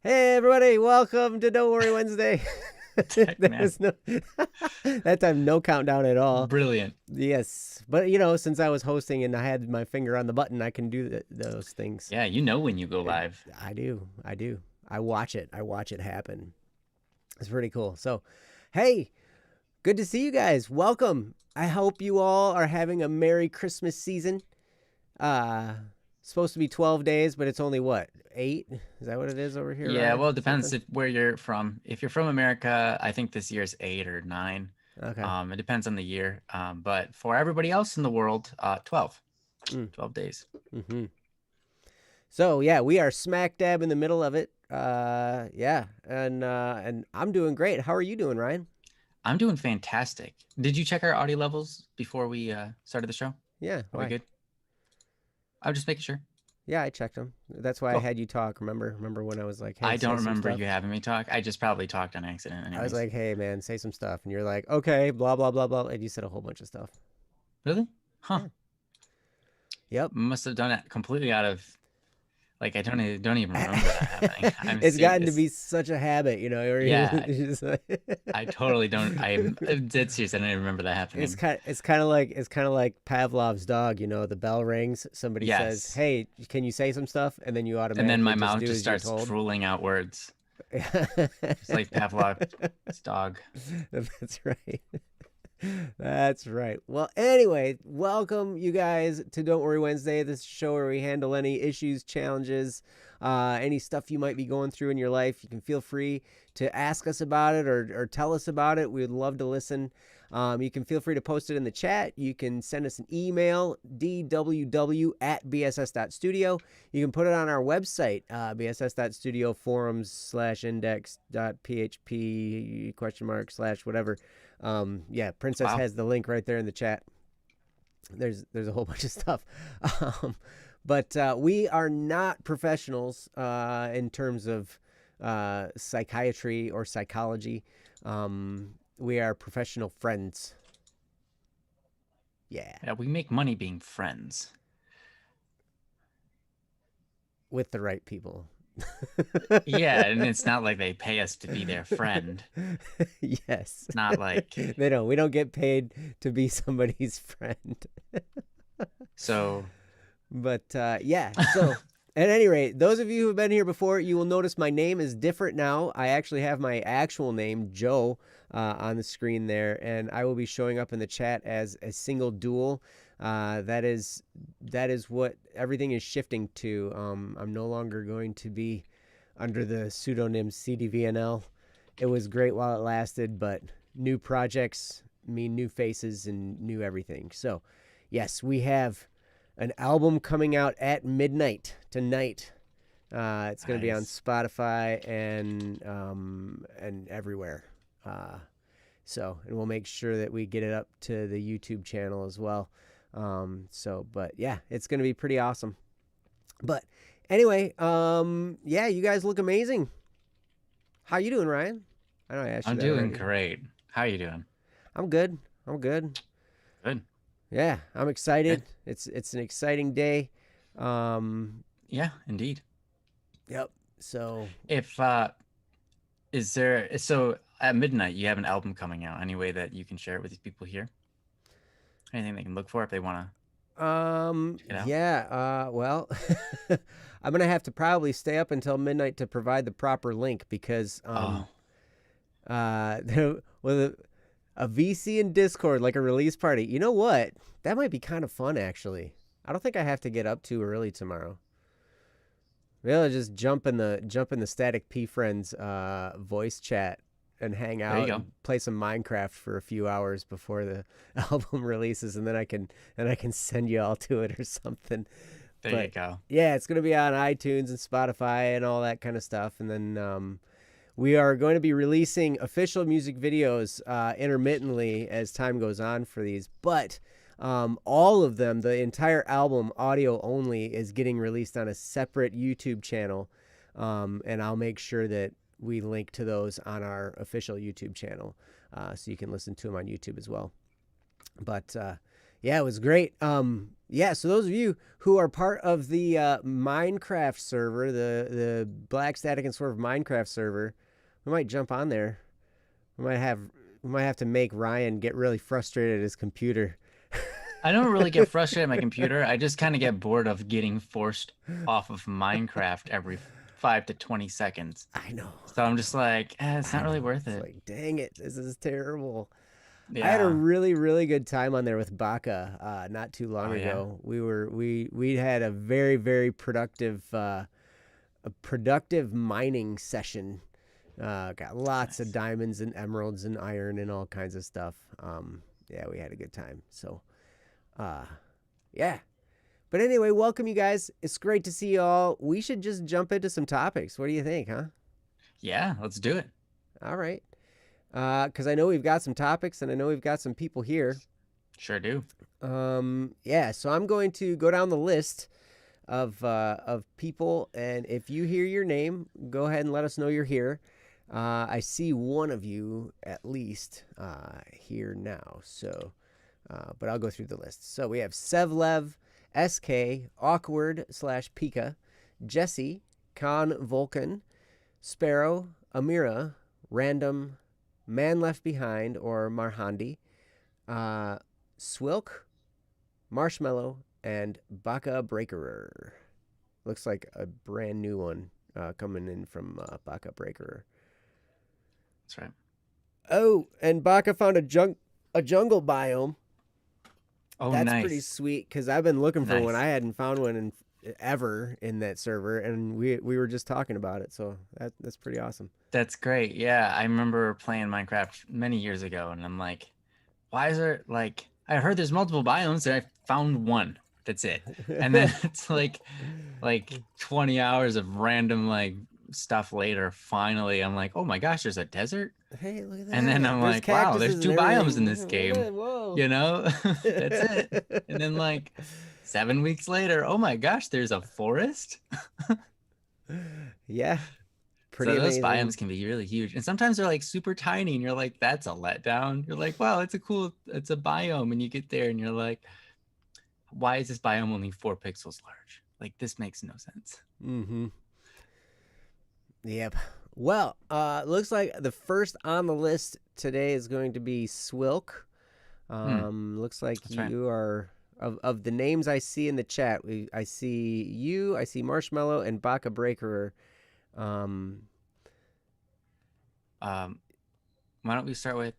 Hey everybody, welcome to Don't Worry Wednesday. Tech There man. was no that time no countdown at all. Brilliant. Yes, but since I was hosting and I had my finger on the button, I can do those things. Yeah, you know when you go It, live. I do, I do. I watch it. I watch it happen. It's pretty cool. So, hey, good to see you guys. Welcome. I hope you all are having a Merry Christmas season. Uh, Supposed to be 12 days, but it's only what, 8? Is that what it is over here, Yeah, Ryan? well, it depends Something? if where you're from. If you're from America, I think this year's 8 or 9. Okay. It depends on the year. But for everybody else in the world, 12. Mm. 12 days. Mm-hmm. So yeah, we are smack dab in the middle of it. Yeah, and I'm doing great. How are you doing, Ryan? I'm doing fantastic. Did you check our audio levels before we started the show? Yeah, Are we why? good? I'm just making sure. Yeah, I checked them. That's why I Cool. had you talk. Remember when I was like, "Hey, I say don't some remember stuff." you having me talk. I just probably talked on accident I was anyways. like, "Hey, man, say some stuff," and you're like, "Okay, blah blah blah blah," and you said a whole bunch of stuff. Really? Huh. Yeah. Yep. Must have done it completely out of like I don't even remember that happening. I'm It's gotten to serious. be such a habit, where you Yeah, just like I totally don't. I'm dead serious. I don't even remember that It's happening. kind it's kind of like Pavlov's dog. The bell rings. Somebody says, Yes. "Hey, can you say some stuff?" And then you And then automatically my just mouth do just as you're starts told. drooling out words, just like Pavlov's dog. That's right. That's right. Well, anyway, welcome you guys to Don't Worry Wednesday. This show where we handle any issues, challenges, any stuff you might be going through in your life. You can feel free to ask us about it or tell us about it. We would love to listen. You can feel free to post it in the chat. You can send us an email, dww@bss.studio. You can put it on our website, bss.studio forums/index.php question mark slash whatever. Yeah, Princess Wow. has the link right there in the chat. There's a whole bunch of stuff. Um, but we are not professionals in terms of psychiatry or psychology. We are professional friends. Yeah, Yeah, we make money being friends. with the right people. Yeah, and it's not like they pay us to be their friend. Yes. It's not like They don't. We don't get paid to be somebody's friend. so. But yeah, so at any rate, those of you who have been here before, you will notice my name is different now. I actually have my actual name, Joe, on the screen there, and I will be showing up in the chat as a single dual. That is what everything is shifting to. I'm no longer going to be under the pseudonym CDVNL. It was great while it lasted, but new projects mean new faces and new everything. So, yes, we have an album coming out at midnight tonight. It's going to be on Nice. Spotify and everywhere. And we'll make sure that we get it up to the YouTube channel as well. But yeah, it's going to be pretty awesome. But anyway, yeah, you guys look amazing. How you doing, Ryan? I know I asked you I'm that doing already. great. How are you doing? I'm good. I'm good. Good. Yeah, I'm Good. excited. It's an exciting day. Um, Yeah, indeed. yep. So If is there so at midnight you have an album coming out? Any way that you can share it with these people here? Anything they can look for if they want to check it out? yeah, well, I'm gonna have to probably stay up until midnight to provide the proper link because Oh, with a VC in Discord like a release party. You know what? That might be kind of fun actually. I don't think I have to get up too early tomorrow. Maybe I'll just jump in the Static P Friends voice chat and hang there you out go. and play some Minecraft for a few hours before the album releases, and then I can send you all to it or something. There you But go. yeah, it's gonna be on iTunes and Spotify and all that kind of stuff, and then we are going to be releasing official music videos intermittently as time goes on for these, but all of them, the entire album, audio only, is getting released on a separate YouTube channel, and I'll make sure that we link to those on our official YouTube channel, so you can listen to them on YouTube as well. But Yeah, it was great. Yeah, so those of you who are part of the Minecraft server, the Black Static and Swerve Minecraft server, we might jump on there. We might have to make Ryan get really frustrated at his computer. I don't really get frustrated at my computer. I just kind of get bored of getting forced off of Minecraft every 5 to 20 seconds. I know. So I'm just like, it's not really worth It's it. like, dang it, this is terrible. Yeah. I had a really, really good time on there with Baka not too long ago. Yeah. We had a very, very productive mining session. Got lots of diamonds and emeralds and iron and all kinds of stuff. Yeah, we had a good time. So, yeah. But anyway, welcome you guys. It's great to see you all. We should just jump into some topics. What do you think, huh? Yeah, let's do it. All right. Because I know we've got some topics and I know we've got some people here. Sure do. Yeah, so I'm going to go down the list of people, and if you hear your name, go ahead and let us know you're here. I see one of you at least here now, so but I'll go through the list. So we have Sevlev, SK, Awkward / Pika, Jesse, Khan Vulcan, Sparrow, Amira, Random, Man Left Behind or Marhandi, Swilk, Marshmallow, and Baka Breakerer. Looks like a brand new one coming in from Baka Breakerer. That's right. Oh, and Baka found a jungle biome. Oh, that's nice. Pretty sweet because I've been looking for one. I hadn't found one ever in that server, and we were just talking about it, so that's pretty awesome. That's great. Yeah, I remember playing Minecraft many years ago, and I'm like, why is there like I heard there's multiple biomes, and I found one. That's it. And then it's like 20 hours of random like stuff later. Finally, I'm like, oh my gosh, there's a desert. Hey, look at that. And then I'm like, wow, there's 2 biomes in this game. Whoa. You know, that's it. And then like 7 weeks later, oh my gosh, there's a forest. Yeah. Pretty so those amazing. biomes can be really huge. And sometimes they're like super tiny and you're like, that's a letdown. You're like, wow, it's a biome. And you get there and you're like, why is this biome only 4 pixels large? Like, this makes no sense. Mm-hmm. Yep. Well, looks like the first on the list today is going to be Swilk. Looks like that's you are of the names I see in the chat. I see you, I see Marshmallow, and Baka Breakerer. Why don't we start with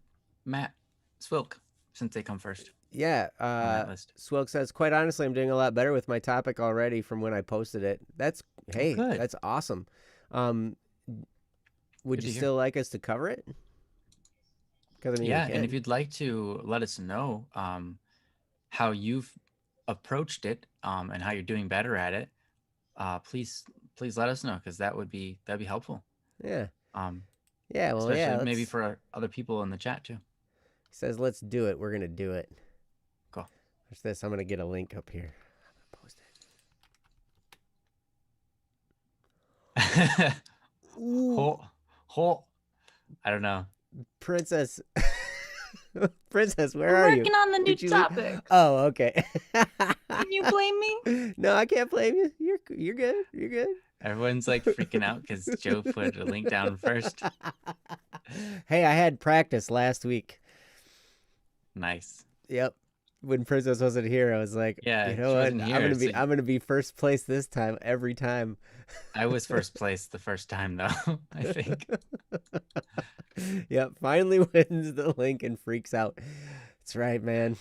Matt Swilk since they come first? Yeah, Swilk says, quite honestly, I'm doing a lot better with my topic already from when I posted it. That's awesome. Would you still like us to cover it? I mean, yeah, and if you'd like to let us know how you've approached it and how you're doing better at it, please let us know, because that'd be helpful. Yeah. Yeah. Well, especially maybe for other people in the chat too. He says, "Let's do it. We're gonna do it." Cool. Watch this. I'm gonna get a link up here. Post it. I don't know. Princess, where are you? Working on the new topic. Oh, okay. Can you blame me? No, I can't blame you. You're good. You're good. Everyone's like freaking out because Joe put a link down first. Hey, I had practice last week. Nice. Yep. When Princess wasn't here, I was like, yeah, you know what? I'm gonna be first place this time every time. I was first place the first time though, I think. Yep, finally wins the link and freaks out. That's right, man.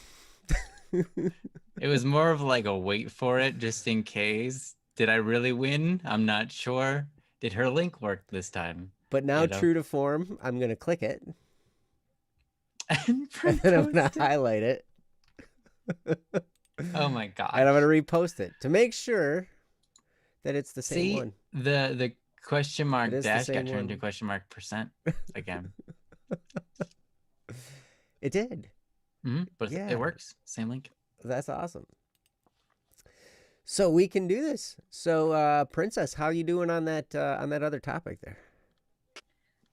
It was more of like a wait for it just in case. Did I really win? I'm not sure. Did her link work this time? But now, true to form, I'm gonna click it. And then I'm gonna highlight it. Oh my god! And I'm gonna repost it to make sure that it's the same one. The question mark dash got turned into question mark % again. It did. But it works. Same link. That's awesome. So we can do this. So Princess, how are you doing on that other topic there?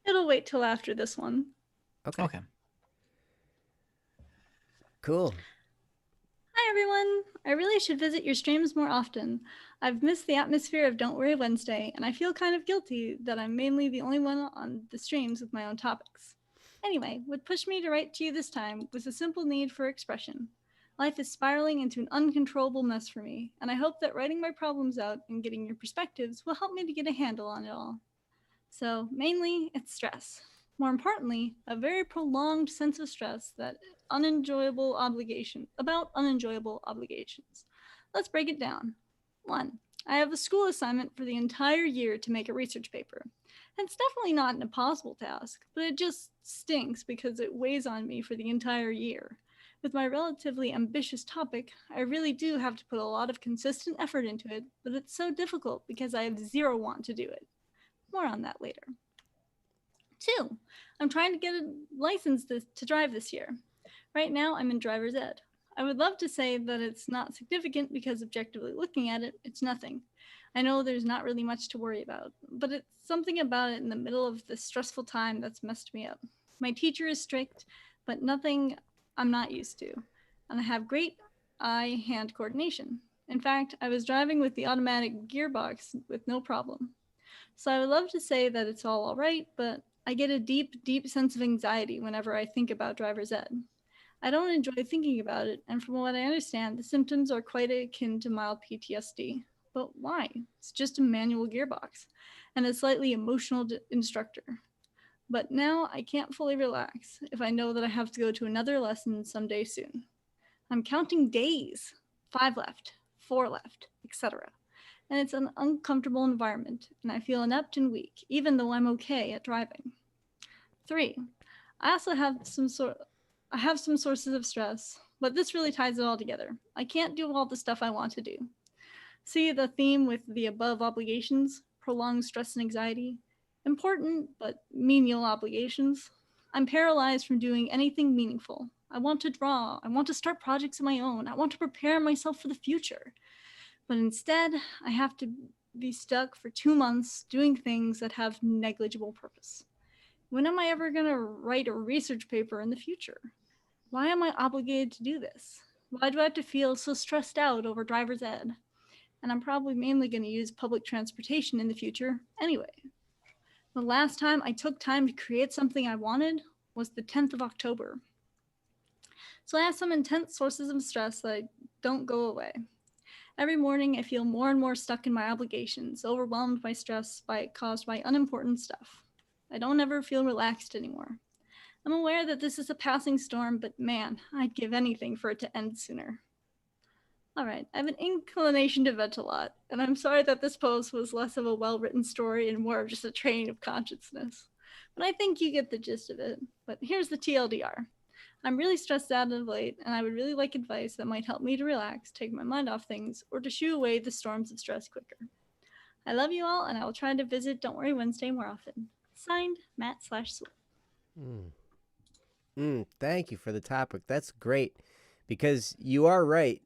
It'll wait till after this one. Okay. Cool. Hi, everyone. I really should visit your streams more often. I've missed the atmosphere of Don't Worry Wednesday, and I feel kind of guilty that I'm mainly the only one on the streams with my own topics. Anyway, what pushed me to write to you this time was a simple need for expression. Life is spiraling into an uncontrollable mess for me, and I hope that writing my problems out and getting your perspectives will help me to get a handle on it all. So, mainly, it's stress. More importantly, a very prolonged sense of stress that about unenjoyable obligations. Let's break it down. 1. I have a school assignment for the entire year to make a research paper. It's definitely not an impossible task, but it just stinks because it weighs on me for the entire year. With my relatively ambitious topic, I really do have to put a lot of consistent effort into it, but it's so difficult because I have zero want to do it. More on that later. 2. I'm trying to get a license to drive this year. Right now, I'm in driver's ed. I would love to say that it's not significant because objectively looking at it, it's nothing. I know there's not really much to worry about, but it's something about it in the middle of this stressful time that's messed me up. My teacher is strict, but nothing I'm not used to, and I have great eye-hand coordination. In fact, I was driving with the automatic gearbox with no problem. So I would love to say that it's all right, but I get a deep, deep sense of anxiety whenever I think about driver's ed. I don't enjoy thinking about it, and from what I understand, the symptoms are quite akin to mild PTSD. But why? It's just a manual gearbox and a slightly emotional instructor. But now I can't fully relax if I know that I have to go to another lesson someday soon. I'm counting days. 5 left, 4 left, etc. And it's an uncomfortable environment, and I feel inept and weak, even though I'm okay at driving. 3. I also have some sources of stress, but this really ties it all together. I can't do all the stuff I want to do. See the theme with the above obligations, prolonged stress and anxiety, important but menial obligations. I'm paralyzed from doing anything meaningful. I want to draw. I want to start projects of my own. I want to prepare myself for the future. But instead, I have to be stuck for 2 months doing things that have negligible purpose. When am I ever going to write a research paper in the future? Why am I obligated to do this? Why do I have to feel so stressed out over driver's ed? And I'm probably mainly going to use public transportation in the future anyway. The last time I took time to create something I wanted was the 10th of October. So I have some intense sources of stress that don't go away. Every morning I feel more and more stuck in my obligations, overwhelmed by stress caused by unimportant stuff. I don't ever feel relaxed anymore. I'm aware that this is a passing storm, but man, I'd give anything for it to end sooner. All right, I have an inclination to vent a lot, and I'm sorry that this post was less of a well-written story and more of just a train of consciousness. But I think you get the gist of it. But here's the TLDR. I'm really stressed out of late, and I would really like advice that might help me to relax, take my mind off things, or to shoo away the storms of stress quicker. I love you all, and I will try to visit Don't Worry Wednesday more often. Signed, Matt/Sewell. Thank you for the topic. That's great, because you are right.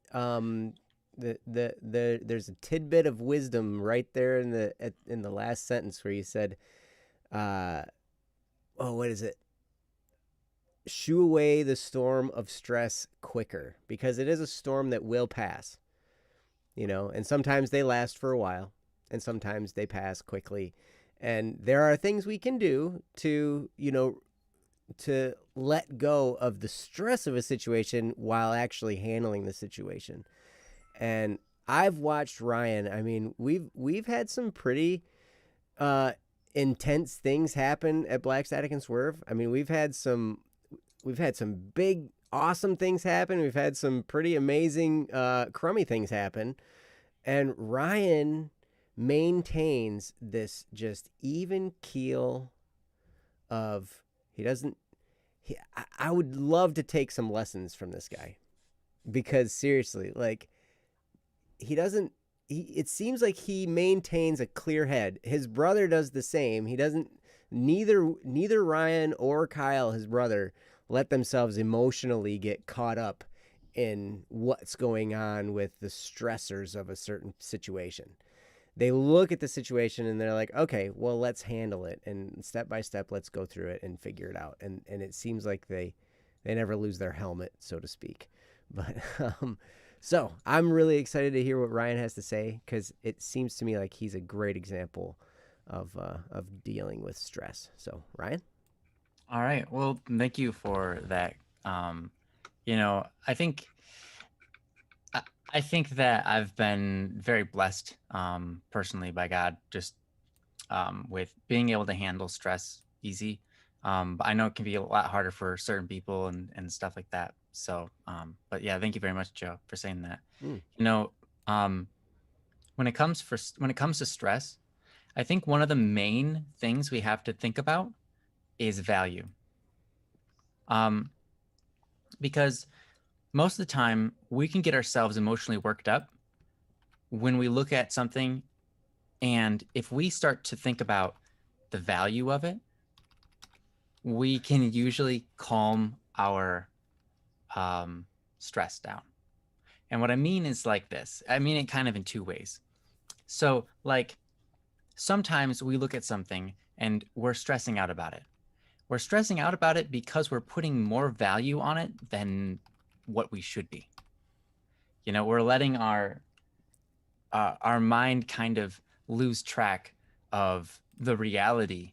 There's a tidbit of wisdom right there in the last sentence where you said, what is it? Shoo away the storm of stress quicker, because it is a storm that will pass, and sometimes they last for a while and sometimes they pass quickly. And there are things we can do to let go of the stress of a situation while actually handling the situation. And I've watched Ryan. I mean, we've had some pretty intense things happen at Black Static and Swerve. I mean, we've had some big, awesome things happen. We've had some pretty amazing, crummy things happen. And Ryan maintains this just even keel of, I would love to take some lessons from this guy, because seriously, like, it seems like he maintains a clear head. His brother does the same. Neither Ryan or Kyle, his brother, let themselves emotionally get caught up in what's going on with the stressors of a certain situation. They look at the situation and they're like, okay, well, let's handle it. And step by step, let's go through it and figure it out. And it seems like they never lose their helmet, so to speak. But So I'm really excited to hear what Ryan has to say because it seems to me like he's a great example of dealing with stress. So Ryan. All right. Well, thank you for that. Um, I think I think that I've been very blessed personally by God, just with being able to handle stress easy. But I know it can be a lot harder for certain people and stuff like that. So, but yeah, thank you very much, Joe, for saying that. Mm. You know, um, when it comes to stress, I think one of the main things we have to think about is value. Um, because most of the time we can get ourselves emotionally worked up when we look at something, and if we start to think about the value of it, we can usually calm our stress down. And what I mean is like this. I mean it kind of in two ways. So like sometimes we look at something and we're stressing out about it. We're stressing out about it because we're putting more value on it than what we should be. We're letting our mind kind of lose track of the reality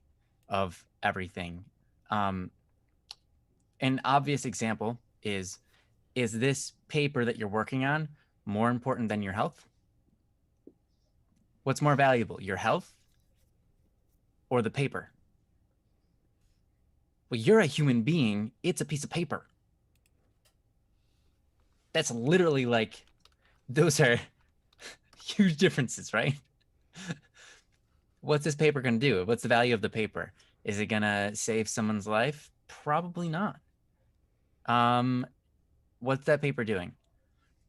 of everything. An obvious example is this paper that you're working on more important than your health? What's more valuable, your health or the paper? Well, you're a human being. It's a piece of paper. That's literally like, those are huge differences, right? What's this paper going to do? What's the value of the paper? Is it going to save someone's life? Probably not. What's that paper doing?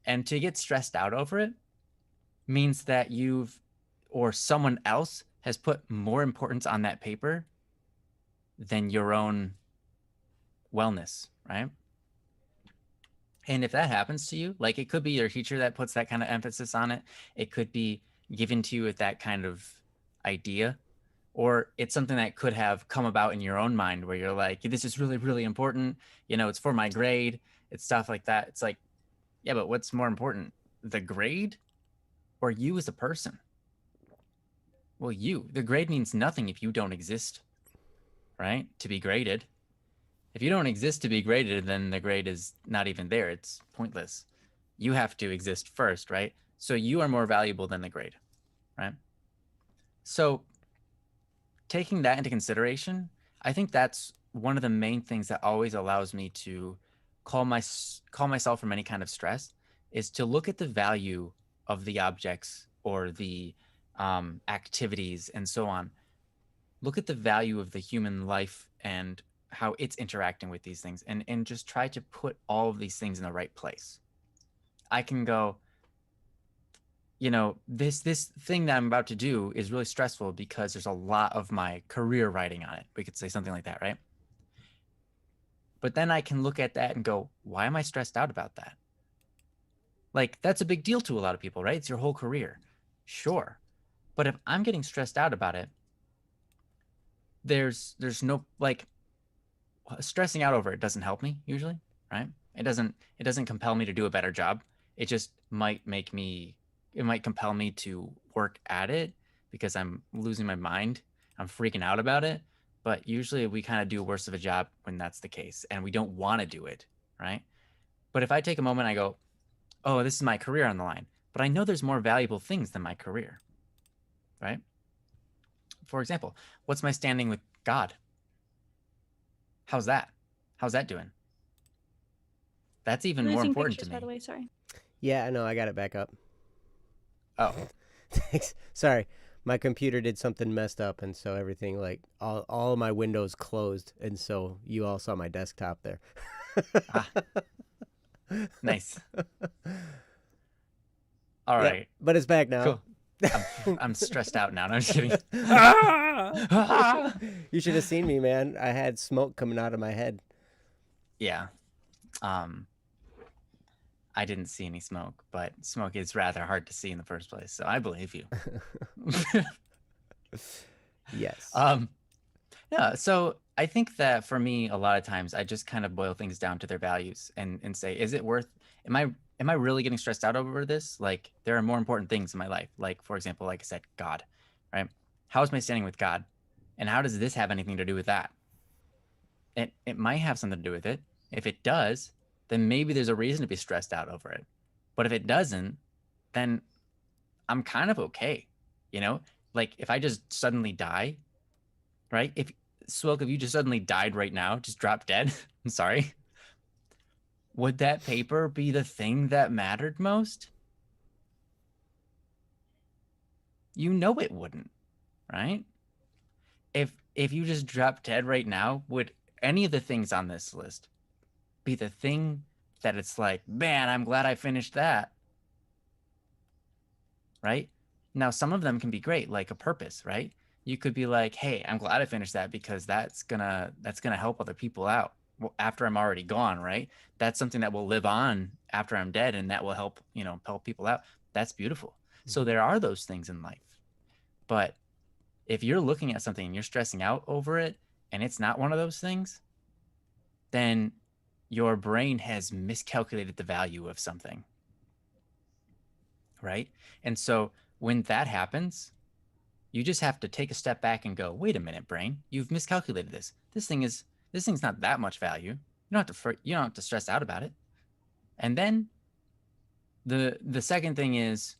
And to get stressed out over it means that you've, or someone else has put more importance on that paper than your own wellness, right? And if that happens to you, like it could be your teacher that puts that kind of emphasis on it. It could be given to you with that kind of idea, or it's something that could have come about in your own mind where you're like, this is really, really important. It's for my grade. It's stuff like that. It's like, yeah, but what's more important, the grade or you as a person? Well, the grade means nothing if you don't exist, right? To be graded. If you don't exist to be graded, then the grade is not even there. It's pointless. You have to exist first, right? So you are more valuable than the grade, right? So taking that into consideration, I think that's one of the main things that always allows me to calm myself from any kind of stress, is to look at the value of the objects or the activities and so on. Look at the value of the human life and how it's interacting with these things, and just try to put all of these things in the right place. I can go, this thing that I'm about to do is really stressful because there's a lot of my career riding on it. We could say something like that, right? But then I can look at that and go, why am I stressed out about that? Like, that's a big deal to a lot of people, right? It's your whole career. Sure. But if I'm getting stressed out about it, there's no, like, stressing out over it doesn't help me usually, right? It doesn't compel me to do a better job. It just might compel me to work at it because I'm losing my mind. I'm freaking out about it. But usually we kind of do worse of a job when that's the case, and we don't want to do it, right? But if I take a moment, I go, oh, this is my career on the line, but I know there's more valuable things than my career, right? For example, what's my standing with God? How's that? How's that doing? That's even more important to me. By the way, sorry. Yeah, I know. I got it back up. Oh, thanks. Sorry, my computer did something messed up, and so everything, like all of my windows closed, and so you all saw my desktop there. Nice. All right. Yep, but it's back now. Cool. I'm stressed out now. No, I'm just kidding. You should have seen me, man. I had smoke coming out of my head. Yeah. I didn't see any smoke, but smoke is rather hard to see in the first place, so I believe you. Yes. Yeah, so I think that for me, a lot of times I just kind of boil things down to their values and say, am am I really getting stressed out over this? Like, there are more important things in my life. Like, for example, like I said, God, right? How is my standing with God? And how does this have anything to do with that? It might have something to do with it. If it does, then maybe there's a reason to be stressed out over it. But if it doesn't, then I'm kind of okay. You know, like if I just suddenly die, right? If Swilk, if you just suddenly died right now, just dropped dead, I'm sorry, would that paper be the thing that mattered most? You know it wouldn't, right? If you just dropped dead right now, would any of the things on this list be the thing that it's like, man, I'm glad I finished that, right? Now, some of them can be great, like a purpose, right? You could be like, hey, I'm glad I finished that because that's gonna help other people out after I'm already gone, right? That's something that will live on after I'm dead, and that will help, help people out. That's beautiful. So there are those things in life. But if you're looking at something and you're stressing out over it and it's not one of those things, then your brain has miscalculated the value of something, right? And so when that happens, you just have to take a step back and go, wait a minute, brain, you've miscalculated this. This thing's not that much value. You don't have to stress out about it. And then the second thing is,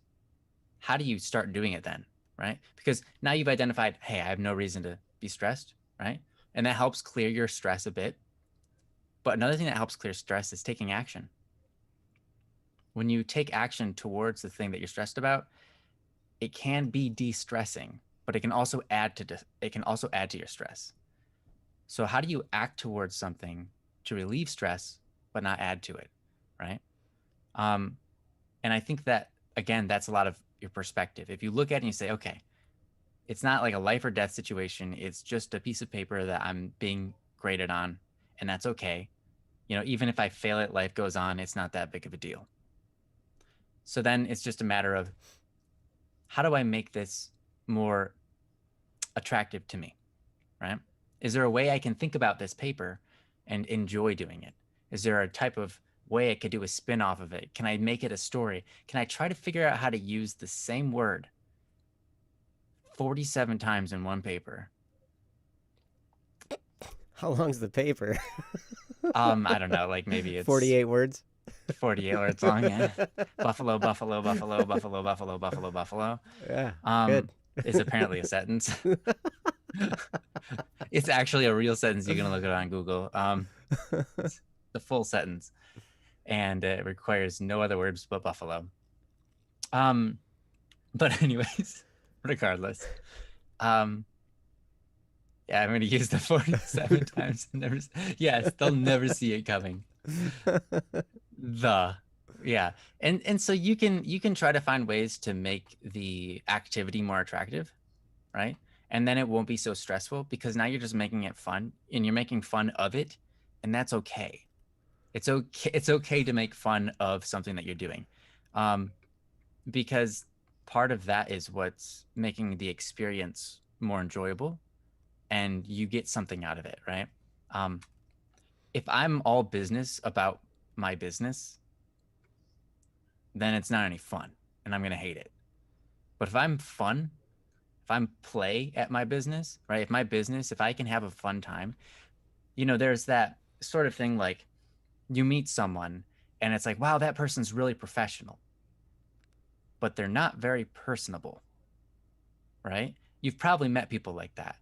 how do you start doing it then, right? Because now you've identified, hey, I have no reason to be stressed, right? And that helps clear your stress a bit. But another thing that helps clear stress is taking action. When you take action towards the thing that you're stressed about, it can be de-stressing, but it can also add to your stress. So how do you act towards something to relieve stress but not add to it, right? And I think that, again, that's a lot of your perspective. If you look at it and you say, okay, it's not like a life or death situation, it's just a piece of paper that I'm being graded on, and that's okay. Even if I fail it, life goes on, it's not that big of a deal. So then it's just a matter of, how do I make this more attractive to me, right? Is there a way I can think about this paper and enjoy doing it? Is there a type of way I could do a spin off of it? Can I make it a story? Can I try to figure out how to use the same word 47 times in one paper? How long's the paper? I don't know, like maybe it's 48 words. 48 words long. Yeah. Buffalo, buffalo, buffalo, buffalo, buffalo, buffalo, buffalo. Yeah, good. Is apparently a sentence. It's actually a real sentence. You can look it on Google. It's the full sentence, and it requires no other words but buffalo. But anyways, regardless, yeah, I'm going to use the 47 times. Yes, they'll never see it coming. Yeah. And so you can try to find ways to make the activity more attractive, right? And then it won't be so stressful, because now you're just making it fun, and you're making fun of it, and that's okay. It's okay to make fun of something that you're doing, because part of that is what's making the experience more enjoyable, and you get something out of it, right? If I'm all business about my business, then it's not any fun, and I'm going to hate it. But if I'm fun, if I'm play at my business, right? If I can have a fun time, there's that sort of thing, like you meet someone and it's like, wow, that person's really professional, but they're not very personable, right? You've probably met people like that,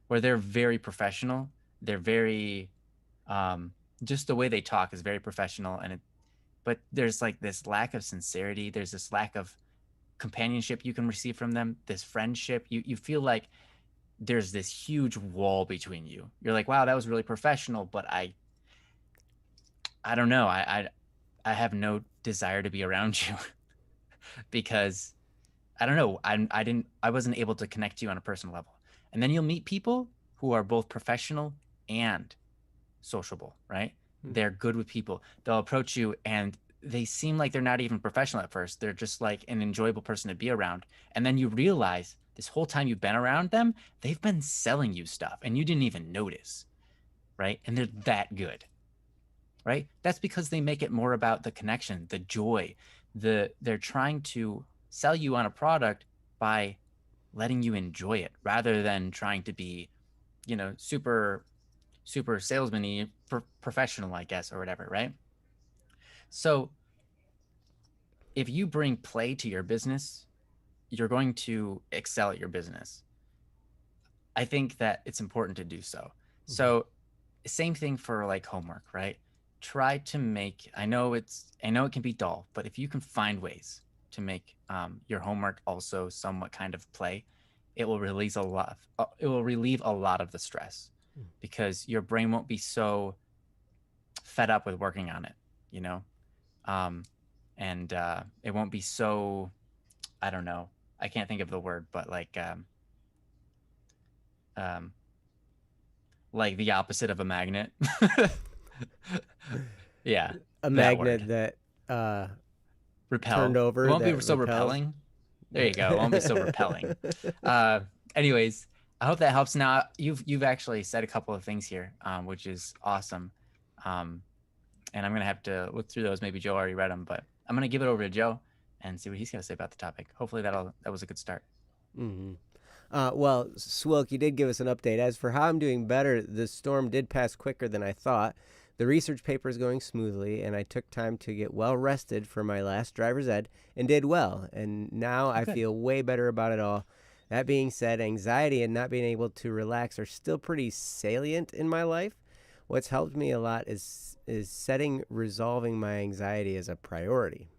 where they're very professional. They're very, just the way they talk is very professional, but there's like this lack of sincerity. There's this lack of companionship you can receive from them, this friendship. You feel like there's this huge wall between you. You're like, wow, that was really professional, but I don't know. I have no desire to be around you because I don't know. I wasn't able to connect to you on a personal level. And then you'll meet people who are both professional and sociable, right? They're good with people. They'll approach you and they seem like they're not even professional at first. They're just like an enjoyable person to be around. And then you realize this whole time you've been around them, they've been selling you stuff and you didn't even notice, right? And they're that good. right? That's because they make it more about the connection, the joy. They're trying to sell you on a product by letting you enjoy it rather than trying to be, super salesman-y, professional, I guess, or whatever, right? So if you bring play to your business, you're going to excel at your business. I think that it's important to do so. So same thing for like homework, right? Try to make, I know it can be dull, but if you can find ways to make your homework also somewhat kind of play, it will release a lot. It will relieve a lot of the stress because your brain won't be so fed up with working on it, you know, and it won't be so, I don't know, I can't think of the word, but like the opposite of a magnet. Yeah, A that magnet word. that Repel. turned It over won't be that so repels. repelling. There you go. It won't be so repelling. Anyways, I hope that helps. Now you've actually said a couple of things here, which is awesome. And I'm gonna have to look through those. Maybe Joe already read them, but I'm gonna give it over to Joe and see what he's gonna say about the topic. Hopefully that was a good start. Mm-hmm. Well, Swilk, you did give us an update. As for how I'm doing better, the storm did pass quicker than I thought. The research paper is going smoothly, and I took time to get well rested for my last driver's ed and did well. And now I Good. feel way better about it all. That being said, anxiety and not being able to relax are still pretty salient in my life. What's helped me a lot is setting resolving my anxiety as a priority.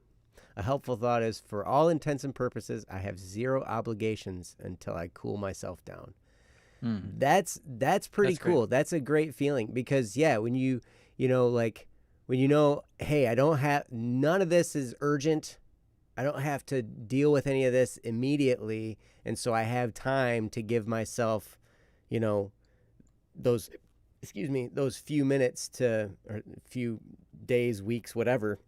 A helpful thought is, for all intents and purposes, I have zero obligations until I cool myself down. Mm, That's pretty that's great. cool. That's a great feeling because yeah, when like when you know, hey, I don't have none of this is urgent. I don't have to deal with any of this immediately, and so I have time to give myself, you know, those those few minutes to or few days, weeks, whatever,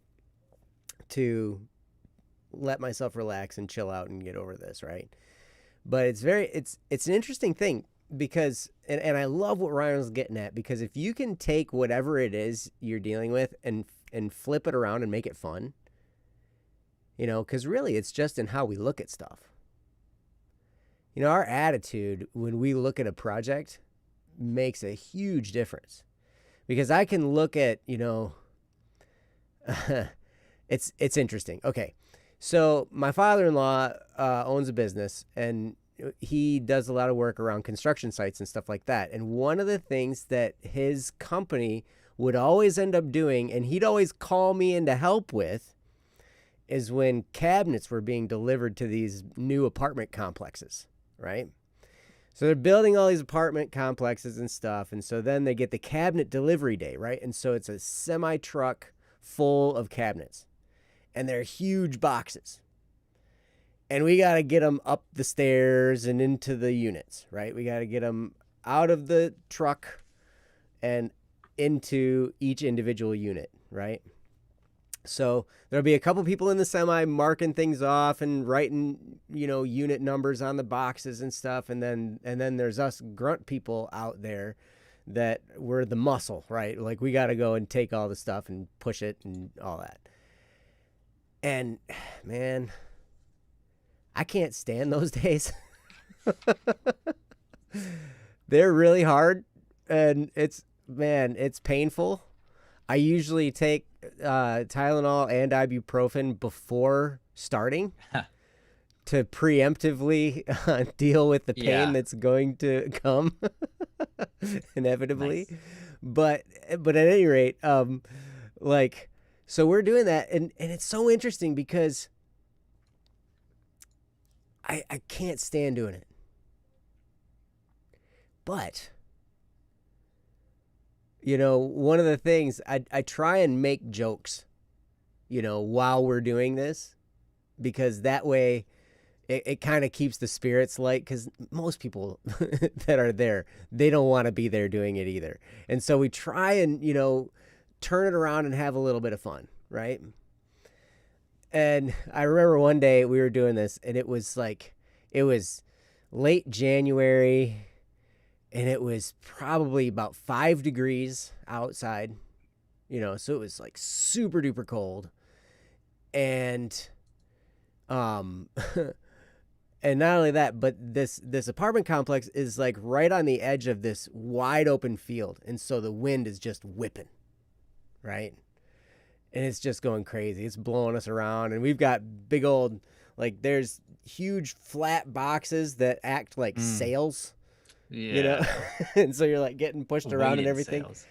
to let myself relax and chill out and get over this, right? But it's an interesting thing because and I love what Ryan was getting at, because if you can take whatever it is you're dealing with and flip it around and make it fun, because really it's just in how we look at stuff. Our attitude when we look at a project makes a huge difference, because I can look at, it's interesting. Okay. So my father-in-law owns a business, and he does a lot of work around construction sites and stuff like that. And one of the things that his company would always end up doing, and he'd always call me in to help with, is when cabinets were being delivered to these new apartment complexes, right? So they're building all these apartment complexes and stuff. And so then they get the cabinet delivery day, right? And so it's a semi-truck full of cabinets. And they're huge boxes. And we got to get them up the stairs and into the units, right? We got to get them out of the truck and into each individual unit, right? So there'll be a couple people in the semi marking things off and writing, unit numbers on the boxes and stuff. And then there's us grunt people out there that we're the muscle, right? Like we got to go and take all the stuff and push it and all that. And man, I can't stand those days. They're really hard, and it's painful. I usually take Tylenol and ibuprofen before starting to preemptively deal with the pain that's going to come inevitably. Nice. But at any rate, so we're doing that, and it's so interesting because I can't stand doing it. But, one of the things, I try and make jokes, while we're doing this, because that way it kind of keeps the spirits light, because most people that are there, they don't want to be there doing it either. And so we try and, turn it around and have a little bit of fun, right? And I remember one day we were doing this, and it was late January, and it was probably about 5 degrees outside, So it was like super duper cold. And and not only that, but this apartment complex is like right on the edge of this wide open field, and so the wind is just whipping, right? And it's just going crazy. It's blowing us around, and we've got big old, like, there's huge flat boxes that act like sails, Yeah. and so you're like getting pushed around and Weighted everything. sails.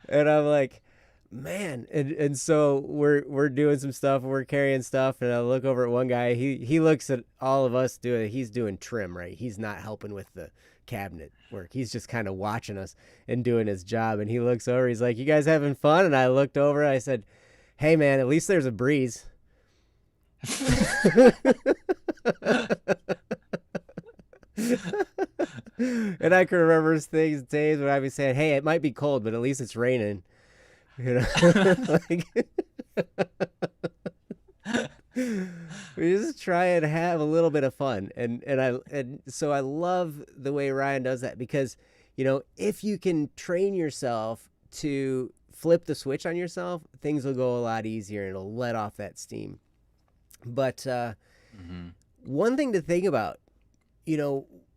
And I'm like, man, and so we're doing some stuff, we're carrying stuff, and I look over at one guy. He looks at all of us doing. He's doing trim, right? He's not helping with the cabinet work. He's just kind of watching us and doing his job. And he looks over. He's like, "You guys having fun?" And I looked over. And I said, "Hey, man, at least there's a breeze." And I can remember days when I'd be saying, "Hey, it might be cold, but at least it's raining." Like, we just try and have a little bit of fun, and so I love the way Ryan does that, because if you can train yourself to flip the switch on yourself, things will go a lot easier and it'll let off that steam. But one thing to think about,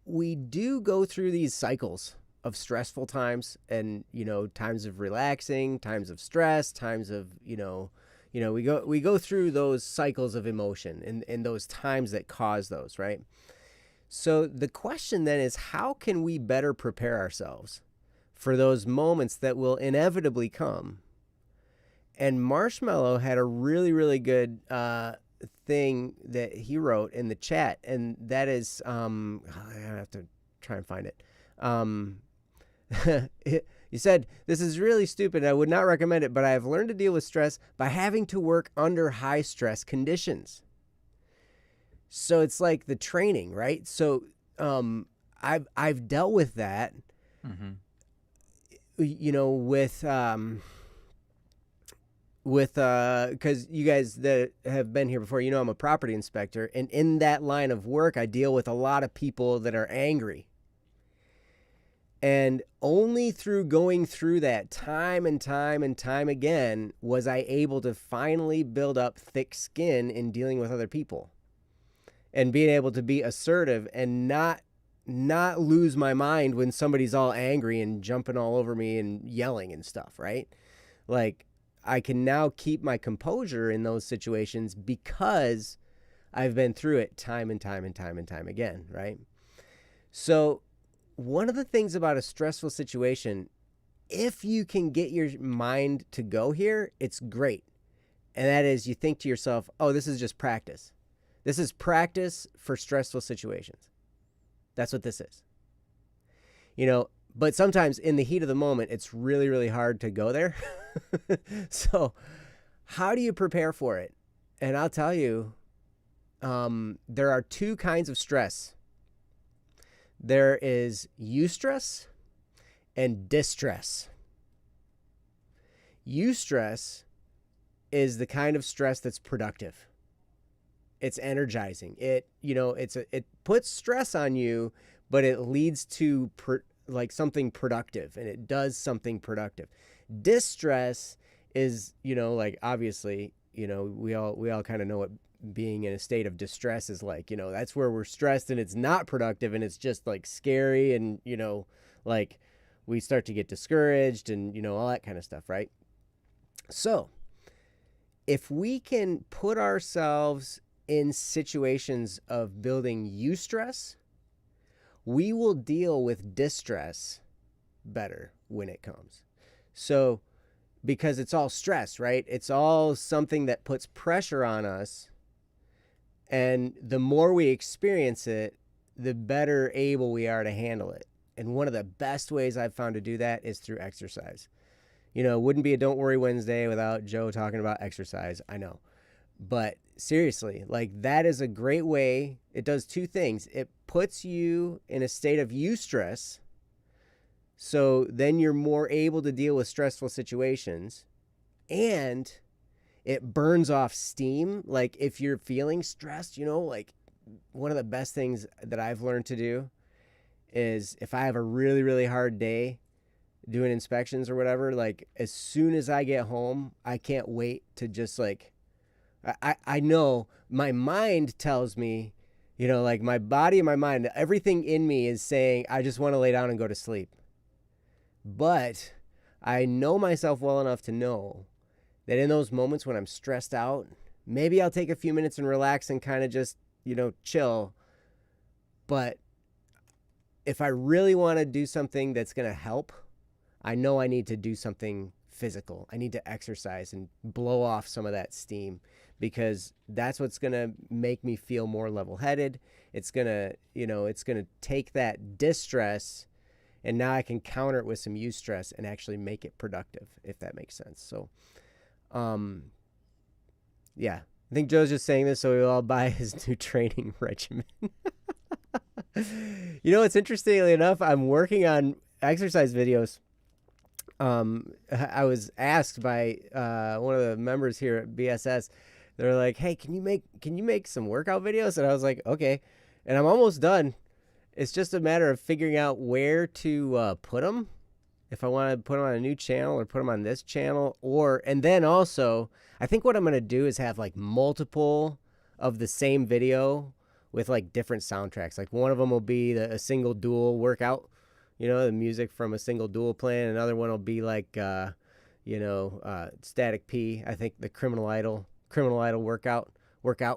we do go through these cycles of stressful times, and times of relaxing, times of stress, times of we go through those cycles of emotion and those times that cause those, right? So the question then is, how can we better prepare ourselves for those moments that will inevitably come? And Marshmallow had a really, really good thing that he wrote in the chat, and that is I have to try and find it. You said, "This is really stupid. I would not recommend it, but I have learned to deal with stress by having to work under high stress conditions." So it's like the training, right? So I've dealt with that, with because you guys that have been here before, I'm a property inspector, and in that line of work, I deal with a lot of people that are angry. And only through going through that time and time and time again was I able to finally build up thick skin in dealing with other people, and being able to be assertive and not lose my mind when somebody's all angry and jumping all over me and yelling and stuff, right? Like, I can now keep my composure in those situations because I've been through it time and time and time and time again, right? So one of the things about a stressful situation, if you can get your mind to go here, it's great. And that is, you think to yourself, oh, this is just practice. This is practice for stressful situations. That's what this is. But sometimes in the heat of the moment, it's really, really hard to go there. So how do you prepare for it? And I'll tell you, there are two kinds of stress. There is eustress and distress. Eustress is the kind of stress that's productive. It's energizing. It puts stress on you, but it leads to something productive, and it does something productive. Distress is, obviously, we all kind of know what being in a state of distress is like. That's where we're stressed and it's not productive, and it's just like scary, and we start to get discouraged and all that kind of stuff, right? So if we can put ourselves in situations of building eustress, we will deal with distress better when it comes. So because it's all stress, right? It's all something that puts pressure on us. And the more we experience it, the better able we are to handle it. And one of the best ways I've found to do that is through exercise. It wouldn't be a Don't Worry Wednesday without Joe talking about exercise. I know. But seriously, that is a great way. It does two things. It puts you in a state of eustress, so then you're more able to deal with stressful situations, and it burns off steam. Like, if you're feeling stressed, one of the best things that I've learned to do is, if I have a really, really hard day, doing inspections or whatever, like as soon as I get home, I can't wait to just like I know my mind tells me, like my body and my mind, everything in me is saying I just want to lay down and go to sleep. But I know myself well enough to know that in those moments when I'm stressed out, maybe I'll take a few minutes and relax and kind of just, chill. But if I really want to do something that's going to help, I know I need to do something physical. I need to exercise and blow off some of that steam, because that's what's going to make me feel more level-headed. It's going to, it's going to take that distress, and now I can counter it with some eustress and actually make it productive, if that makes sense. So, yeah, I think Joe's just saying this so we'll all buy his new training regimen. It's interestingly enough, I'm working on exercise videos. I was asked by one of the members here at BSS. They're like, "Hey, can you make some workout videos?" And I was like, "Okay." And I'm almost done. It's just a matter of figuring out where to put them. If I want to put them on a new channel or put them on this channel, and then also, I think what I'm going to do is have like multiple of the same video with like different soundtracks. Like one of them will be a single dual workout, the music from a single dual playing. Another one will be like, Static P. I think the Criminal Idol workout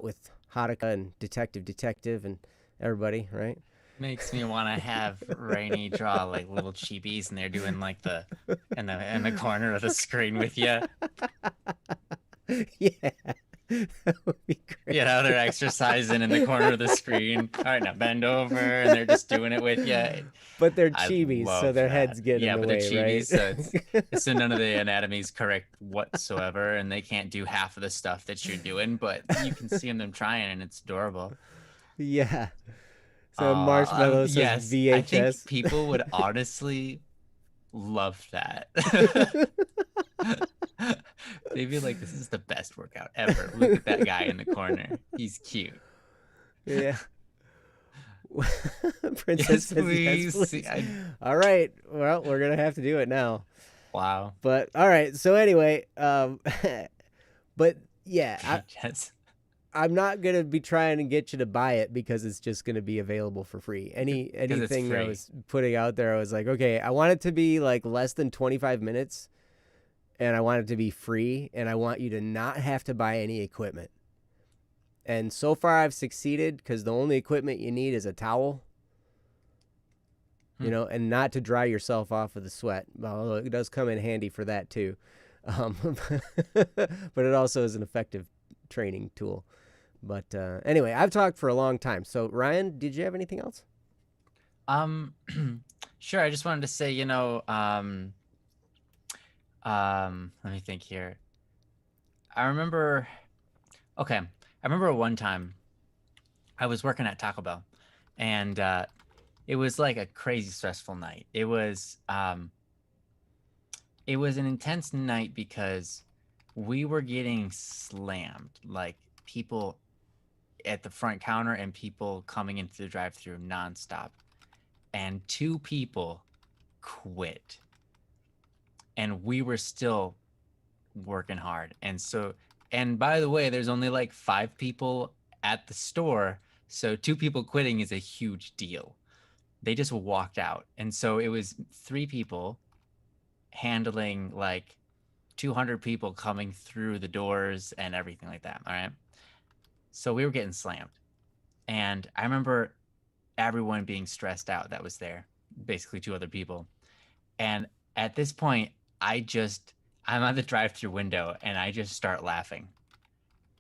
with Haruka and Detective and everybody, right? Makes me want to have Rainy draw like little chibies, and they're doing like in the corner of the screen with you. Yeah, that would be great. Yeah, they're exercising in the corner of the screen. All right, now bend over, and they're just doing it with you. But they're chibis, so their heads get in the way, they're chibis, right? so none of the anatomy's correct whatsoever, and they can't do half of the stuff that you're doing, but you can see them trying, and it's adorable. Yeah. So Marshmallow says yes, VHS. I think people would honestly love that. They'd be like, "This is the best workout ever. Look at that guy in the corner. He's cute." Yeah. Princess says please. yes, please. All right. Well, we're gonna have to do it now. Wow. But all right. So anyway, but yeah, Yes. I'm not gonna be trying to get you to buy it because it's just gonna be available for free. Anything I was putting out there, I was like, okay, I want it to be like less than 25 minutes, and I want it to be free, and I want you to not have to buy any equipment. And so far, I've succeeded because the only equipment you need is a towel, and not to dry yourself off with the sweat. Although it does come in handy for that too, but it also is an effective training tool. But anyway, I've talked for a long time. So Ryan, did you have anything else? Sure. I just wanted to say, let me think here. I remember one time I was working at Taco Bell, and it was like a crazy stressful night. It was an intense night because we were getting slammed, like people at the front counter and people coming into the drive-thru nonstop. And 2 people quit. And we were still working hard. And by the way, there's only like 5 people at the store. So 2 people quitting is a huge deal. They just walked out. And so it was 3 people handling like 200 people coming through the doors and everything like that. All right. So we were getting slammed. And I remember everyone being stressed out that was there, basically 2 other people. And at this point, I'm at the drive-thru window and I just start laughing.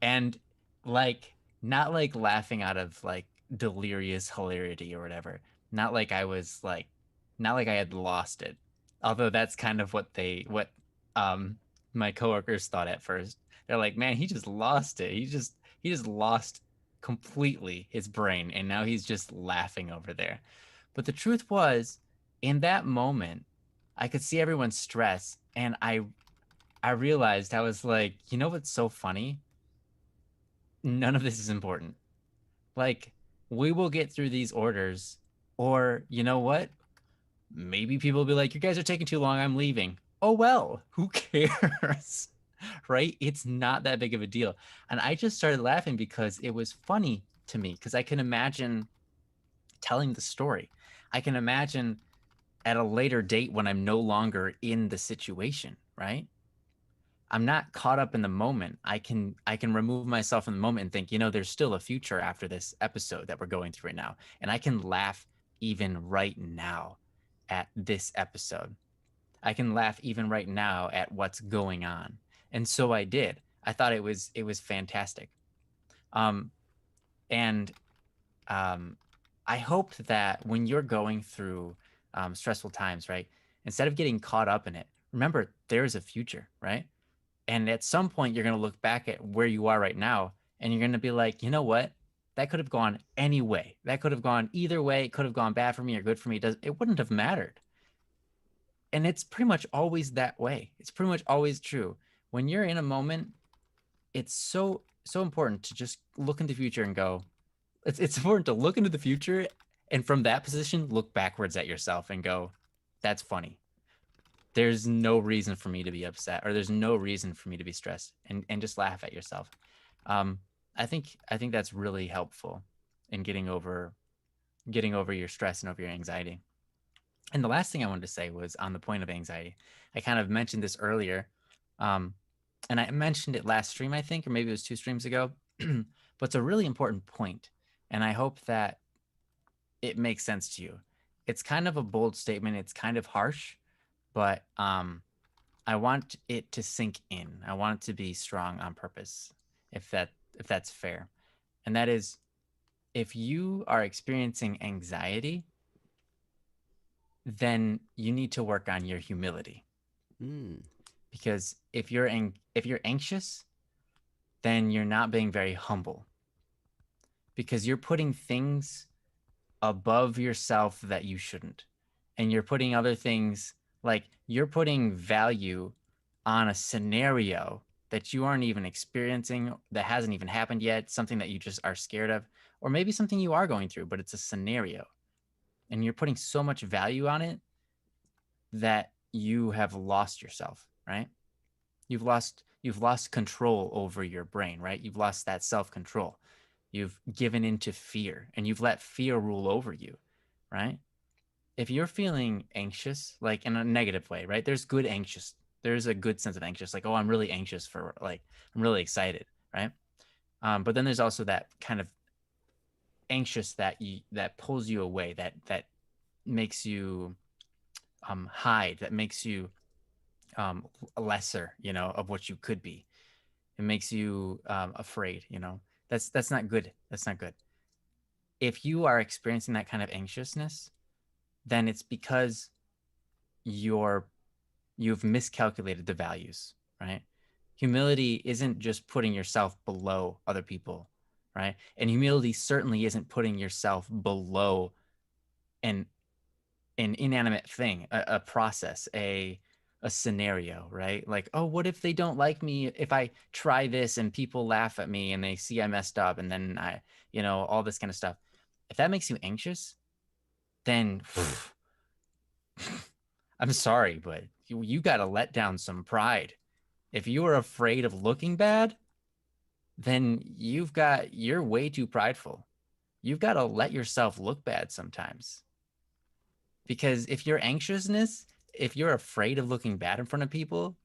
And like, not like laughing out of like delirious hilarity or whatever. Not like I had lost it. Although that's kind of what my coworkers thought at first. They're like, "Man, he just lost it. He just lost completely his brain, and now he's just laughing over there." But the truth was, in that moment, I could see everyone's stress, and I realized, I was like, you know what's so funny? None of this is important. Like, we will get through these orders, or you know what? Maybe people will be like, you guys are taking too long, I'm leaving. Oh well, who cares? Right? It's not that big of a deal. And I just started laughing because it was funny to me, because I can imagine telling the story. I can imagine at a later date when I'm no longer in the situation, right? I'm not caught up in the moment. I can remove myself in the moment and think, there's still a future after this episode that we're going through right now. And I can laugh even right now at this episode. I can laugh even right now at what's going on. And so I did. I thought it was fantastic. Um and I hope that when you're going through stressful times, right, instead of getting caught up in it, remember there is a future, right? And at some point, you're going to look back at where you are right now and you're going to be like, you know what? That could have gone any way. That could have gone either way. It could have gone bad for me or good for me. It wouldn't have mattered. And it's pretty much always that way. It's pretty much always true. When you're in a moment, it's so important to just look in the future and go, it's important to look into the future and from that position, look backwards at yourself and go, that's funny. There's no reason for me to be upset, or there's no reason for me to be stressed, and just laugh at yourself. um I think that's really helpful in getting over your stress and over your anxiety. And the last thing I wanted to say was on the point of anxiety. I kind of mentioned this earlier, um and I mentioned it last stream, I think, or maybe it was 2 streams ago. But it's a really important point, and I hope that it makes sense to you. It's kind of a bold statement, it's kind of harsh, but I want it to sink in. I want it to be strong on purpose, if that's fair. And that is, if you are experiencing anxiety, then you need to work on your humility. Because if you're anxious, then you're not being very humble. Because you're putting things above yourself that you shouldn't. And you're putting other things, like you're putting value on a scenario that you aren't even experiencing, that hasn't even happened yet, something that you just are scared of, or maybe something you are going through, but it's a scenario. And you're putting so much value on it that you have lost yourself, right? You've lost control over your brain, right? You've lost that self-control. You've given into fear, and you've let fear rule over you, right? If you're feeling anxious, like in a negative way, right? There's a good sense of anxious, like, oh, I'm really anxious for, like, I'm really excited, right? But then there's also that kind of anxious that pulls you away, that makes you hide, that makes you lesser, of what you could be. It makes you afraid, that's not good. That's not good. If you are experiencing that kind of anxiousness, then it's because you've miscalculated the values, right? Humility isn't just putting yourself below other people, right? And humility certainly isn't putting yourself below an inanimate thing, a process, a scenario, right? Like, oh, what if they don't like me if I try this and people laugh at me and they see I messed up, and then all this kind of stuff. If that makes you anxious, then I'm sorry, but you got to let down some pride. If you are afraid of looking bad, then you're way too prideful. You've got to let yourself look bad sometimes. Because if you're afraid of looking bad in front of people,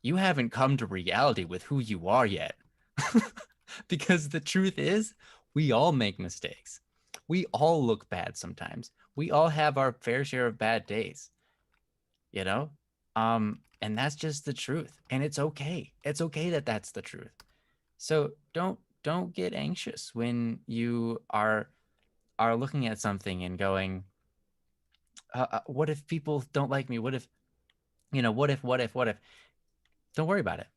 you haven't come to reality with who you are yet. Because the truth is, we all make mistakes. We all look bad sometimes. We all have our fair share of bad days, and that's just the truth. And it's okay. It's okay that that's the truth. So don't get anxious when you are looking at something and going, what if people don't like me? What if? Don't worry about it.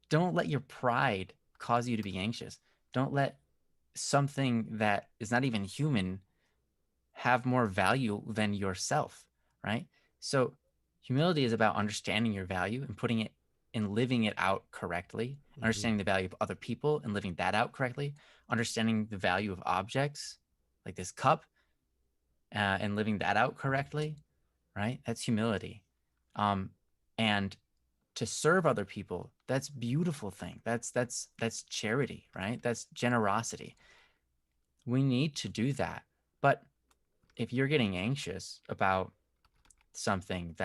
Don't let your pride cause you to be anxious. Don't let something that is not even human have more value than yourself, right? So humility is about understanding your value and putting it and living it out correctly, understanding the value of other people and living that out correctly, understanding the value of objects like this cup and living that out correctly, right? That's humility. And to serve other people, that's beautiful thing. That's charity, right? That's generosity. We need to do that. But if you're getting anxious about something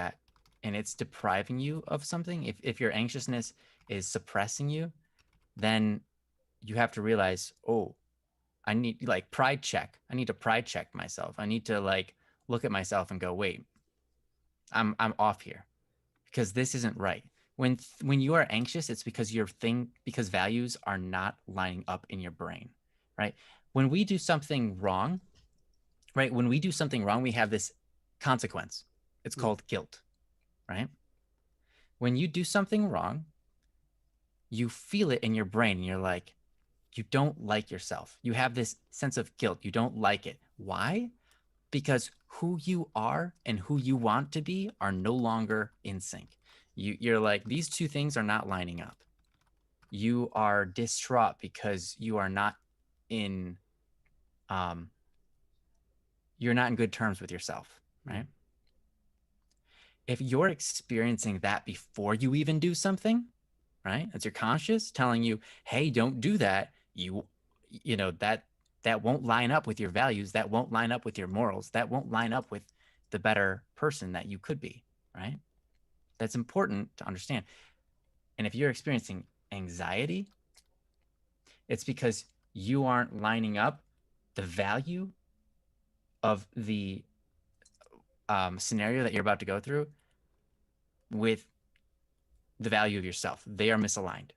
and it's depriving you of something, if your anxiousness is suppressing you, then you have to realize, oh, I need like pride check. I need to pride check myself. I need to like look at myself and go, wait, I'm off here because this isn't right. When you are anxious, it's because because values are not lining up in your brain, right? When we do something wrong, right? When we do something wrong, we have this consequence. It's called guilt, right? When you do something wrong, you feel it in your brain and you're like, you don't like yourself. You have this sense of guilt. You don't like it. Why? Because who you are and who you want to be are no longer in sync. You're like, these two things are not lining up. You are distraught because you are not in, you're not in good terms with yourself, right? If you're experiencing that before you even do something, right? It's your conscious telling you, hey, don't do that. You know, that won't line up with your values. That won't line up with your morals. That won't line up with the better person that you could be, right? That's important to understand. And if you're experiencing anxiety, it's because you aren't lining up the value of the scenario that you're about to go through with the value of yourself. They are misaligned.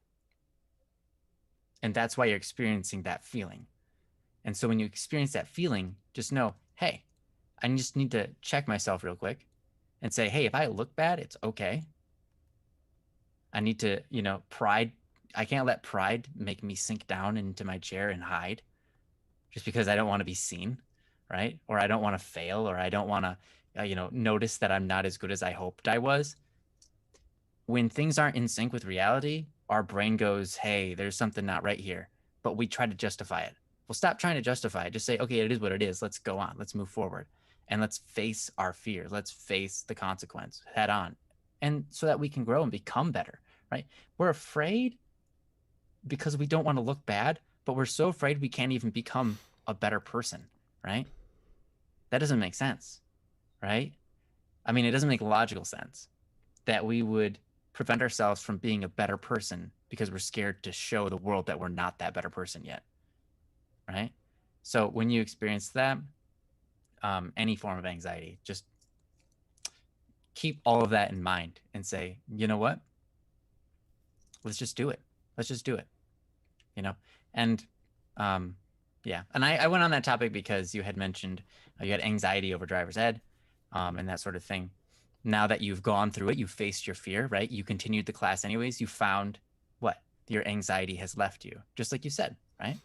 And that's why you're experiencing that feeling. And so when you experience that feeling, just know, hey, I just need to check myself real quick and say, hey, if I look bad, it's okay. I need to, pride. I can't let pride make me sink down into my chair and hide just because I don't want to be seen, right? Or I don't want to fail, or I don't want to, notice that I'm not as good as I hoped I was. When things aren't in sync with reality, our brain goes, hey, there's something not right here, but we try to justify it. Well, stop trying to justify it. Just say, okay, it is what it is. Let's go on. Let's move forward. And let's face our fear. Let's face the consequence head on. And so that we can grow and become better, right? We're afraid because we don't want to look bad, but we're so afraid we can't even become a better person, right? That doesn't make sense, right? I mean, it doesn't make logical sense that we would prevent ourselves from being a better person because we're scared to show the world that we're not that better person yet, right? So when you experience that, any form of anxiety, just keep all of that in mind and say, you know what? Let's just do it. Let's just do it, And yeah, and I went on that topic because you had mentioned you had anxiety over driver's ed and that sort of thing. Now that you've gone through it, you faced your fear, right? You continued the class anyways. You found what? Your anxiety has left you, just like you said, right?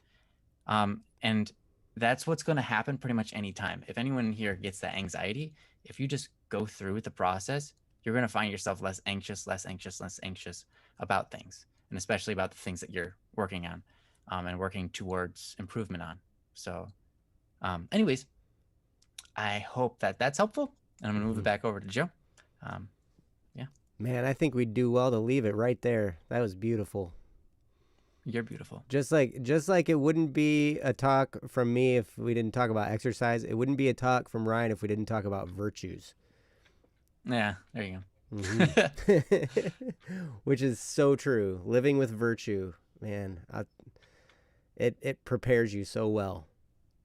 And that's what's going to happen pretty much anytime. If anyone here gets that anxiety, if you just go through the process, you're going to find yourself less anxious about things, and especially about the things that you're working on and working towards improvement on. So anyways, I hope that that's helpful. And I'm going to move it back over to Joe. Yeah. Man, I think we'd do well to leave it right there. That was beautiful. You're beautiful. Just like it wouldn't be a talk from me if we didn't talk about exercise. It wouldn't be a talk from Ryan if we didn't talk about virtues. Yeah, there you go. Mm-hmm. Which is so true. Living with virtue, man, it prepares you so well.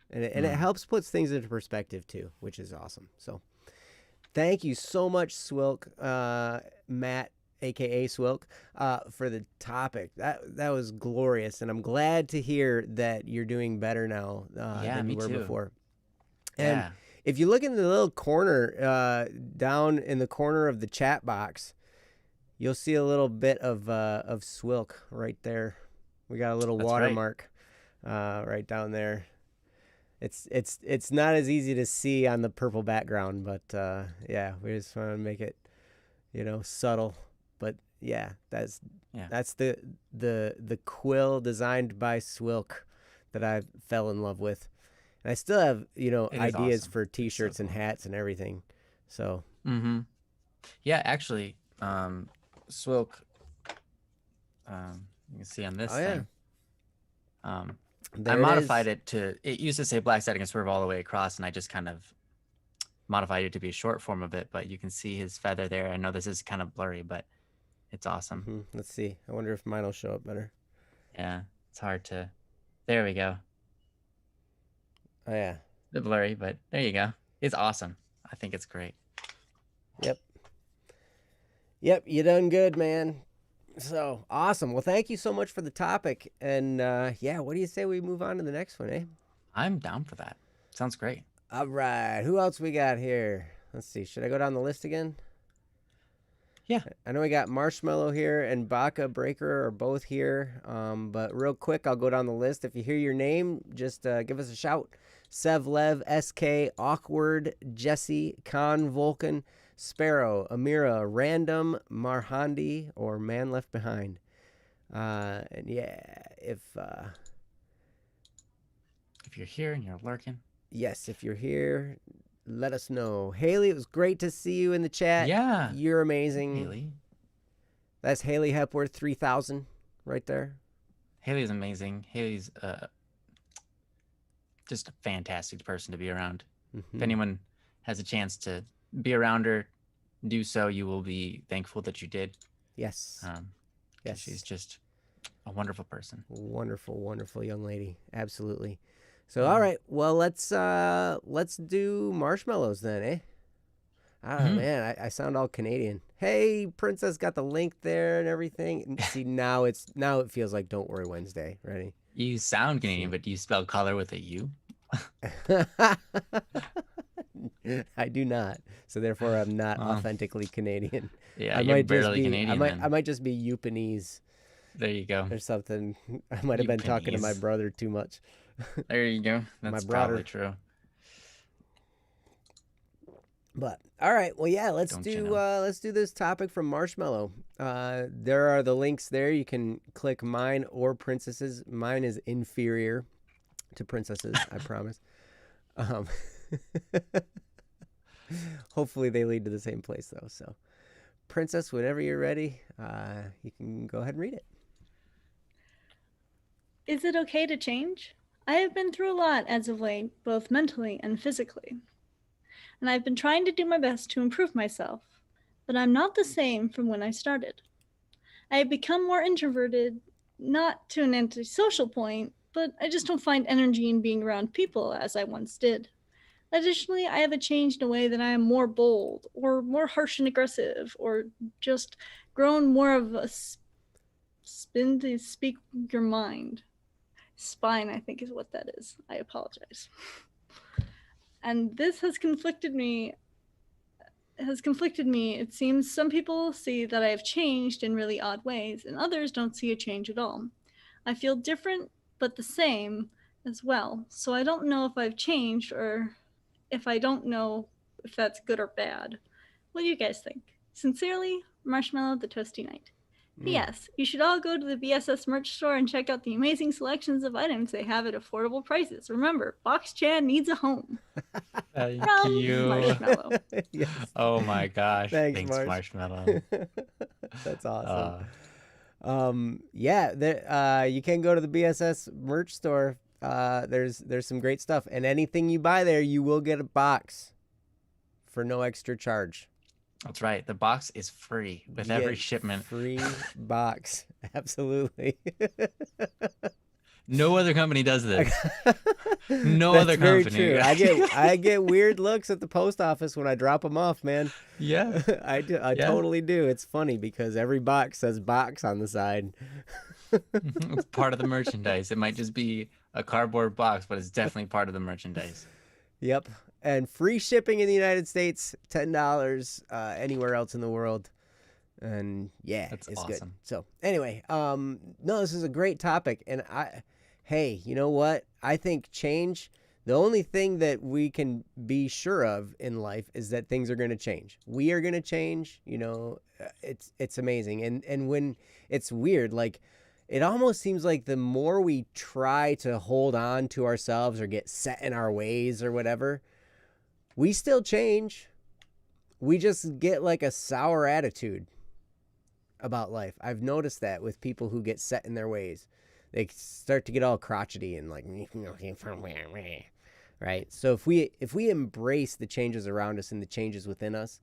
And it helps puts things into perspective too, which is awesome. So thank you so much, Swilk, Matt, aka Swilk, for the topic. That was glorious, and I'm glad to hear that you're doing better now than you were before. And if you look in the little corner, down in the corner of the chat box, you'll see a little bit of Swilk right there. We got a little watermark right down there. It's not as easy to see on the purple background, but yeah, we just want to make it, subtle. But yeah, that's the quill designed by Swilk that I fell in love with, And I still have, It is ideas awesome. for It's so t-shirts and cool. hats and everything. So, Yeah, actually, Swilk, you can see on oh this yeah, thing. I there it modified is. it to, it used to say black satin and swerve all the way across, and I just kind of modified it to be a short form of it, but you can see his feather there. I know this is kind of blurry, but it's awesome. Let's see. I wonder if mine will show up better. Yeah, it's hard to, there we go. Oh yeah. The blurry, but there you go. It's awesome. I think it's great. Yep. Yep, you done good, man. So, awesome. Well, thank you so much for the topic. And yeah, what do you say we move on to the next one, eh? I'm down for that. Sounds great. All right. Who else we got here? Let's see. Should I go down the list again? Yeah. I know we got Marshmallow here and Baka Breaker are both here. But real quick, I'll go down the list. If you hear your name, just give us a shout. Sevlev, SK, Awkward, Jesse, Khan, Vulcan, Sparrow, Amira, Random, Marhandi, or Man Left Behind. And yeah, if you're here and you're lurking. Yes, if you're here, let us know. Haley, it was great to see you in the chat. Yeah. You're amazing. Haley. That's Haley Hepworth 3000 right there. Haley's amazing. Haley's just a fantastic person to be around. If anyone has a chance to be around her, do so. You will be thankful that you did. Yes. Yes. She's just a wonderful person. Wonderful, wonderful young lady. Absolutely. So, all right. Well, let's do marshmallows then, eh? Oh man, I sound all Canadian. Hey, Princess got the link there and everything. See, now it feels like Don't Worry Wednesday. Ready? You sound Canadian, but do you spell color with a U? I do not. So therefore, I'm not authentically Canadian. Yeah, I you're might barely just be. Canadian. I might just be Yupanese. There you go. Or something. I might have been talking to my brother too much. There you go. That's probably true. But all right, well, yeah, let's do this topic from Marshmallow. There are the links there. You can click mine or Princess's. Mine is inferior to Princess's, I promise. Hopefully they lead to the same place though. So, Princess, whenever you're ready, you can go ahead and read it. Is it okay to change? I have been through a lot as of late, both mentally and physically. And I've been trying to do my best to improve myself, but I'm not the same from when I started. I have become more introverted, not to an antisocial point, but I just don't find energy in being around people as I once did. Additionally, I have changed in a way that I am more bold, or more harsh and aggressive, or just grown more of a spin to speak your mind. Spine, I think, is what that is. I apologize. And this has conflicted me. It seems some people see that I have changed in really odd ways, and others don't see a change at all. I feel different, but the same as well. So I don't know if I've changed, or if I don't know if that's good or bad. What do you guys think? Sincerely, Marshmallow the Toasty Knight. P.S. You should all go to the BSS merch store and check out the amazing selections of items they have at affordable prices. Remember, Box Chan needs a home. Thank From you. Marshmallow. Yes. Oh my gosh. Thanks Marshmallow. That's awesome. Yeah, you can go to the BSS merch store. There's some great stuff, and anything you buy there, you will get a box for no extra charge. That's right. The box is free with every shipment. Free box. Absolutely. No other company does this. No That's other very company. True. I get weird looks at the post office when I drop them off, man. Yeah. I do. I totally do. It's funny because every box says box on the side. It's part of the merchandise. It might just be a cardboard box, but it's definitely part of the merchandise. Yep. And free shipping in the United States, $10 anywhere else in the world. And yeah, That's it's awesome. good. So anyway, no, this is a great topic. And hey, you know what? I think change, the only thing that we can be sure of in life is that things are going to change. We are going to change, it's amazing. And when it's weird, like it almost seems like the more we try to hold on to ourselves or get set in our ways or whatever, we still change. We just get like a sour attitude about life. I've noticed that with people who get set in their ways. They start to get all crotchety and like, right? So if we embrace the changes around us and the changes within us,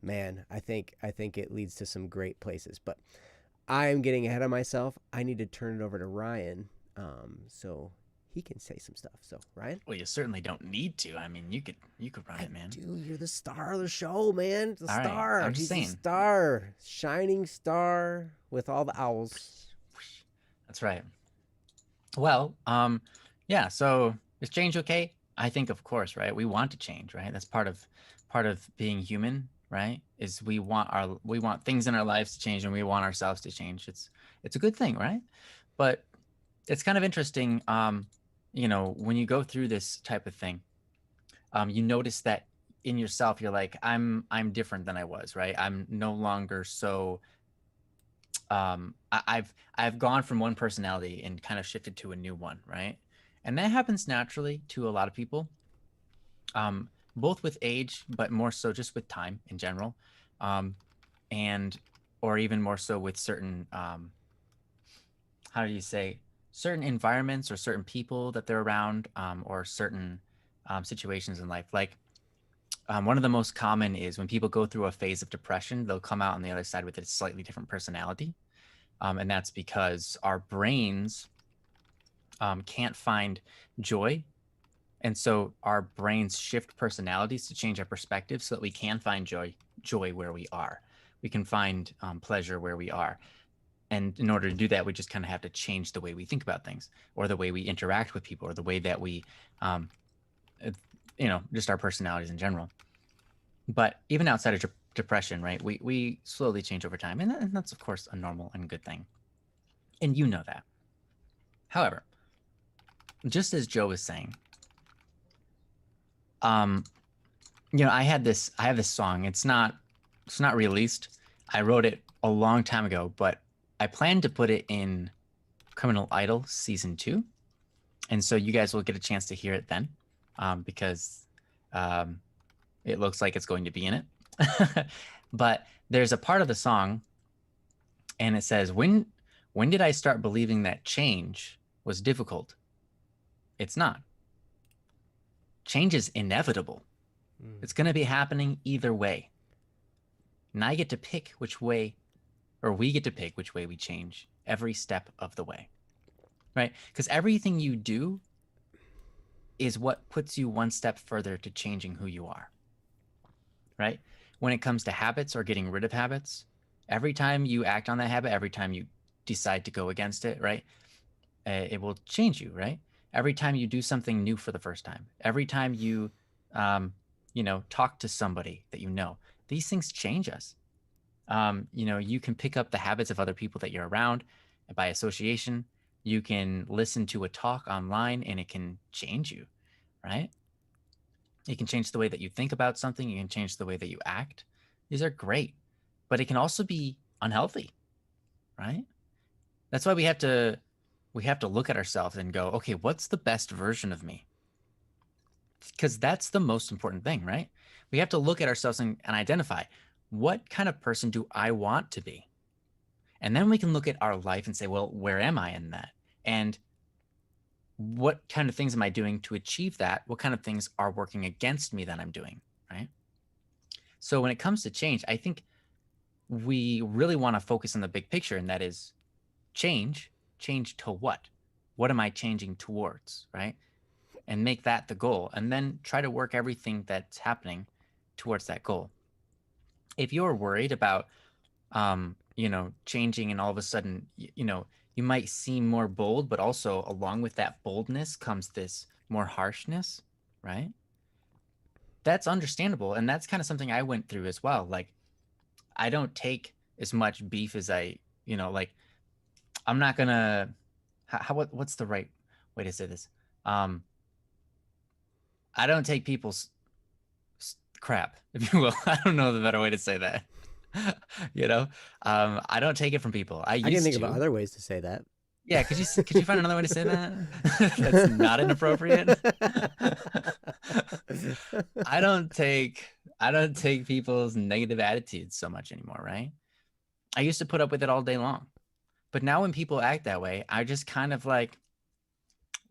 man, I think it leads to some great places. But I'm getting ahead of myself. I need to turn it over to Ryan, so he can say some stuff. So Ryan, Well, you certainly don't need to. I mean, you could run it, man. dude, you're the star of the show, man. The All right, star. I'm just He's saying. a star, shining star with all the owls. That's right. Well, yeah. So is change okay? I think, of course, right. We want to change, right? That's part of being human, right? Is we want things in our lives to change, and we want ourselves to change. It's a good thing, right? But it's kind of interesting, when you go through this type of thing, you notice that in yourself, you're like, I'm different than I was, right? I'm no longer so. I've gone from one personality and kind of shifted to a new one, right? And that happens naturally to a lot of people, both with age, but more so just with time in general, and or even more so with certain, how do you say, certain environments or certain people that they're around, or certain situations in life. Like one of the most common is when people go through a phase of depression, they'll come out on the other side with a slightly different personality. And that's because our brains can't find joy. And so our brains shift personalities to change our perspective so that we can find joy where we are. We can find pleasure where we are. And in order to do that, we just kind of have to change the way we think about things, or the way we interact with people, or the way that we, just our personalities in general. But even outside of depression, right, we slowly change over time. And that's, of course, a normal and good thing. And you know that. However, just as Joe was saying, I have this song. It's not released. I wrote it a long time ago, but I plan to put it in Criminal Idol season 2. And so you guys will get a chance to hear it then, because it looks like it's going to be in it. But there's a part of the song, and it says, when did I start believing that change was difficult? It's not. Change is inevitable. It's going to be happening either way. And I get to pick which way, or we get to pick which way we change every step of the way, right? Because everything you do is what puts you one step further to changing who you are, right? When it comes to habits or getting rid of habits, every time you act on that habit, every time you decide to go against it, right, it will change you, right? Every time you do something new for the first time, every time you, talk to somebody that these things change us. You can pick up the habits of other people that you're around by association. You can listen to a talk online and it can change you, right? It can change the way that you think about something. You can change the way that you act. These are great, but it can also be unhealthy, right? That's why we have to look at ourselves and go, okay, what's the best version of me? Because that's the most important thing, right? We have to look at ourselves and identify, what kind of person do I want to be? And then we can look at our life and say, well, where am I in that? And what kind of things am I doing to achieve that? What kind of things are working against me that I'm doing, right? So when it comes to change, I think we really want to focus on the big picture, and that is change to what? What am I changing towards, right? And make that the goal, and then try to work everything that's happening towards that goal. If you're worried about, changing, and all of a sudden, you might seem more bold, but also along with that boldness comes this more harshness, right? That's understandable. And that's kind of something I went through as well. Like, I don't take as much beef as I'm not gonna, what's the right way to say this? I don't take people's crap, if you will. I don't know the better way to say that. I don't take it from people. I can think to. of other ways to say that. Yeah, could you find another way to say that? That's not inappropriate. I don't take people's negative attitudes so much anymore, right? I used to put up with it all day long. But now when people act that way, I just kind of like,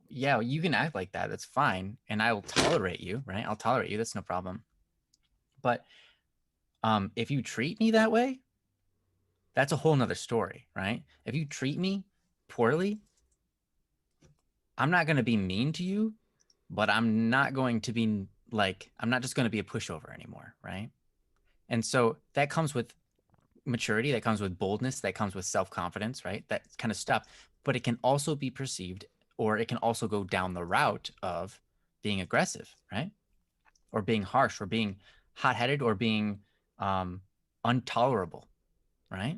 yeah, you can act like that. That's fine. And I will tolerate you, right? I'll tolerate you. That's no problem. But if you treat me that way, that's a whole nother story, right? If you treat me poorly, I'm not going to be mean to you, but I'm not going to be like, I'm not just going to be a pushover anymore, right? And so that comes with maturity, that comes with boldness, that comes with self-confidence, right? That kind of stuff. But it can also be perceived, or it can also go down the route of being aggressive, right? Or being harsh, or being hot-headed, or being intolerable, right?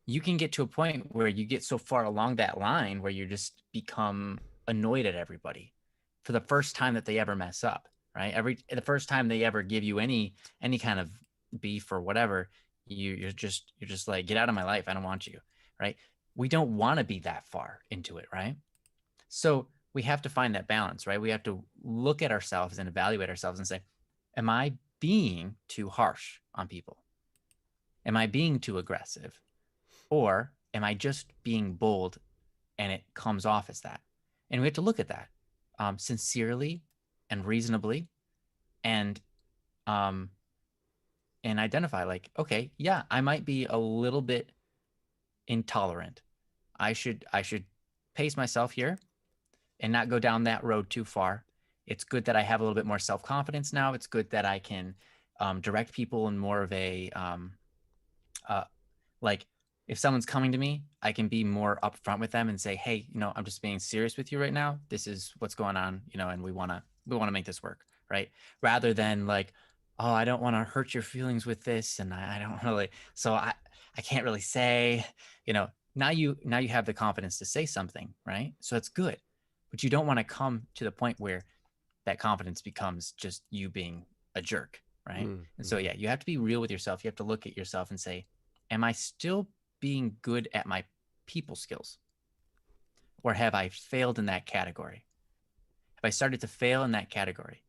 You can get to a point where you get so far along that line where you just become annoyed at everybody for the first time that they ever mess up, right? The first time they ever give you any kind of beef or whatever, you're just like, get out of my life, I don't want you, right? We don't want to be that far into it, right? So we have to find that balance, right? We have to look at ourselves and evaluate ourselves and say, am I being too harsh on people? Am I being too aggressive? Or am I just being bold and it comes off as that? And we have to look at that sincerely and reasonably, and identify like, okay, yeah, I might be a little bit intolerant. I should pace myself here and not go down that road too far. It's good that I have a little bit more self-confidence now. It's good that I can direct people in more of a like, if someone's coming to me, I can be more upfront with them and say, hey, I'm just being serious with you right now. This is what's going on, and we want to make this work, right? Rather than like, oh, I don't want to hurt your feelings with this, and I don't really, so I can't really say, now you have the confidence to say something, right? So that's good. But you don't want to come to the point where that confidence becomes just you being a jerk, right? And so yeah, you have to be real with yourself. You have to look at yourself and say, am I still being good at my people skills? Or have I failed in that category? Have I started to fail in that category?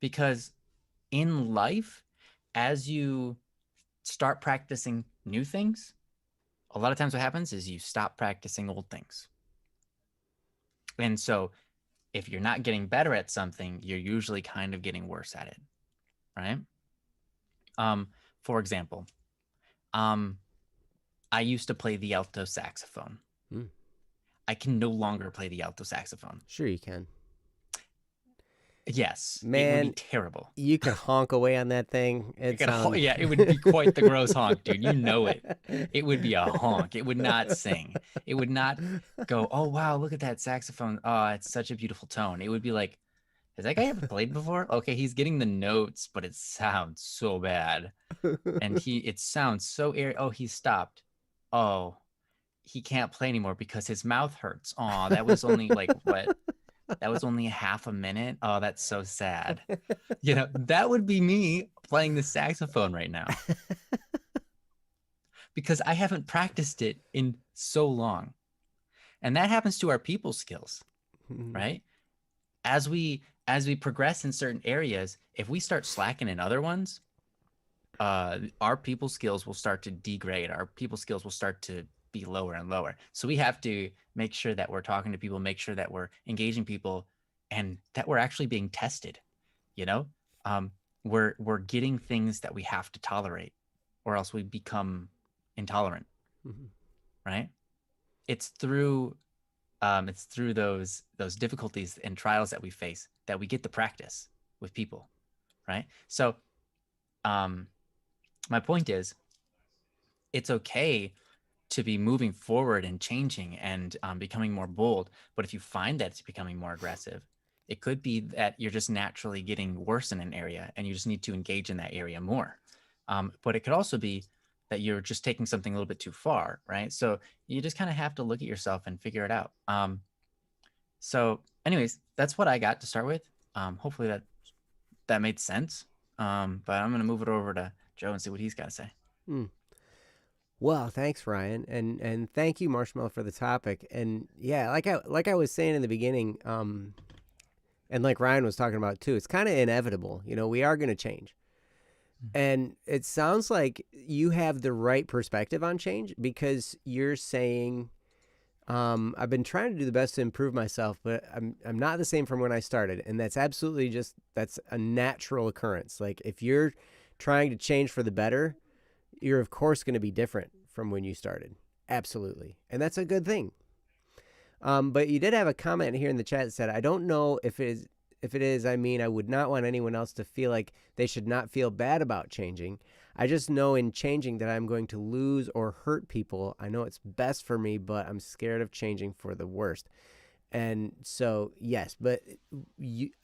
Because in life, as you start practicing new things, a lot of times what happens is you stop practicing old things. And so if you're not getting better at something, you're usually kind of getting worse at it, right? For example, I used to play the alto saxophone. I can no longer play the alto saxophone. Sure you can. Yes, man, it would be terrible. You could honk away on that thing. Yeah, it would be quite the gross honk, dude. You know it. It would be a honk. It would not sing. It would not go, oh, wow, look at that saxophone. Oh, it's such a beautiful tone. It would be like, has that guy ever played before? Okay, he's getting the notes, but it sounds so bad. And it sounds so airy. Oh, he stopped. Oh, he can't play anymore because his mouth hurts. Oh, that was only like what? That was only half a minute. Oh, that's so sad. That would be me playing the saxophone right now. Because I haven't practiced it in so long. And that happens to our people skills, right? As we progress in certain areas, if we start slacking in other ones, our people skills will start to degrade. Our people skills will start to be lower and lower. So we have to make sure that we're talking to people, make sure that we're engaging people, and that we're actually being tested. We're getting things that we have to tolerate, or else we become intolerant. Right? It's through those difficulties and trials that we face that we get the practice with people, right? So my point is, it's okay to be moving forward and changing and becoming more bold. But if you find that it's becoming more aggressive, it could be that you're just naturally getting worse in an area and you just need to engage in that area more. But it could also be that you're just taking something a little bit too far, right? So you just kind of have to look at yourself and figure it out. So anyways, that's what I got to start with. Hopefully that made sense. But I'm going to move it over to Joe and see what he's got to say. Well, thanks, Ryan, and thank you, Marshmallow, for the topic. And yeah, like I was saying in the beginning, and like Ryan was talking about too, it's kind of inevitable. You know, we are going to change, and it sounds like you have the right perspective on change because you're saying, I've been trying to do the best to improve myself, but I'm not the same from when I started, and that's absolutely that's a natural occurrence. Like if you're trying to change for the better, you're of course going to be different from when you started. Absolutely. And that's a good thing. But you did have a comment here in the chat that said, I don't know if it is, I mean, I would not want anyone else to feel like they should not feel bad about changing. I just know in changing that I'm going to lose or hurt people. I know it's best for me, but I'm scared of changing for the worst. And so, yes, but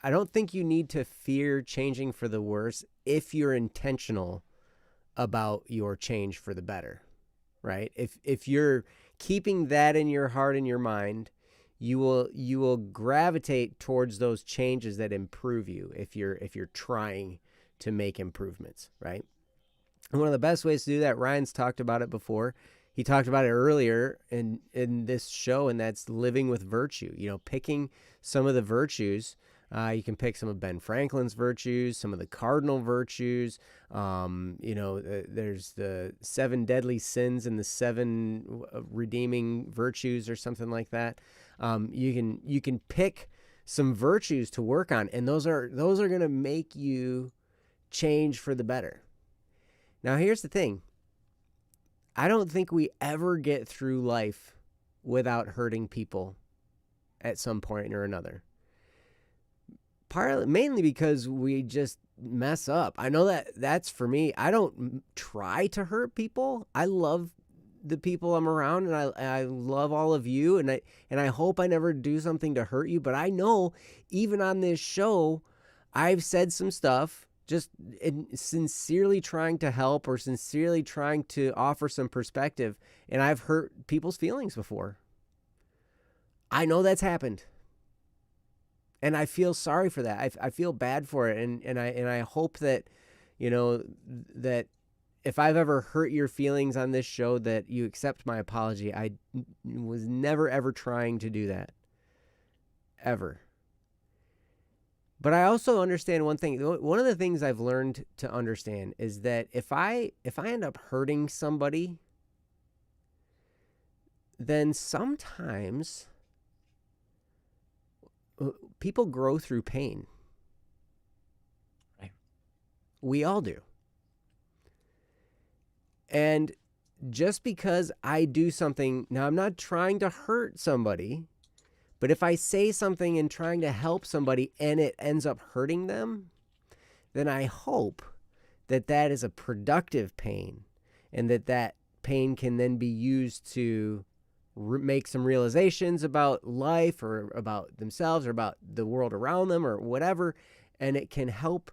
I don't think you need to fear changing for the worse if you're intentional about your change for the better, right? If you're keeping that in your heart and your mind, you will gravitate towards those changes that improve you if you're trying to make improvements, right? And one of the best ways to do that, Ryan's talked about it before. He talked about it earlier in this show, and that's living with virtue. You know, picking some of the virtues. You can pick some of Ben Franklin's virtues, some of the cardinal virtues. There's the 7 deadly sins and the 7 redeeming virtues or something like that. You can pick some virtues to work on, and those are going to make you change for the better. Now, here's the thing. I don't think we ever get through life without hurting people at some point or another. Mainly because we just mess up. I know that's for me. I don't try to hurt people. I love the people I'm around, and I love all of you, and I hope I never do something to hurt you. But I know even on this show, I've said some stuff just sincerely trying to help or sincerely trying to offer some perspective, and I've hurt people's feelings before. I know that's happened. And I feel sorry for that. I feel bad for it, and I hope that, that if I've ever hurt your feelings on this show, that you accept my apology. I was never ever trying to do that, ever. But I also understand one thing. One of the things I've learned to understand is that if I end up hurting somebody, then sometimes people grow through pain. Right. We all do. And just because I do something, now I'm not trying to hurt somebody, but if I say something in trying to help somebody and it ends up hurting them, then I hope that is a productive pain, and that pain can then be used to make some realizations about life or about themselves or about the world around them or whatever, and it can help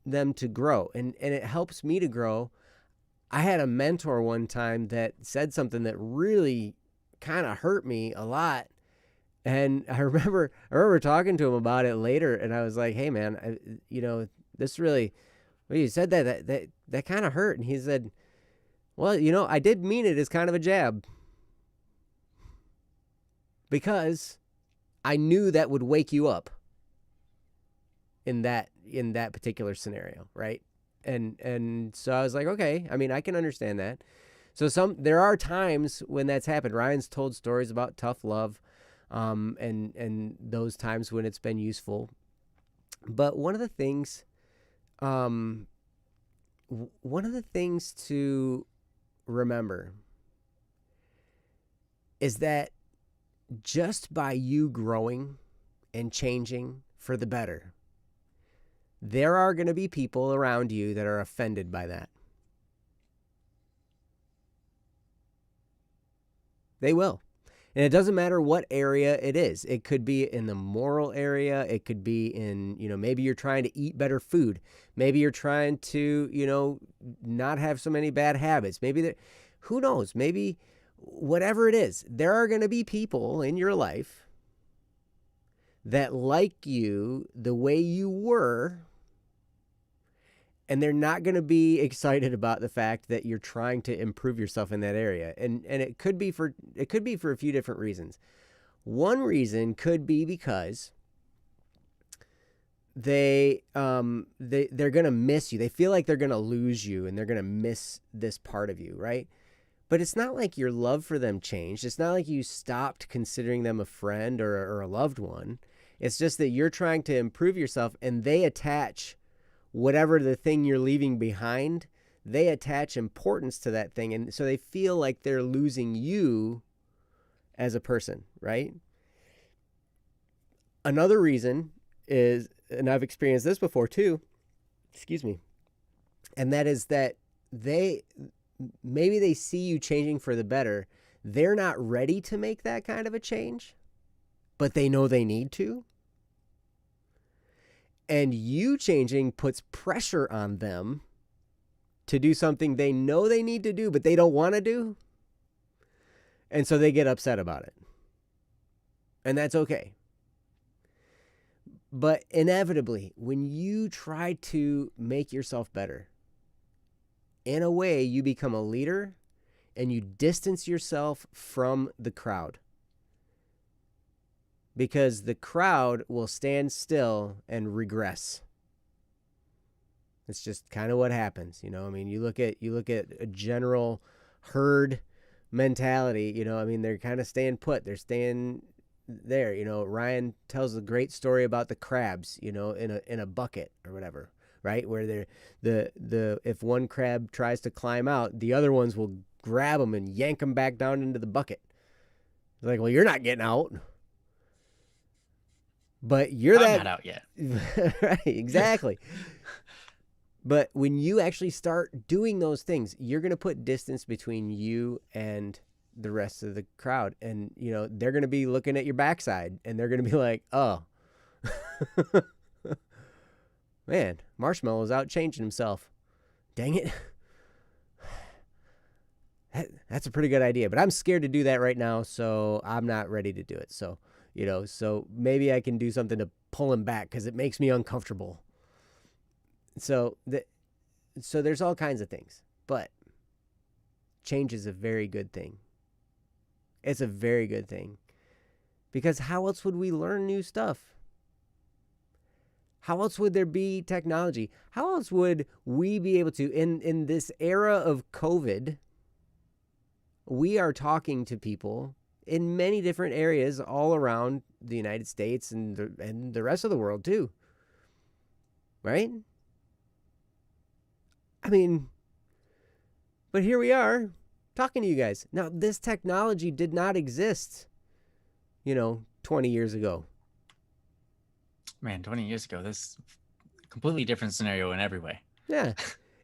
them to grow, and it helps me to grow. I had a mentor one time that said something that really kind of hurt me a lot, and I remember talking to him about it later, and I was like, hey man, this really, well, you said that kind of hurt. And he said, well, I did mean it as kind of a jab, because I knew that would wake you up in that particular scenario, right? And so I was like, okay, I mean, I can understand that. So there are times when that's happened. Ryan's told stories about tough love, and those times when it's been useful. But one of the things to remember is that just by you growing and changing for the better, there are going to be people around you that are offended by that. They will. And it doesn't matter what area it is. It could be in the moral area. It could be in, maybe you're trying to eat better food. Maybe you're trying to, not have so many bad habits. Maybe who knows? Maybe whatever it is, there are going to be people in your life that like you the way you were, And they're not going to be excited about the fact that you're trying to improve yourself in that area. And it could be for a few different reasons. One reason could be because they're going to miss you. They feel like they're going to lose you and they're going to miss this part of you, right? But it's not like your love for them changed. It's not like you stopped considering them a friend or a loved one. It's just that you're trying to improve yourself, and they attach whatever the thing you're leaving behind, they attach importance to that thing. And so they feel like they're losing you as a person, right? Another reason is, and I've experienced this before too, excuse me, and that is that maybe they see you changing for the better. They're not ready to make that kind of a change, but they know they need to. And you changing puts pressure on them to do something they know they need to do, but they don't want to do. And so they get upset about it. And that's okay. But inevitably, when you try to make yourself better, in a way, you become a leader and you distance yourself from the crowd. Because the crowd will stand still and regress. It's just kind of what happens, you know. I mean, you look at a general herd mentality, you know. I mean, they're kind of staying put. They're staying there, you know. Ryan tells a great story about the crabs, you know, in a bucket or whatever, right? Where if one crab tries to climb out, the other ones will grab them and yank them back down into the bucket. It's like, well, you're not getting out. But you're not out yet. Right, exactly. But when you actually start doing those things, you're going to put distance between you and the rest of the crowd. And, you know, they're going to be looking at your backside and they're going to be like, oh, man, Marshmallow's out changing himself. Dang it. That's a pretty good idea. But I'm scared to do that right now, so I'm not ready to do it. So, you know, so maybe I can do something to pull him back because it makes me uncomfortable. So there's all kinds of things, but change is a very good thing. It's a very good thing because how else would we learn new stuff? How else would there be technology? How else would we be able to, in this era of COVID, we are talking to people in many different areas all around the United States and the rest of the world too. Right? I mean, but here we are talking to you guys. Now, this technology did not exist, 20 years ago. Man, 20 years ago, this completely different scenario in every way. Yeah.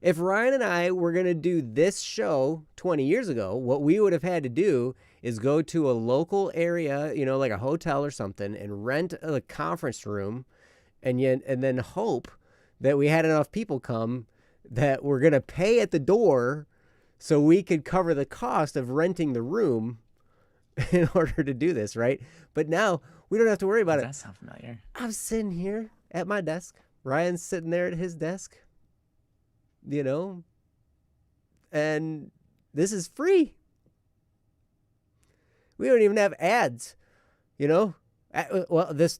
If Ryan and I were going to do this show 20 years ago, what we would have had to do is go to a local area, like a hotel or something, and rent a conference room and then hope that we had enough people come that we're going to pay at the door so we could cover the cost of renting the room in order to do this, right? But now we don't have to worry about it. Does that sound familiar? I'm sitting here at my desk. Ryan's sitting there at his desk, and this is free. We don't even have ads, Well, this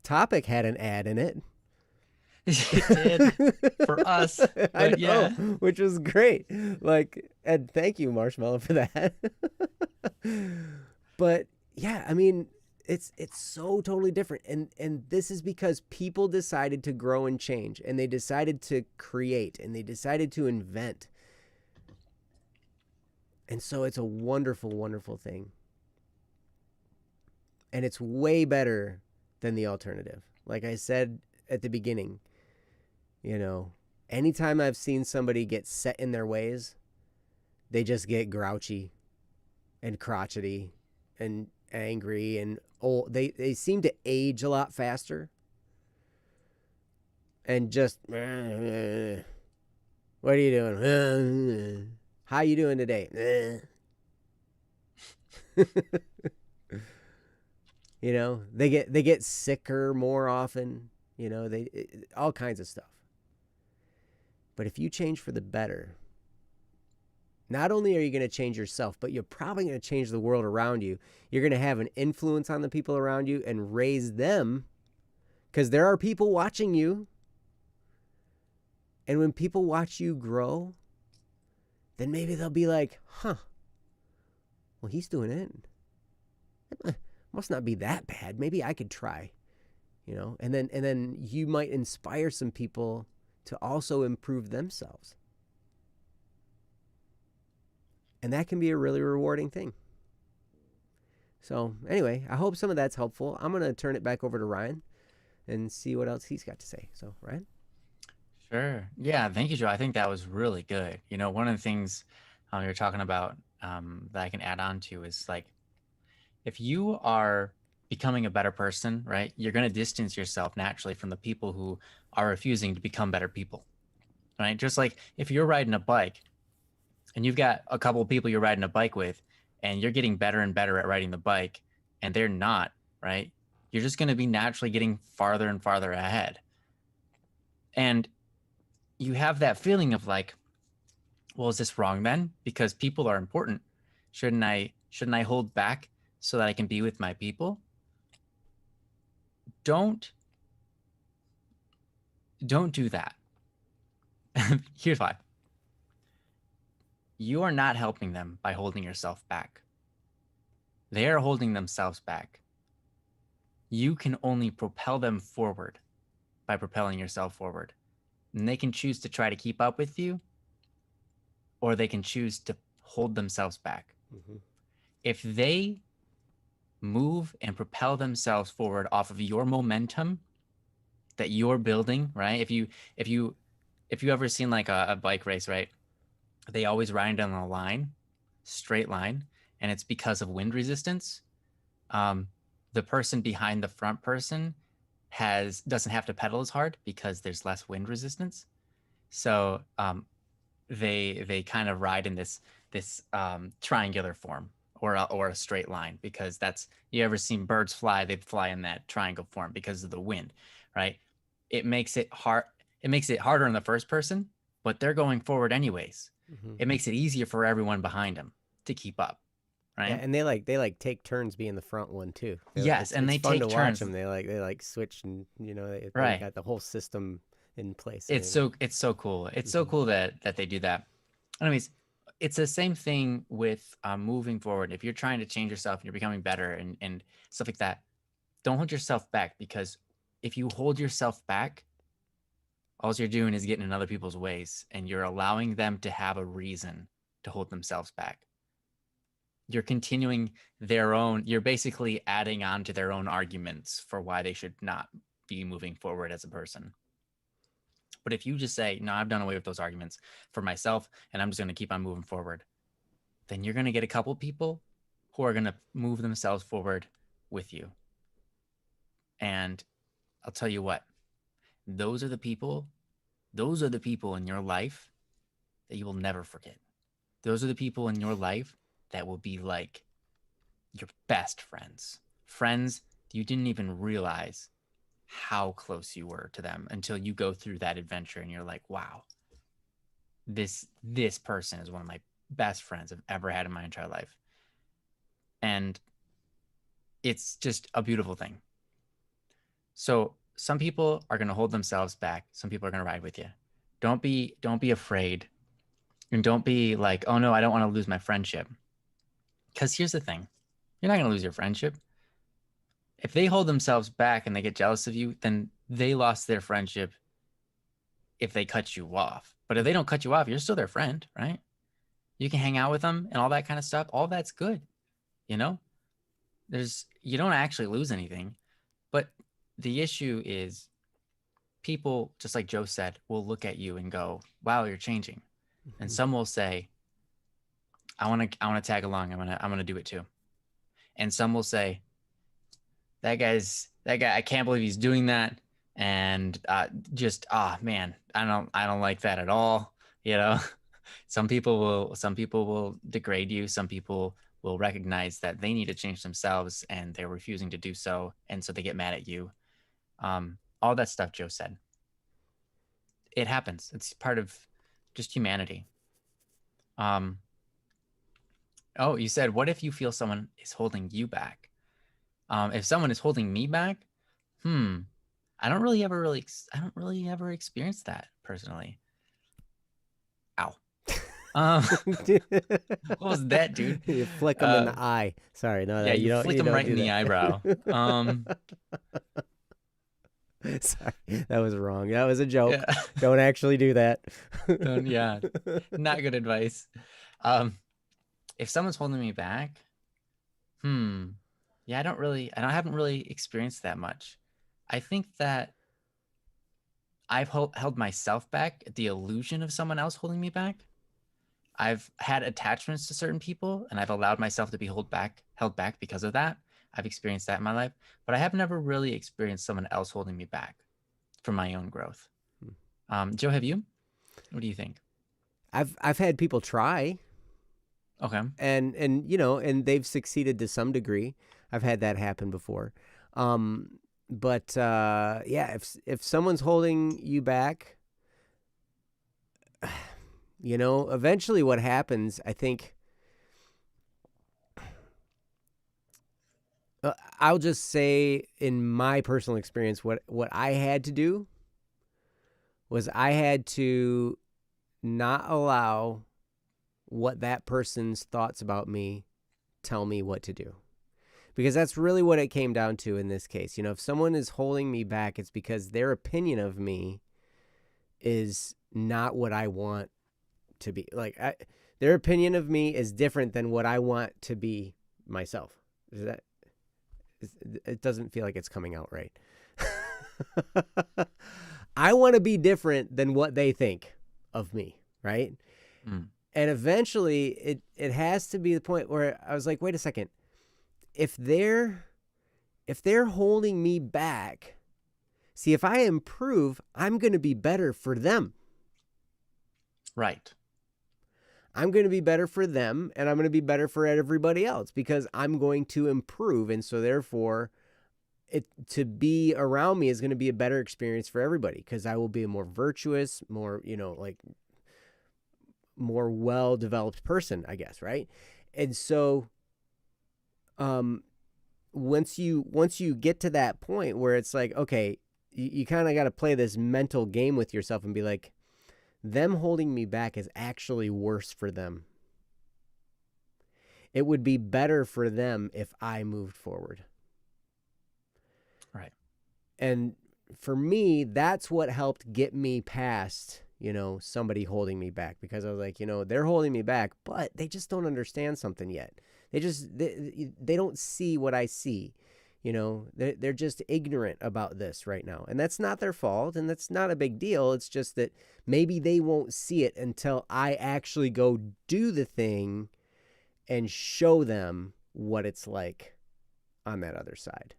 topic had an ad in it. It did for us. I know, yeah. which was great. And thank you, Marshmallow, for that. But yeah, I mean, it's so totally different. And this is because people decided to grow and change, and they decided to create, and they decided to invent. And so it's a wonderful, wonderful thing. And it's way better than the alternative. Like I said at the beginning, anytime I've seen somebody get set in their ways, they just get grouchy and crotchety and angry and old. They seem to age a lot faster. And just, what are you doing? How you doing today? They get sicker more often. All kinds of stuff. But if you change for the better, not only are you going to change yourself, but you're probably going to change the world around you. You're going to have an influence on the people around you and raise them, because there are people watching you. And when people watch you grow, then maybe they'll be like, huh, well, he's doing it. It must not be that bad. Maybe I could try, and then you might inspire some people to also improve themselves. And that can be a really rewarding thing. So anyway, I hope some of that's helpful. I'm going to turn it back over to Ryan and see what else he's got to say. So, Ryan? Sure. Yeah. Thank you, Joe. I think that was really good. One of the things you're talking about that I can add on to is like, if you are becoming a better person, right, you're going to distance yourself naturally from the people who are refusing to become better people, right? Just like if you're riding a bike and you've got a couple of people you're riding a bike with and you're getting better and better at riding the bike and they're not, right? You're just going to be naturally getting farther and farther ahead. And you have that feeling of like, well, is this wrong then? Because people are important. Shouldn't I hold back so that I can be with my people? Don't do that. Here's why. You are not helping them by holding yourself back. They are holding themselves back. You can only propel them forward by propelling yourself forward. And they can choose to try to keep up with you, or they can choose to hold themselves back. Mm-hmm. If they move and propel themselves forward off of your momentum that you're building, right? If you ever seen like a bike race, right? They always ride down a line, straight line, and it's because of wind resistance. The person behind the front person doesn't have to pedal as hard because there's less wind resistance. So they kind of ride in this triangular form or a straight line, because you ever seen birds fly? They fly in that triangle form because of the wind, right? It makes it harder on the first person, but they're going forward anyways. Mm-hmm. It makes it easier for everyone behind them to keep up, right? Yeah, and they take turns being the front one too. Yes, and they take turns. Watch them. They like switch, and they got the whole system in place. It's so cool. It's so cool that they do that. Anyways, it's the same thing with moving forward. If you're trying to change yourself and you're becoming better and stuff like that, don't hold yourself back, because if you hold yourself back, all you're doing is getting in other people's ways, and you're allowing them to have a reason to hold themselves back. You're continuing you're basically adding on to their own arguments for why they should not be moving forward as a person. But if you just say, no, I've done away with those arguments for myself, and I'm just going to keep on moving forward, then you're going to get a couple people who are going to move themselves forward with you. And I'll tell you what, those are the people in your life that you will never forget. Those are the people in your life that will be like your best friends you didn't even realize how close you were to them until you go through that adventure and you're like, wow, this person is one of my best friends I've ever had in my entire life. And it's just a beautiful thing. So some people are going to hold themselves back. Some people are going to ride with you. Don't be afraid, and don't be like, oh no, I don't want to lose my friendship. Because here's the thing, you're not going to lose your friendship. If they hold themselves back and they get jealous of you, then they lost their friendship if they cut you off. But if they don't cut you off, you're still their friend, right? You can hang out with them and all that kind of stuff. All that's good. You don't actually lose anything. But the issue is, people, just like Joe said, will look at you and go, wow, you're changing. Mm-hmm. And some will say, I want to tag along. I'm going to do it too. And some will say, that guy, I can't believe he's doing that. And man, I don't like that at all. Some people will degrade you. Some people will recognize that they need to change themselves and they're refusing to do so. And so they get mad at you. All that stuff Joe said. it happens. It's part of just humanity. Um, oh, you said, what if you feel someone is holding you back? If someone is holding me back, I don't really ever experience that personally. Ow. What was that, dude? You flick them in the eye. Sorry, no, Yeah, you don't. flick You them don't right do in the that. eyebrow. Sorry, that was wrong. That was a joke. Yeah. Don't actually do that. Yeah, not good advice. If someone's holding me back, yeah, I haven't really experienced that much. I think that I've held myself back at the illusion of someone else holding me back. I've had attachments to certain people and I've allowed myself to be held back because of that. I've experienced that in my life, but I have never really experienced someone else holding me back from my own growth. Joe, have you? What do you think? I've had people try. Okay. And and they've succeeded to some degree. I've had that happen before. But yeah, if someone's holding you back, eventually what happens, I think, I'll just say in my personal experience, what I had to do was I had to not allow what that person's thoughts about me tell me what to do. Because that's really what it came down to in this case. If someone is holding me back, it's because their opinion of me is not what I want to be. Like, their opinion of me is different than what I want to be myself. It doesn't feel like it's coming out right. I want to be different than what they think of me, right? And eventually it has to be the point where I was like, wait a second. If they're holding me back, see, if I improve, I'm going to be better for them. Right. I'm going to be better for them, and I'm going to be better for everybody else because I'm going to improve. And so therefore, to be around me is going to be a better experience for everybody because I will be a more virtuous, more, more well-developed person, I guess, right? And so once you get to that point where it's like, okay, you kind of got to play this mental game with yourself and be like, them holding me back is actually worse for them. It would be better for them if I moved forward. Right. And for me, that's what helped get me past, somebody holding me back, because I was like, they're holding me back, but they just don't understand something yet. They don't see what I see. They're just ignorant about this right now. And that's not their fault, and that's not a big deal. It's just that maybe they won't see it until I actually go do the thing and show them what it's like on that other side.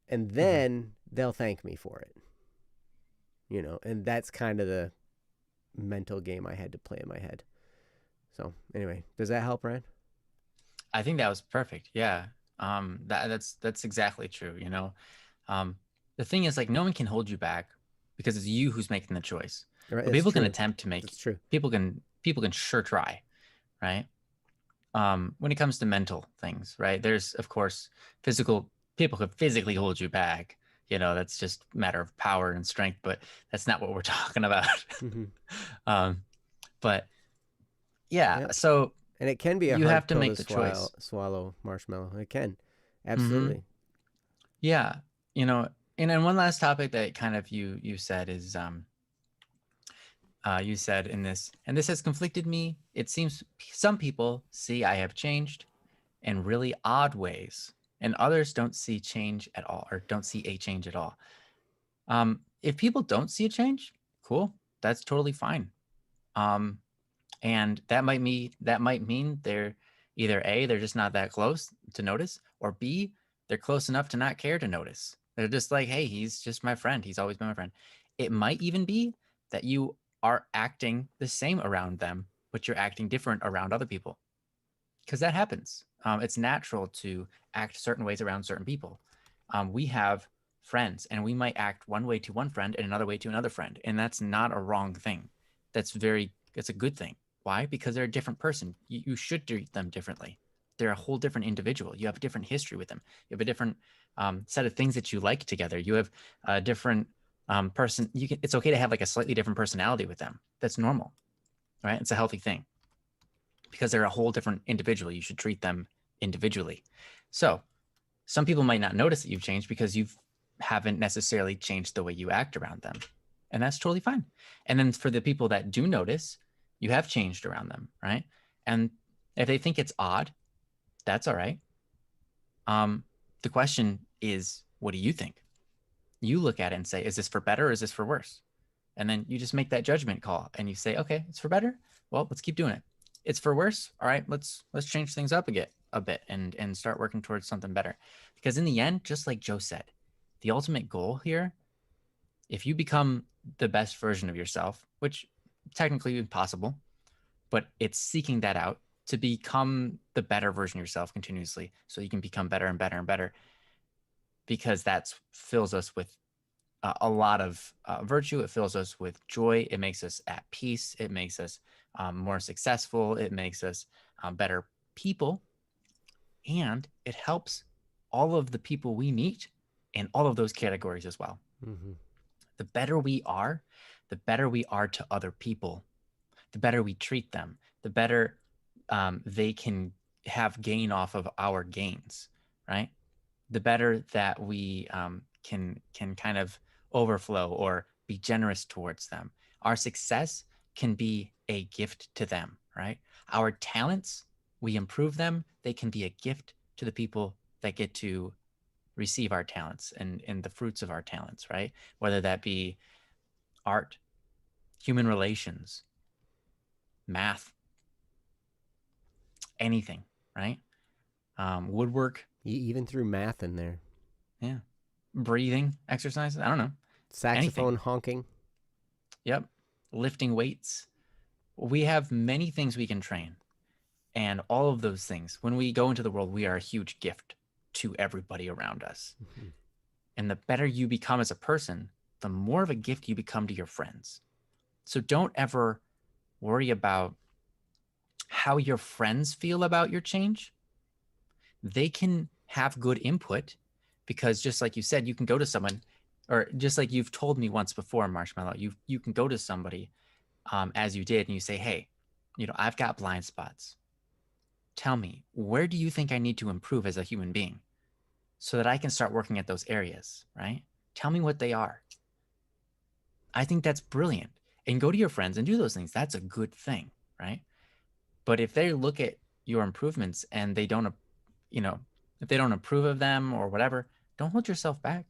And then they'll thank me for it. And that's kind of the mental game I had to play in my head. So anyway, does that help, Ryan? I think that was perfect. Yeah. That's exactly true. The thing is, like, no one can hold you back because it's you who's making the choice. Right, But people can attempt to make. That's true. People can sure try, right? When it comes to mental things, right? There's, of course, people could physically hold you back. That's just a matter of power and strength, but that's not what we're talking about. But yeah, yep. So. And it can be a you hard have to pill make the choice. Swallow marshmallow. It can. Absolutely. Yeah. And then one last topic that kind of you said is, you said in this, and this has conflicted me. It seems some people see I have changed in really odd ways, and others don't see change at all, or don't see a change at all. If people don't see a change, cool. That's totally fine. And that might mean they're either A, they're just not that close to notice, or B, they're close enough to not care to notice. They're just like, hey, he's just my friend. He's always been my friend. It might even be that you are acting the same around them, but you're acting different around other people. Because that happens. It's natural to act certain ways around certain people. We have friends, and we might act one way to one friend and another way to another friend. And that's not a wrong thing. It's a good thing. Why? Because they're a different person. You should treat them differently. They're a whole different individual. You have a different history with them. You have a different set of things that you like together. You have a different person. It's okay to have like a slightly different personality with them. That's normal, right? It's a healthy thing because they're a whole different individual. You should treat them individually. So some people might not notice that you've changed because you haven't necessarily changed the way you act around them. And that's totally fine. And then for the people that do notice, you have changed around them, right? And if they think it's odd, that's all right. The question is, what do you think? You look at it and say, is this for better or is this for worse? And then you just make that judgment call and you say, okay, it's for better. Well, let's keep doing it. It's for worse. All right, let's change things up a bit and start working towards something better. Because in the end, just like Joe said, the ultimate goal here, if you become the best version of yourself, which technically is possible, but it's seeking that out to become the better version of yourself continuously so you can become better and better and better, because that fills us with a lot of virtue. It fills us with joy. It makes us at peace. It makes us more successful. It makes us better people. And it helps all of the people we meet in all of those categories as well. Mm-hmm. The better we are to other people, the better we treat them, the better they can have gain off of our gains, right? The better that we can kind of overflow or be generous towards them. Our success can be a gift to them, right? Our talents, we improve them, they can be a gift to the people that get to receive our talents and the fruits of our talents, right? Whether that be art, human relations, math, anything, right? Woodwork. You even threw math in there. Yeah. Breathing exercises. I don't know. Saxophone Anything. honking. Yep. Lifting weights. We have many things we can train. And all of those things, when we go into the world, we are a huge gift to everybody around us. Mm-hmm. And the better you become as a person, the more of a gift you become to your friends. So don't ever worry about how your friends feel about your change. They can have good input, because just like you said, you can go to someone, or just like you've told me once before, Marshmallow, you can go to somebody as you did, and you say, hey, I've got blind spots. Tell me, where do you think I need to improve as a human being so that I can start working at those areas, right? Tell me what they are. I think that's brilliant. And go to your friends and do those things. That's a good thing, right? But if they look at your improvements and they don't, if they don't approve of them or whatever, don't hold yourself back.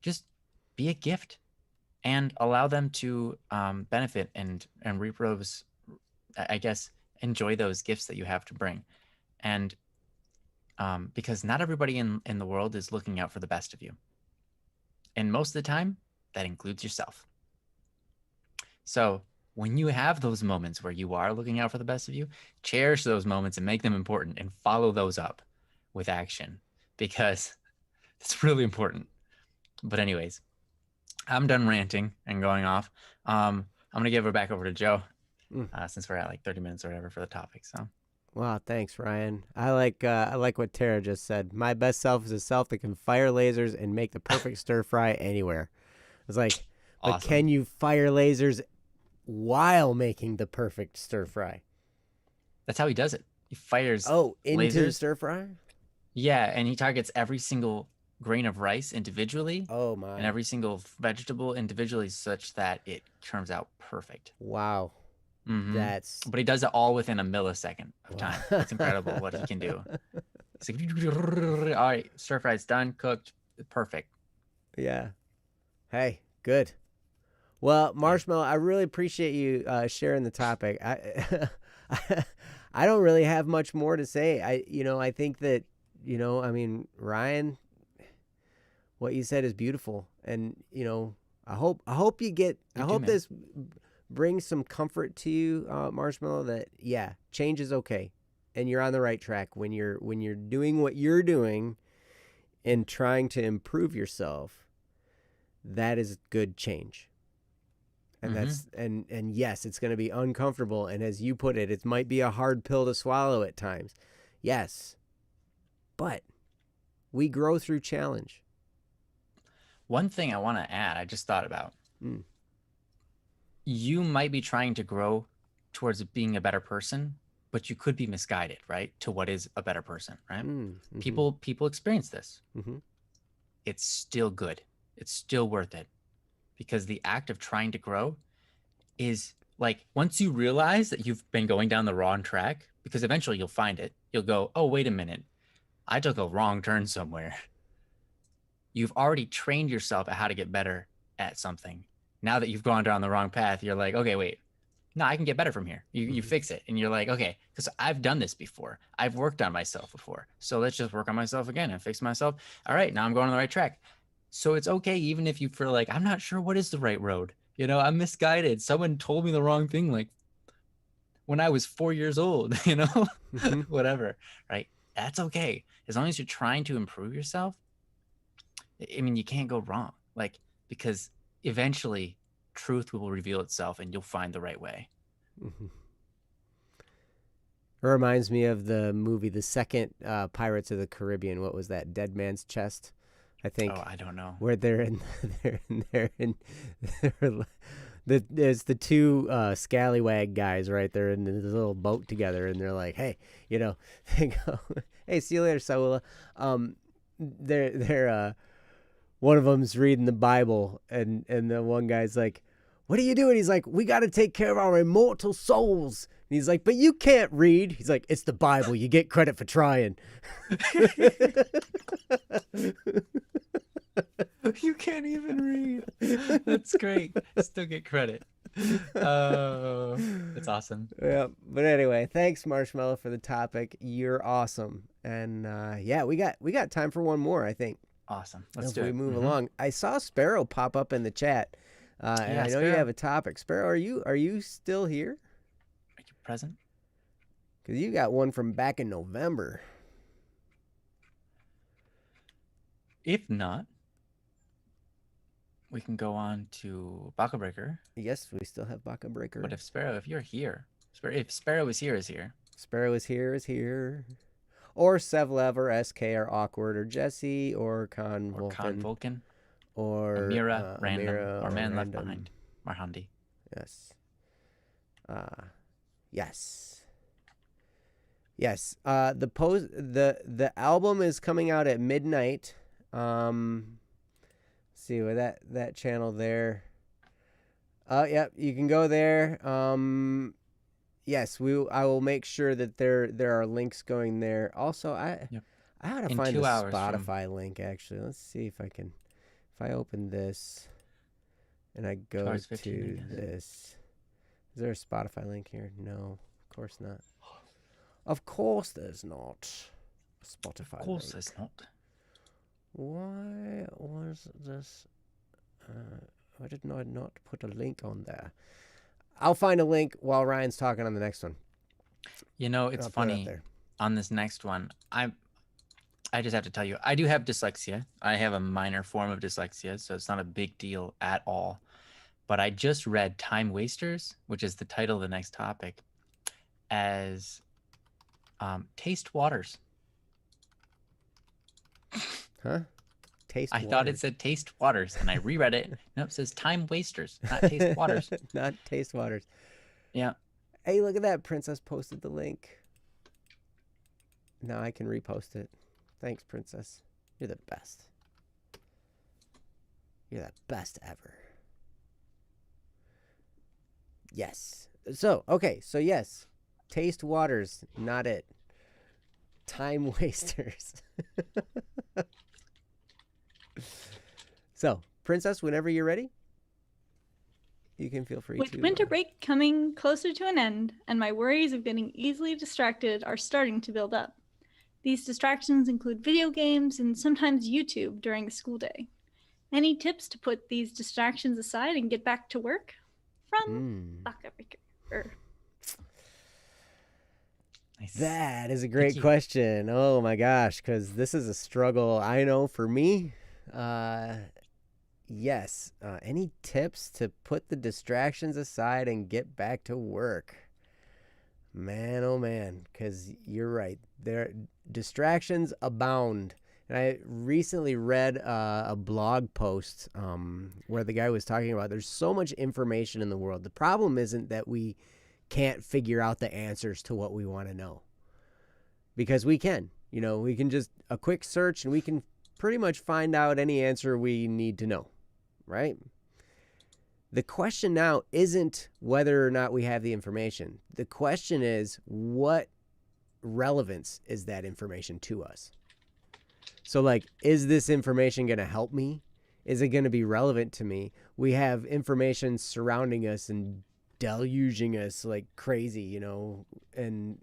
Just be a gift and allow them to benefit and reap those, I guess, enjoy those gifts that you have to bring. And because not everybody in the world is looking out for the best of you. And most of the time, that includes yourself. So when you have those moments where you are looking out for the best of you, cherish those moments and make them important and follow those up with action, because it's really important. But anyways, I'm done ranting and going off. I'm going to give it back over to Joe. Since we're at like 30 minutes or whatever for the topic. So, wow, thanks, Ryan. I like what Tara just said. My best self is a self that can fire lasers and make the perfect stir fry anywhere. It's like, awesome. But can you fire lasers while making the perfect stir fry? That's how he does it. He fires into lasers. Stir fry? Yeah, and he targets every single grain of rice individually. Oh my! And every single vegetable individually, such that it turns out perfect. Wow. Mm-hmm. But he does it all within a millisecond of time. It's incredible what he can do. It's like, all right, stir fry's done, cooked, perfect. Yeah. Hey, good. Well, Marshmallow, I really appreciate you sharing the topic. I don't really have much more to say. I think that, Ryan, what you said is beautiful, and I hope you get. I hope this brings some comfort to you, Marshmallow, that change is okay, and you're on the right track when you're doing what you're doing. in trying to improve yourself, that is good change. And that's and yes, it's going to be uncomfortable, and as you put it might be a hard pill to swallow at times. Yes. But we grow through challenge. One thing I want to add, I just thought about. You might be trying to grow towards being a better person, but you could be misguided, right? To what is a better person, right? People experience this. It's still good. It's still worth it, because the act of trying to grow is like, once you realize that you've been going down the wrong track, because eventually you'll find it, you'll go, oh, wait a minute, I took a wrong turn somewhere. You've already trained yourself at how to get better at something. Now that you've gone down the wrong path, you're like, okay, wait, no, I can get better from here. You fix it. And you're like, okay, because I've done this before. I've worked on myself before. So let's just work on myself again and fix myself. All right, now I'm going on the right track. So it's okay, even if you feel like, I'm not sure what is the right road. You know, I'm misguided. Someone told me the wrong thing, like when I was 4 years old, you know, whatever, right? That's okay. As long as you're trying to improve yourself, I mean, you can't go wrong. Like, because eventually truth will reveal itself and you'll find the right way. It reminds me of the movie, the second Pirates of the Caribbean. What was that? Dead Man's Chest, I think. Oh, I don't know. Where there's the two scallywag guys, right? They're in this little boat together, and they're like, hey, you know, they go, hey, see you later, Saula. They're one of them's reading the Bible, and the one guy's like, what are you doing? He's like, we got to take care of our immortal souls. And he's like, but you can't read. He's like, it's the Bible. You get credit for trying. You can't even read. That's great. Still get credit. Oh, that's awesome. Yeah. But anyway, thanks, Marshmallow, for the topic. You're awesome. And yeah, we got time for one more, I think. Awesome. Let's As do we it. move along. I saw Sparrow pop up in the chat. And I know Sparrow. you have a topic. Sparrow, are you still here? Are you present? Because you got one from back in November. If not, we can go on to Baka Breaker. Yes, we still have Baka Breaker. But if you're here, if Sparrow is here, Sparrow is here. Or Sevlev or SK or Awkward or Jesse or Con or Con Vulcan, or Amira, Random, Amira or Man Left Random. Behind, Marhandi. Yes. Yes. The album is coming out at midnight. See what that channel there. Yep, you can go there. Yes, I will make sure that there are links going there. Also, I ought to find the Spotify link actually. Let's see if I open this and I go to this. Is there a Spotify link here? No, of course not. Of course there's not a Spotify link. Of course there's not. Why was this? Why did I not put a link on there? I'll find a link while Ryan's talking on the next one. You know, it's funny. On this next one, I just have to tell you, I do have dyslexia. I have a minor form of dyslexia, so it's not a big deal at all. But I just read Time Wasters, which is the title of the next topic, as Taste Waters. Huh? Taste I thought it said Taste Waters, and I reread it. No, it says Time Wasters, not Taste Waters. Not Taste Waters. Yeah. Hey, look at that. Princess posted the link. Now I can repost it. Thanks, Princess. You're the best. You're the best ever. Yes. So, okay. So, yes. Taste Waters, not it. Time Wasters. So, Princess, whenever you're ready, you can feel free to. With winter break coming closer to an end, and my worries of getting easily distracted are starting to build up. These distractions include video games and sometimes YouTube during the school day. Any tips to put these distractions aside and get back to work? From Baka Breaker. Nice. That is a Thank great you. question. Oh my gosh, because this is a struggle I know for me. Uh, yes. Any tips to put the distractions aside and get back to work? Man, oh man, because you're right. There, distractions abound. And I recently read a blog post where the guy was talking about there's so much information in the world. The problem isn't that we can't figure out the answers to what we want to know, because we can. We can just a quick search and we can pretty much find out any answer we need to know, right? The question now isn't whether or not we have the information. The question is, what relevance is that information to us? So, like, is this information going to help me? Is it going to be relevant to me? We have information surrounding us and deluging us like crazy, and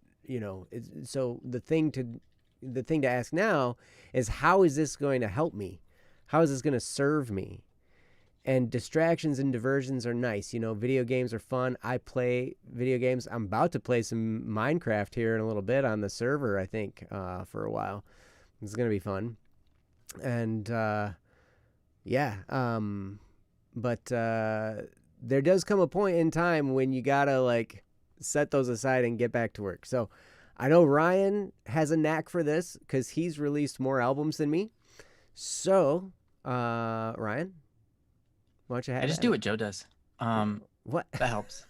so the thing to ask now is, how is this going to help me? How is this going to serve me? And distractions and diversions are nice. Video games are fun. I play video games. I'm about to play some Minecraft here in a little bit on the server, I think, for a while. It's going to be fun. And yeah, but there does come a point in time when you got to like set those aside and get back to work. So I know Ryan has a knack for this because he's released more albums than me. So, Ryan, why don't you have I just do what Joe does. What? That helps.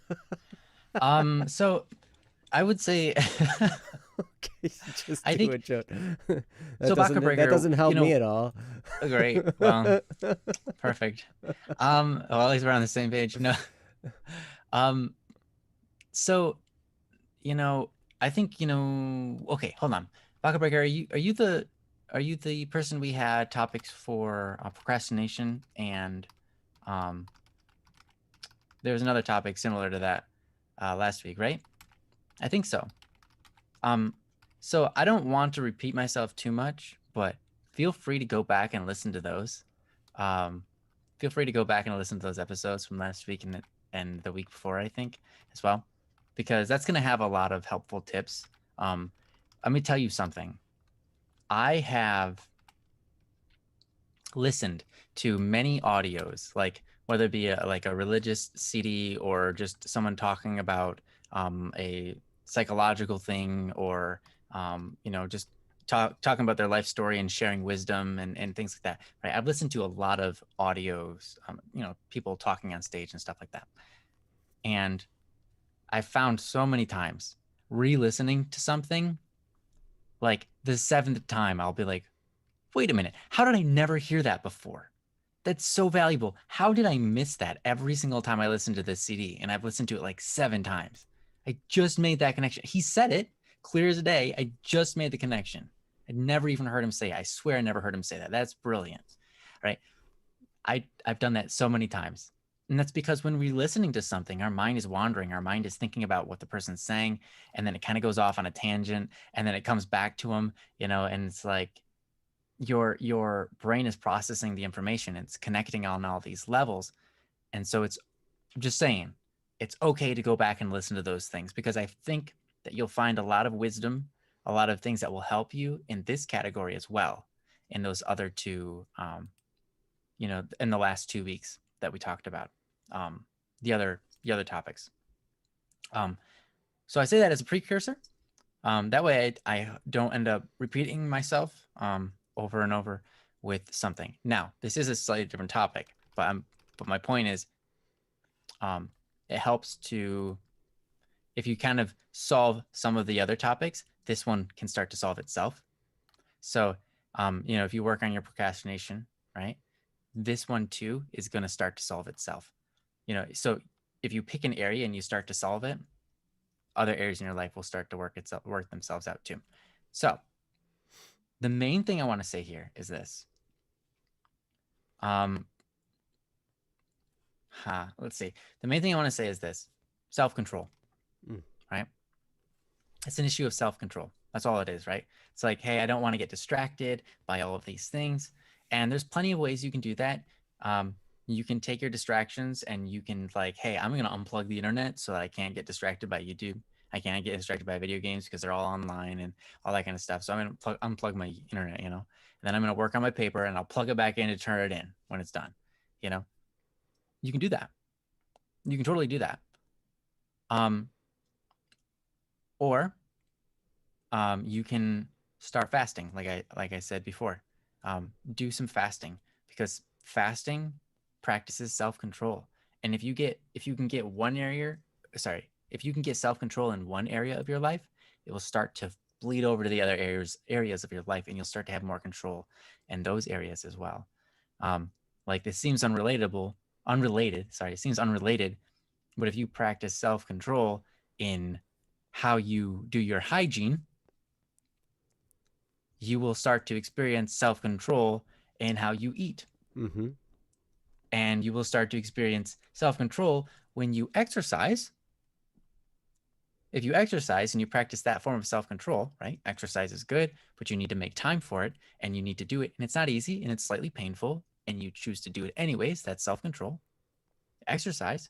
So I would say Okay, just I do think it, Joe. so. Baka That Breaker, doesn't help me at all. great. Well, perfect. Well, at least we're on the same page. No. Um, so I think okay, hold on. Baka Breaker, are you the person we had topics for procrastination, and there was another topic similar to that last week, right? I think so. So I don't want to repeat myself too much, but feel free to go back and listen to those. Feel free to go back and listen to those episodes from last week and the week before, I think, as well, because that's going to have a lot of helpful tips. Let me tell you something. I have listened to many audios, like whether it be like a religious CD or just someone talking about a psychological thing, or just talking about their life story and sharing wisdom and things like that, right? I've listened to a lot of audios, people talking on stage and stuff like that. And I found so many times re-listening to something, like the 7th time, I'll be like, wait a minute, how did I never hear that before? That's so valuable. How did I miss that every single time I listen to this CD? And I've listened to it like 7 times. I just made that connection. He said it clear as a day. I just made the connection. I'd never even heard him say it. I swear I never heard him say that. That's brilliant, right? I've done that so many times. And that's because when we're listening to something, our mind is wandering. Our mind is thinking about what the person's saying, and then it kind of goes off on a tangent, and then it comes back to them, and it's like your brain is processing the information. It's connecting on all these levels. And so I'm just saying, it's okay to go back and listen to those things, because I think that you'll find a lot of wisdom, a lot of things that will help you in this category as well, in those other two, in the last 2 weeks that we talked about, the other topics. So I say that as a precursor. That way I don't end up repeating myself over and over with something. Now, this is a slightly different topic, but my point is, it helps to, if you kind of solve some of the other topics, this one can start to solve itself. So, if you work on your procrastination, right, this one too is going to start to solve itself. So if you pick an area and you start to solve it, other areas in your life will start to work themselves out too. So the main thing I want to say here is this. Let's see. The main thing I want to say is this: self-control, right? It's an issue of self-control. That's all it is, right? It's like, hey, I don't want to get distracted by all of these things. And there's plenty of ways you can do that. You can take your distractions and you can like, hey, I'm going to unplug the internet so that I can't get distracted by YouTube. I can't get distracted by video games because they're all online and all that kind of stuff. So I'm going to unplug my internet, and then I'm going to work on my paper, and I'll plug it back in to turn it in when it's done. You can do that. You can totally do that. Or you can start fasting, like I said before. Do some fasting, because fasting practices self-control. And if you can get self-control in one area of your life, it will start to bleed over to the other areas of your life, and you'll start to have more control in those areas as well. Like, this seems unrelated. Sorry, it seems unrelated, but if you practice self-control in how you do your hygiene, you will start to experience self-control in how you eat. Mm-hmm. And you will start to experience self-control when you exercise. If you exercise and you practice that form of self-control, right? Exercise is good, but you need to make time for it, and you need to do it. And it's not easy, and it's slightly painful, and you choose to do it anyways. That's self-control. Exercise.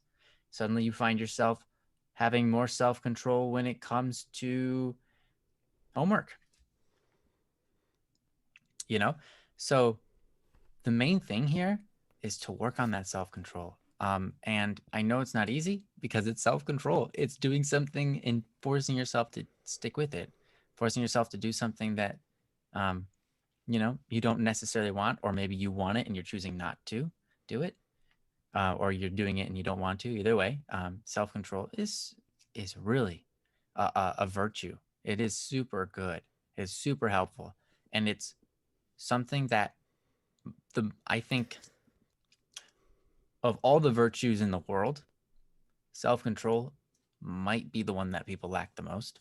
Suddenly you find yourself having more self-control when it comes to homework. So the main thing here is to work on that self-control. And I know it's not easy, because it's self-control. It's doing something and forcing yourself to stick with it, forcing yourself to do something that, you don't necessarily want, or maybe you want it and you're choosing not to do it, or you're doing it and you don't want to. Either way, self-control is really a virtue. It is super good. It's super helpful. And it's something that I think of all the virtues in the world, self-control might be the one that people lack the most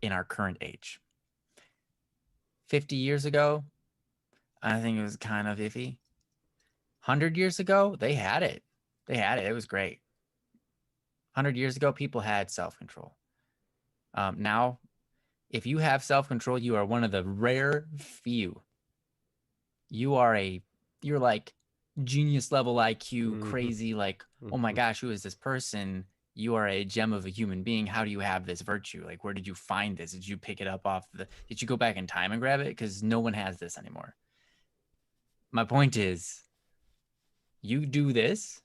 in our current age. 50 years ago, I think it was kind of iffy. 100 years ago, they had it. It was great. 100 years ago, people had self-control. Now, if you have self-control, you are one of the rare few. You're like genius level IQ, crazy, like, oh my gosh, who is this person? You are a gem of a human being. How do you have this virtue? Like, where did you find this? Did you pick it up did you go back in time and grab it? Because no one has this anymore. My point is, you do this,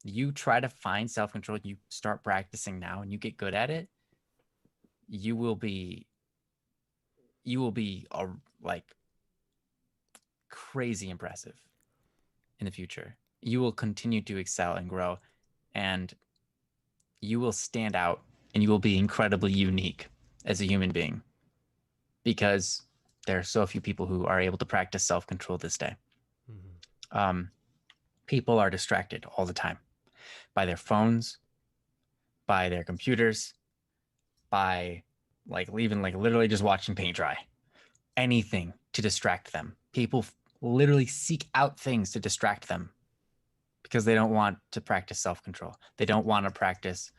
you try to find self-control, you start practicing now, and you get good at it, you will be like crazy impressive in the future. You will continue to excel and grow, and you will stand out, and you will be incredibly unique as a human being, because there are so few people who are able to practice self-control this day. People are distracted all the time by their phones, by their computers, by literally just watching paint dry. Anything to distract them. People literally seek out things to distract them, because they don't want to practice self-control. They don't want to practice,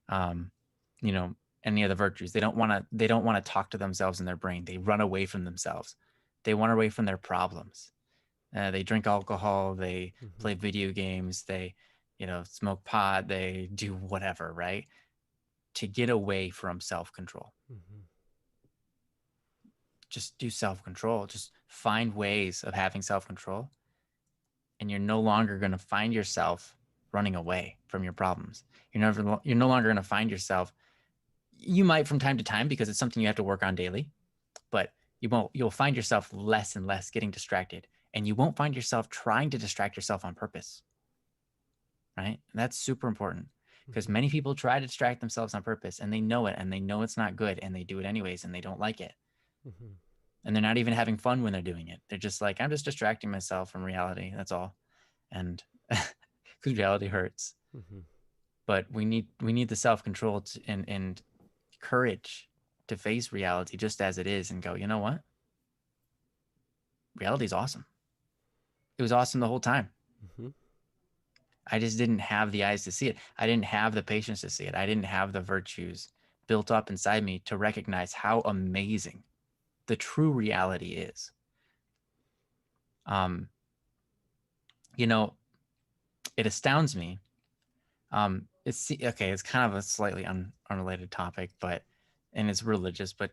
any of the virtues. They don't want to talk to themselves in their brain. They run away from themselves. They run away from their problems. They drink alcohol. They play video games. They, smoke pot. They do whatever, right? To get away from self-control. Just do self-control. Just find ways of having self-control, and you're no longer going to find yourself running away from your problems. You're no longer going to find yourself. You might from time to time, because it's something you have to work on daily, but you'll find yourself less and less getting distracted, and you won't find yourself trying to distract yourself on purpose. Right? And that's super important, because many people try to distract themselves on purpose, and they know it, and they know it's not good, and they do it anyways, and they don't like it. And they're not even having fun when they're doing it. They're just like, I'm just distracting myself from reality. That's all. And because reality hurts. But we need the self-control and courage to face reality just as it is, and go, you know what? Reality is awesome. It was awesome the whole time. I just didn't have the eyes to see it. I didn't have the patience to see it. I didn't have the virtues built up inside me to recognize how amazing the true reality is. It astounds me okay. It's kind of a slightly unrelated topic, but and it's religious, but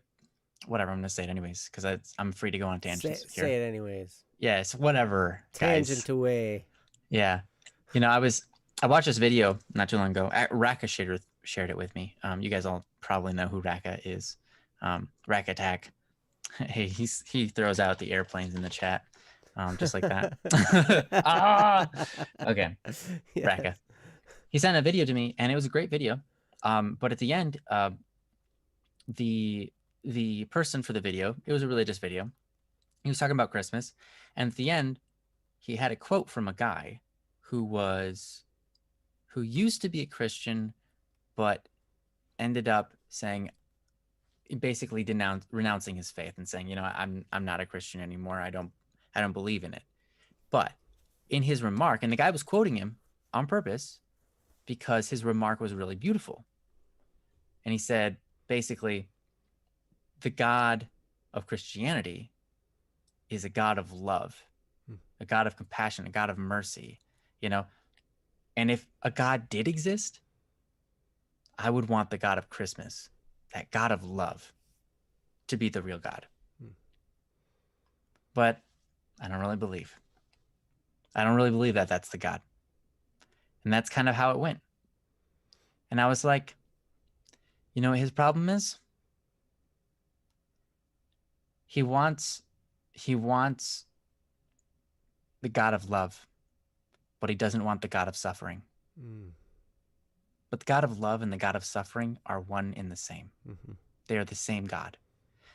whatever. I'm gonna say it anyways because I'm free to go on tangents here. Say it anyways. Yes, whatever, guys. Tangent away. Yeah, I watched this video not too long ago. Raka shared it with me. You guys all probably know who Raka is. Rack Attack. Hey, he throws out the airplanes in the chat, just like that. Okay, Yes. Raka. He sent a video to me, and it was a great video. But at the end, the person for the video, it was a religious video. He was talking about Christmas, and at the end, he had a quote from a guy who used to be a Christian, but ended up saying, basically renouncing his faith and saying, I'm not a Christian anymore. I don't believe in it. But in his remark, and the guy was quoting him on purpose because his remark was really beautiful. And he said, basically, the God of Christianity is a God of love, a God of compassion, a God of mercy, And if a God did exist, I would want the God of Christmas, that God of love, to be the real God. But I don't really believe that that's the God. And that's kind of how it went. And I was like, you know what his problem is? He wants the God of love, but he doesn't want the God of suffering. But the God of love and the God of suffering are one and the same. They are the same God.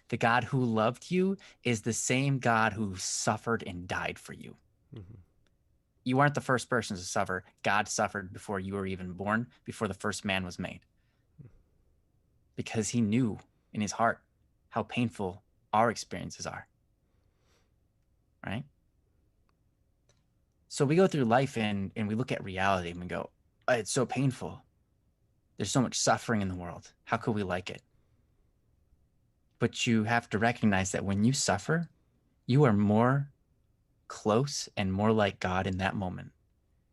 The God who loved you is the same God who suffered and died for you. You aren't the first person to suffer. God suffered before you were even born, before the first man was made. Because he knew in his heart how painful our experiences are. Right? So we go through life and we look at reality and we go, oh, it's so painful. There's so much suffering in the world. How could we like it? But you have to recognize that when you suffer, you are more close and more like God in that moment.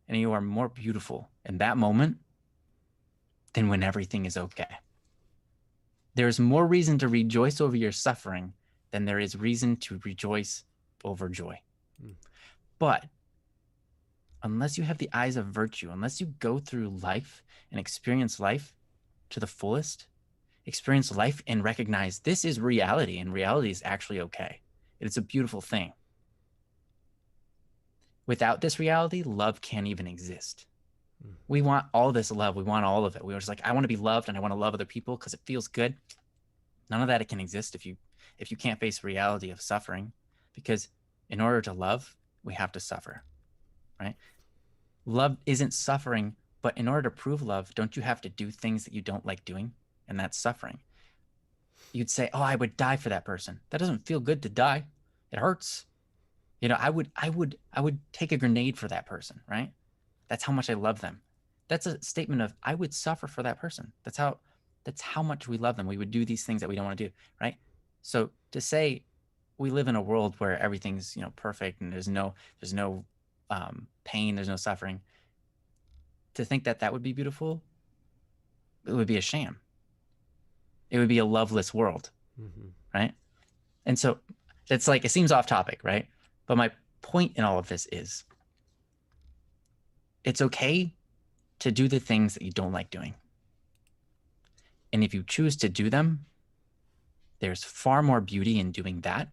And you are more beautiful in that moment than when everything is okay. There's more reason to rejoice over your suffering than there is reason to rejoice over joy. But unless you have the eyes of virtue, unless you go through life and experience life to the fullest, experience life and recognize this is reality and reality is actually okay. It's a beautiful thing. Without this reality, love can't even exist. We want all this love. We want all of it. We were just like, I want to be loved and I want to love other people because it feels good. None of that it can exist if you can't face reality of suffering, because in order to love, we have to suffer, right? Love isn't suffering, but in order to prove love, don't you have to do things that you don't like doing? And that's suffering. You'd say, oh, I would die for that person. That doesn't feel good to die. It hurts. I would take a grenade for that person, right? That's how much I love them. That's a statement of I would suffer for that person. That's how much we love them. We would do these things that we don't want to do, right? So to say we live in a world where everything's perfect and there's no pain, there's no suffering, to think that would be beautiful, it would be a sham. It would be a loveless world, right? And so it's like, it seems off topic, right? But my point in all of this is it's okay to do the things that you don't like doing. And if you choose to do them, there's far more beauty in doing that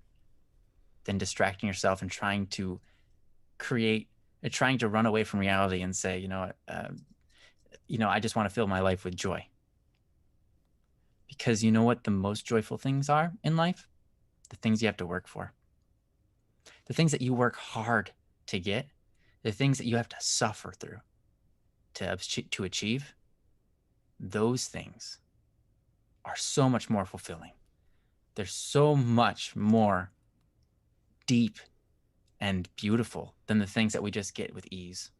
than distracting yourself and trying to run away from reality and say, I just want to fill my life with joy. Because you know what the most joyful things are in life? The things you have to work for. The things that you work hard to get, the things that you have to suffer through to achieve, those things are so much more fulfilling. They're so much more deep and beautiful than the things that we just get with ease.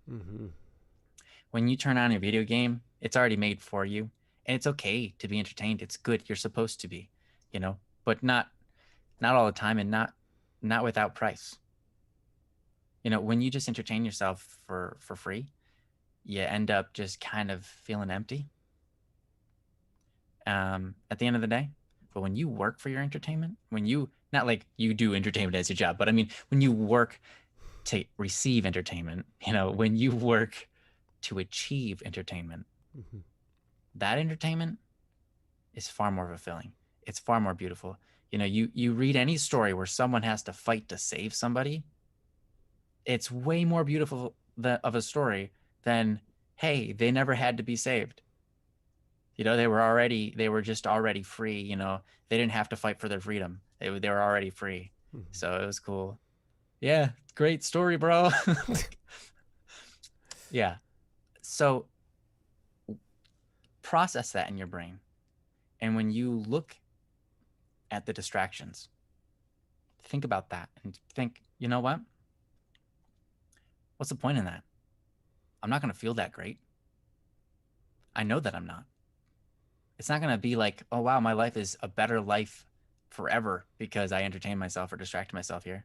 When you turn on a video game, it's already made for you. And it's okay to be entertained. It's good. You're supposed to be, but not all the time and not without price. When you just entertain yourself for free, you end up just kind of feeling empty at the end of the day. But when you work for your entertainment, when you, not like you do entertainment as your job, but I mean, when you work to receive entertainment, when you work to achieve entertainment, that entertainment is far more fulfilling. It's far more beautiful. You read any story where someone has to fight to save somebody, it's way more beautiful of a story than, hey, they never had to be saved. They were just already free. They didn't have to fight for their freedom. They were already free. So it was cool. Yeah, great story, bro. Yeah. So process that in your brain. And when you look at the distractions, think about that and think, you know what? What's the point in that? I'm not going to feel that great. I know that I'm not. It's not going to be like, oh, wow, my life is a better life forever because I entertain myself or distract myself here.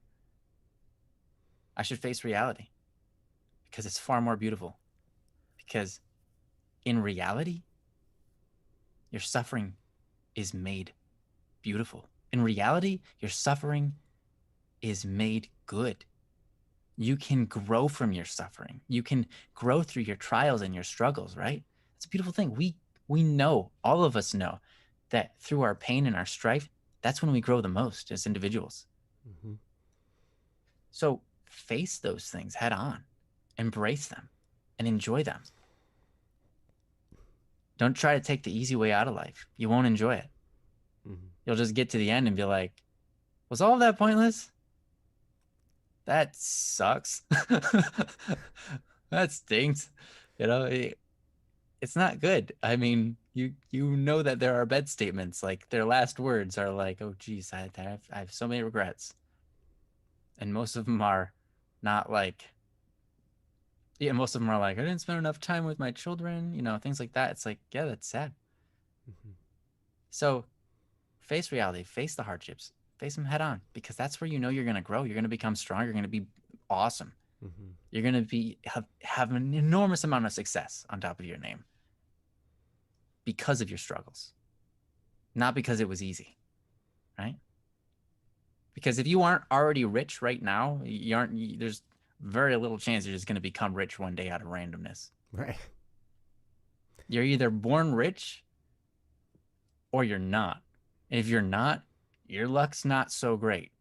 I should face reality because it's far more beautiful. Because in reality, your suffering is made beautiful. In reality, your suffering is made good. You can grow from your suffering. You can grow through your trials and your struggles, right? It's a beautiful thing. We know, all of us know, that through our pain and our strife, that's when we grow the most as individuals. So face those things head on, embrace them, and enjoy them. Don't try to take the easy way out of life. You won't enjoy it. You'll just get to the end and be like, was all of that pointless? That sucks. That stinks. It's not good. I mean, you know that there are bed statements, like their last words are like, oh geez, I have so many regrets. And most of them are not like, most of them are like, I didn't spend enough time with my children, things like that. It's like, yeah, that's sad. So face reality, face the hardships, face them head on, because that's where you're going to grow. You're going to become strong. You're going to be awesome. You're going to have an enormous amount of success on top of your name because of your struggles, not because it was easy, right? Because if you aren't already rich right now, there's very little chance you're just going to become rich one day out of randomness. Right. You're either born rich or you're not. And if you're not, your luck's not so great.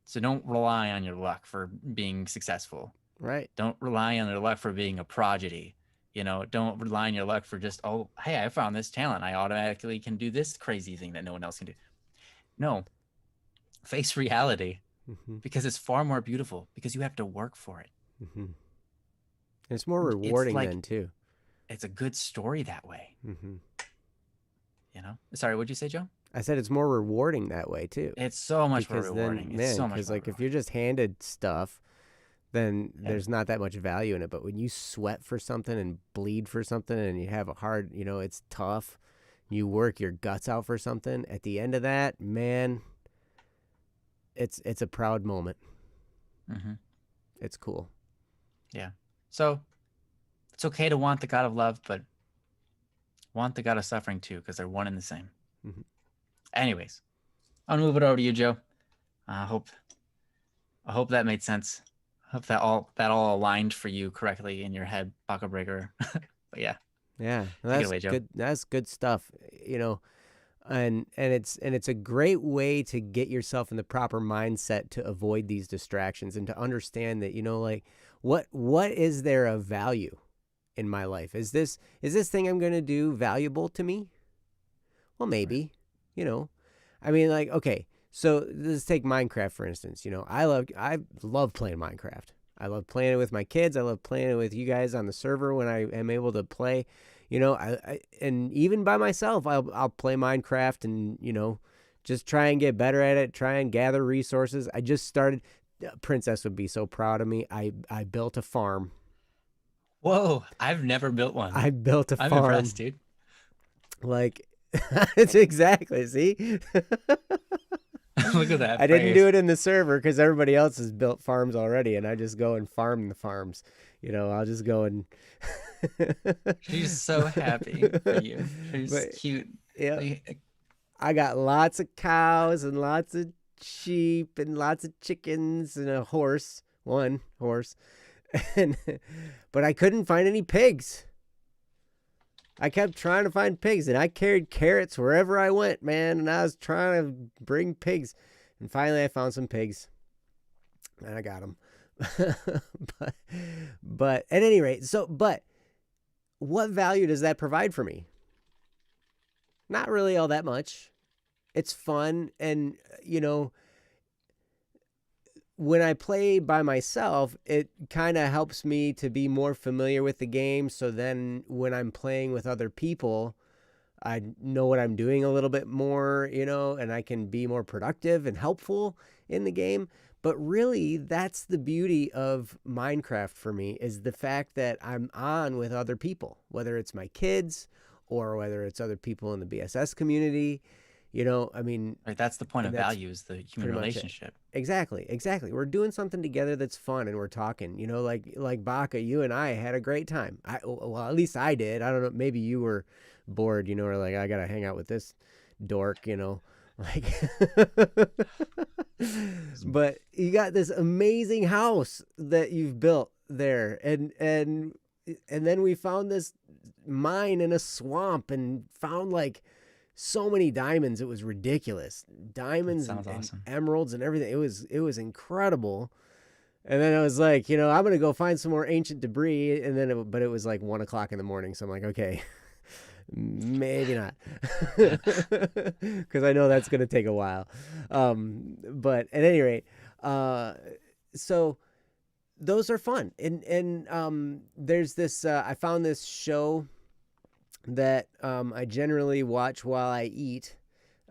So don't rely on your luck for being successful. Right. Don't rely on your luck for being a prodigy. Don't rely on your luck for just, oh, hey, I found this talent. I automatically can do this crazy thing that no one else can do. No. Face reality, because it's far more beautiful, because you have to work for it. It's more rewarding then too. It's a good story that way. Sorry, what'd you say, Joe? I said it's more rewarding that way too. It's so much more rewarding. Because if you're just handed stuff, then there's not that much value in it. But when you sweat for something and bleed for something and you have a hard, it's tough, you work your guts out for something, at the end of that, man, it's a proud moment. It's cool. Yeah. So it's okay to want the God of love, but want the God of suffering too, because they're one and the same. Anyways, I'll move it over to you, Joe. I hope that made sense. I hope that all aligned for you correctly in your head, Paco Breaker. But yeah. Yeah. Take it away, Joe. Good. That's good stuff. And it's a great way to get yourself in the proper mindset to avoid these distractions and to understand that, like, what is there of value in my life? Is this thing I'm going to do valuable to me? Well, maybe, I mean, like, okay, so let's take Minecraft, for instance. I love playing Minecraft. I love playing it with my kids. I love playing it with you guys on the server when I am able to play. I and even by myself, I'll play Minecraft and, just try and get better at it, try and gather resources. I just started. Princess would be so proud of me. I built a farm. Whoa, I've never built one. I built a farm. I'm impressed, dude. Like, it's exactly, see? Look at that. I didn't do it in the server because everybody else has built farms already, and I just go and farm the farms. I'll just go and She's so happy for you. She's but cute. yeah, Like, I got lots of cows and lots of sheep and lots of chickens and a horse, one horse. And but I couldn't find any pigs. I kept trying to find pigs, and I carried carrots wherever I went, man, and I was trying to bring pigs. And finally I found some pigs. And I got them. but at any rate, but what value does that provide for me? Not really all that much. It's fun, and when I play by myself, it kind of helps me to be more familiar with the game. So then when I'm playing with other people, I know what I'm doing a little bit more, and I can be more productive and helpful in the game. But really, that's the beauty of Minecraft for me, is the fact that I'm on with other people, whether it's my kids or whether it's other people in the BSS community. I mean, right, that's the point of that's value, is the human pretty much it. relationship. Exactly. We're doing something together that's fun, and we're talking. Like Baka, you and I had a great time. Well, at least I did. I don't know. Maybe you were bored, or like, I gotta hang out with this dork, like. But you got this amazing house that you've built there, and then we found this mine in a swamp and found like so many diamonds. It was ridiculous. Diamonds That sounds and awesome. emeralds and everything. It was incredible. And then I was like, I'm gonna go find some more ancient debris. And then, but it was like 1:00 in the morning, so I'm like, okay, maybe not, because I know that's gonna take a while. But at any rate, so those are fun. And there's this. I found this show that I generally watch while I eat,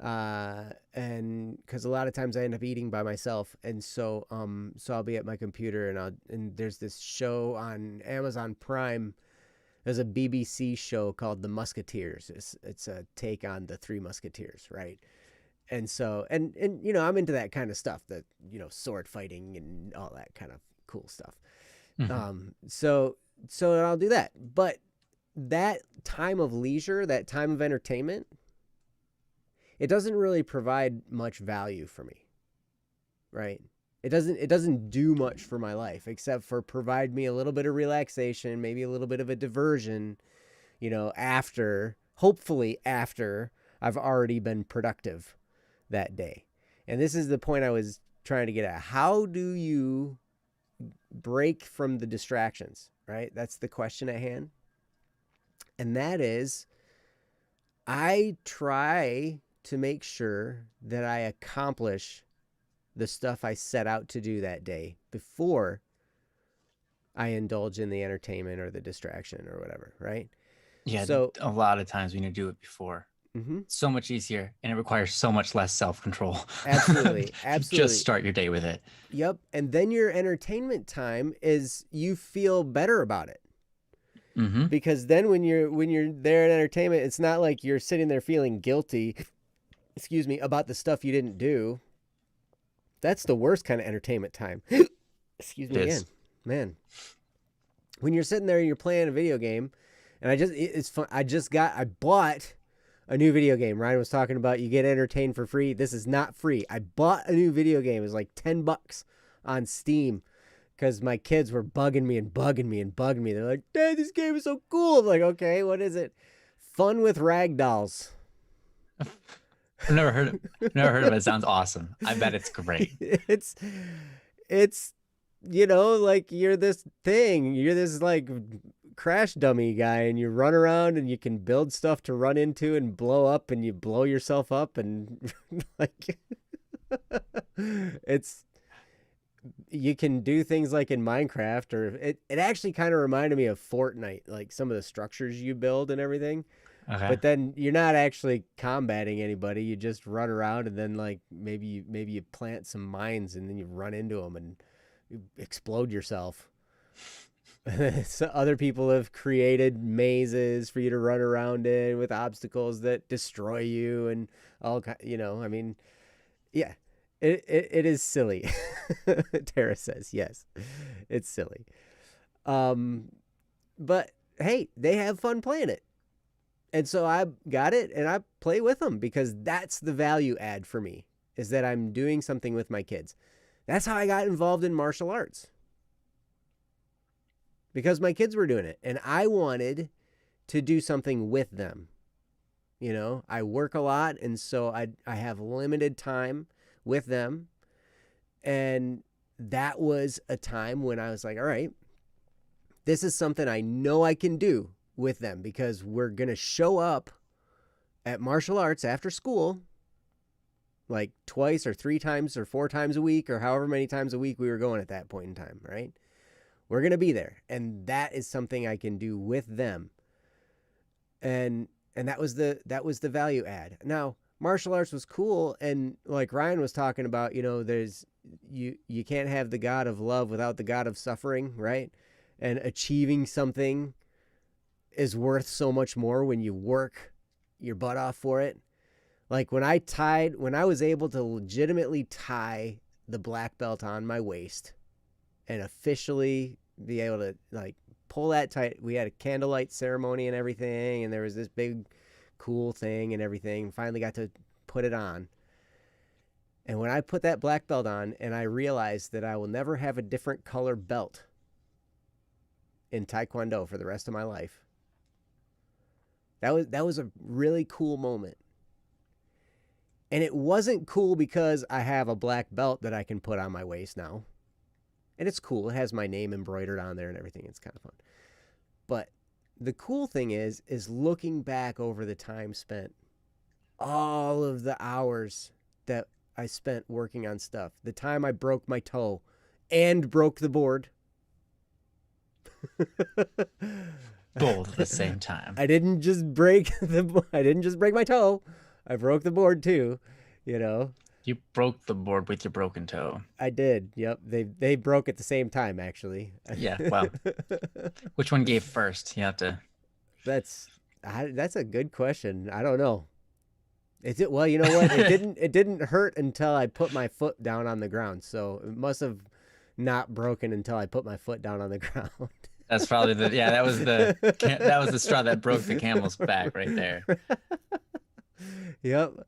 and because a lot of times I end up eating by myself, and so I'll be at my computer, and there's this show on Amazon Prime. There's a BBC show called The Musketeers. It's a take on the Three Musketeers, right? And so and I'm into that kind of stuff, that sword fighting and all that kind of cool stuff. Mhm. So I'll do that, but that time of leisure, that time of entertainment, it doesn't really provide much value for me, right? It doesn't do much for my life, except for provide me a little bit of relaxation, maybe a little bit of a diversion, hopefully after I've already been productive that day. And this is the point I was trying to get at. How do you break from the distractions, right? That's the question at hand. And that is, I try to make sure that I accomplish the stuff I set out to do that day before I indulge in the entertainment or the distraction or whatever, right? Yeah, So, a lot of times we need to do it before. So much easier, and it requires so much less self-control. absolutely. Just start your day with it. Yep. And then your entertainment time is, you feel better about it. Mm-hmm. Because then when you're there at entertainment, it's not like you're sitting there feeling guilty, about the stuff you didn't do. That's the worst kind of entertainment time. Excuse me again, man. When you're sitting there and you're playing a video game, and it's fun. I bought a new video game. Ryan was talking about you get entertained for free. This is not free. I bought a new video game. It was like $10 on Steam, because my kids were bugging me. They're like, "Dad, this game is so cool." I'm like, "Okay, what is it?" Fun with ragdolls. I've never heard of it. It sounds awesome. I bet it's great. It's like you're this thing. You're this like crash dummy guy, and you run around and you can build stuff to run into and blow up, and you blow yourself up, and like you can do things like in Minecraft, or it actually kind of reminded me of Fortnite, like some of the structures you build and everything. Okay. But then you're not actually combating anybody. You just run around, and then like maybe you plant some mines, and then you run into them and you explode yourself. So other people have created mazes for you to run around in with obstacles that destroy you and all. I mean, yeah, it is silly. Tara says yes, it's silly. But hey, they have fun playing it. And so I got it and I play with them because that's the value add for me, is that I'm doing something with my kids. That's how I got involved in martial arts. Because my kids were doing it and I wanted to do something with them. You know, I work a lot and so I have limited time with them. And that was a time when I was like, all right, this is something I know I can do with them because we're going to show up at martial arts after school like twice or 3 times or 4 times a week or however many times a week we were going at that point in time, right? We're going to be there. And that is something I can do with them. And that was the value add. Now, martial arts was cool. And like Ryan was talking about, you know, you can't have the God of love without the God of suffering, right? And achieving something is worth so much more when you work your butt off for it. Like when I was able to legitimately tie the black belt on my waist and officially be able to like pull that tight. We had a candlelight ceremony and everything, and there was this big cool thing and everything. Finally got to put it on. And when I put that black belt on and I realized that I will never have a different color belt in Taekwondo for the rest of my life. That was a really cool moment. And it wasn't cool because I have a black belt that I can put on my waist now. And it's cool. It has my name embroidered on there and everything. It's kind of fun. But the cool thing is looking back over the time spent, all of the hours that I spent working on stuff, the time I broke my toe and broke the board. Both at the same time. I didn't just break my toe. I broke the board too, you know. You broke the board with your broken toe. I did. Yep. They broke at the same time, actually. Yeah. Well, which one gave first? You have to. That's a good question. I don't know. Well, you know what? It didn't hurt until I put my foot down on the ground. So it must have not broken until I put my foot down on the ground. That's probably that was the straw that broke the camel's back right there. Yep.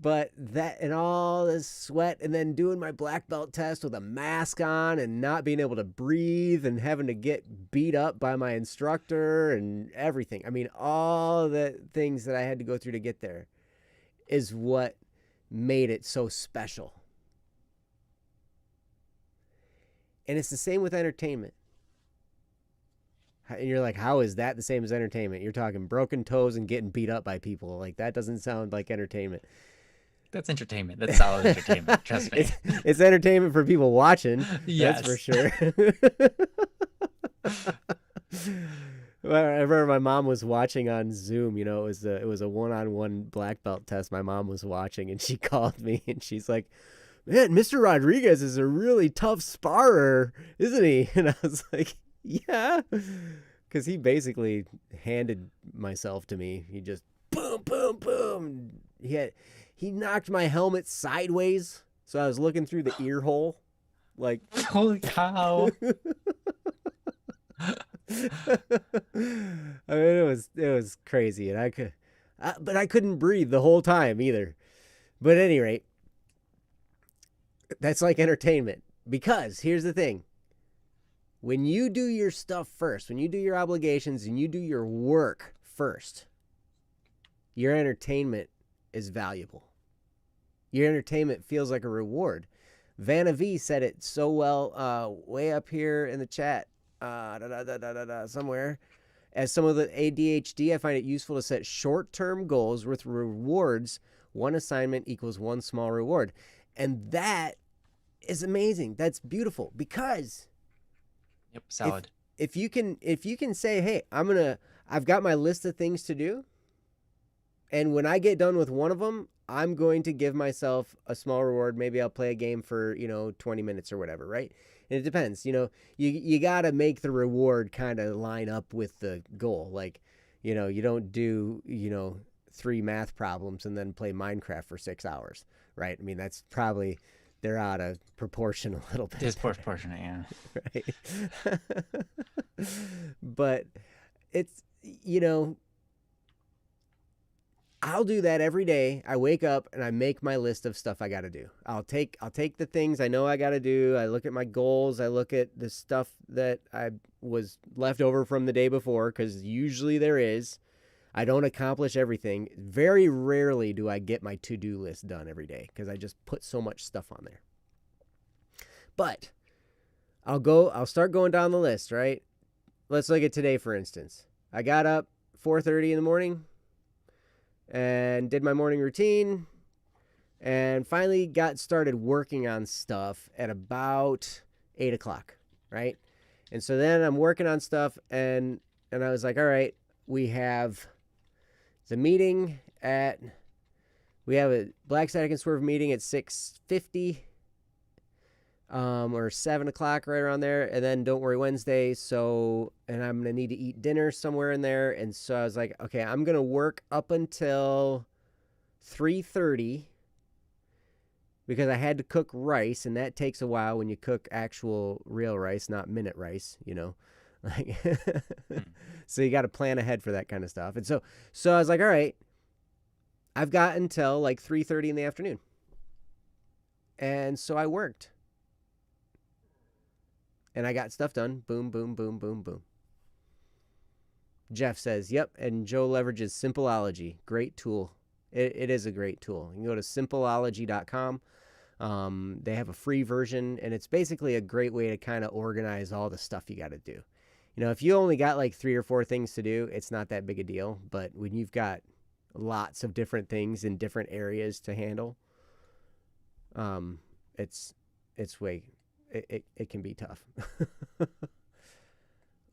But that and all this sweat and then doing my black belt test with a mask on and not being able to breathe and having to get beat up by my instructor and everything. I mean, all the things that I had to go through to get there is what made it so special. And it's the same with entertainment. And you're like, how is that the same as entertainment? You're talking broken toes and getting beat up by people. Like, that doesn't sound like entertainment. That's entertainment. That's solid entertainment. Trust me. It's entertainment for people watching. Yes. That's for sure. I remember my mom was watching on Zoom. You know, it was a one-on-one black belt test my mom was watching, and she called me, and she's like, man, Mr. Rodriguez is a really tough sparrer, isn't he? And I was like, yeah, because he basically handed myself to me. He just boom, boom, boom. He knocked my helmet sideways, so I was looking through the ear hole. Like, holy cow! I mean, it was crazy, and but I couldn't breathe the whole time either. But at any rate, that's like entertainment. Because here's the thing. When you do your stuff first, when you do your obligations and you do your work first, your entertainment is valuable. Your entertainment feels like a reward. Vanna V said it so well way up here in the chat somewhere. As some of the ADHD, I find it useful to set short-term goals with rewards. One assignment equals one small reward. And that is amazing. That's beautiful because yep, solid. If you can say, hey, I've got my list of things to do, and when I get done with one of them, I'm going to give myself a small reward. Maybe I'll play a game for 20 minutes or whatever, right? And it depends. You got to make the reward kind of line up with the goal. Like, you don't do 3 math problems and then play Minecraft for 6 hours, right? I mean, that's probably they're out of proportion a little bit. Disproportionate, yeah. Right. But it's, I'll do that every day. I wake up and I make my list of stuff I got to do. I'll take the things I know I got to do. I look at my goals. I look at the stuff that I was left over from the day before, because usually there is. I don't accomplish everything. Very rarely do I get my to-do list done every day, because I just put so much stuff on there. But I'll start going down the list, right? Let's look at today, for instance. I got up 4:30 in the morning and did my morning routine, and finally got started working on stuff at about 8 o'clock, right? And so then I'm working on stuff, and I was like, all right, we have the meeting we have a Black Static and Swerve meeting at 6:50, or 7 o'clock, right around there, and then Don't Worry Wednesday. So, and I'm gonna need to eat dinner somewhere in there, and so I was like, okay, I'm gonna work up until 3:30, because I had to cook rice, and that takes a while when you cook actual real rice, not minute rice, like. So you got to plan ahead for that kind of stuff. And so I was like, all right, I've got until like 3:30 in the afternoon, and so I worked. And I got stuff done. Boom, boom, boom, boom, boom. Jeff says, yep, and Joe leverages Simpleology. Great tool. It is a great tool. You can go to simpleology.com. They have a free version, and it's basically a great way to kind of organize all the stuff you got to do. If you only got like 3 or 4 things to do, it's not that big a deal. But when you've got lots of different things in different areas to handle, it's way... It can be tough.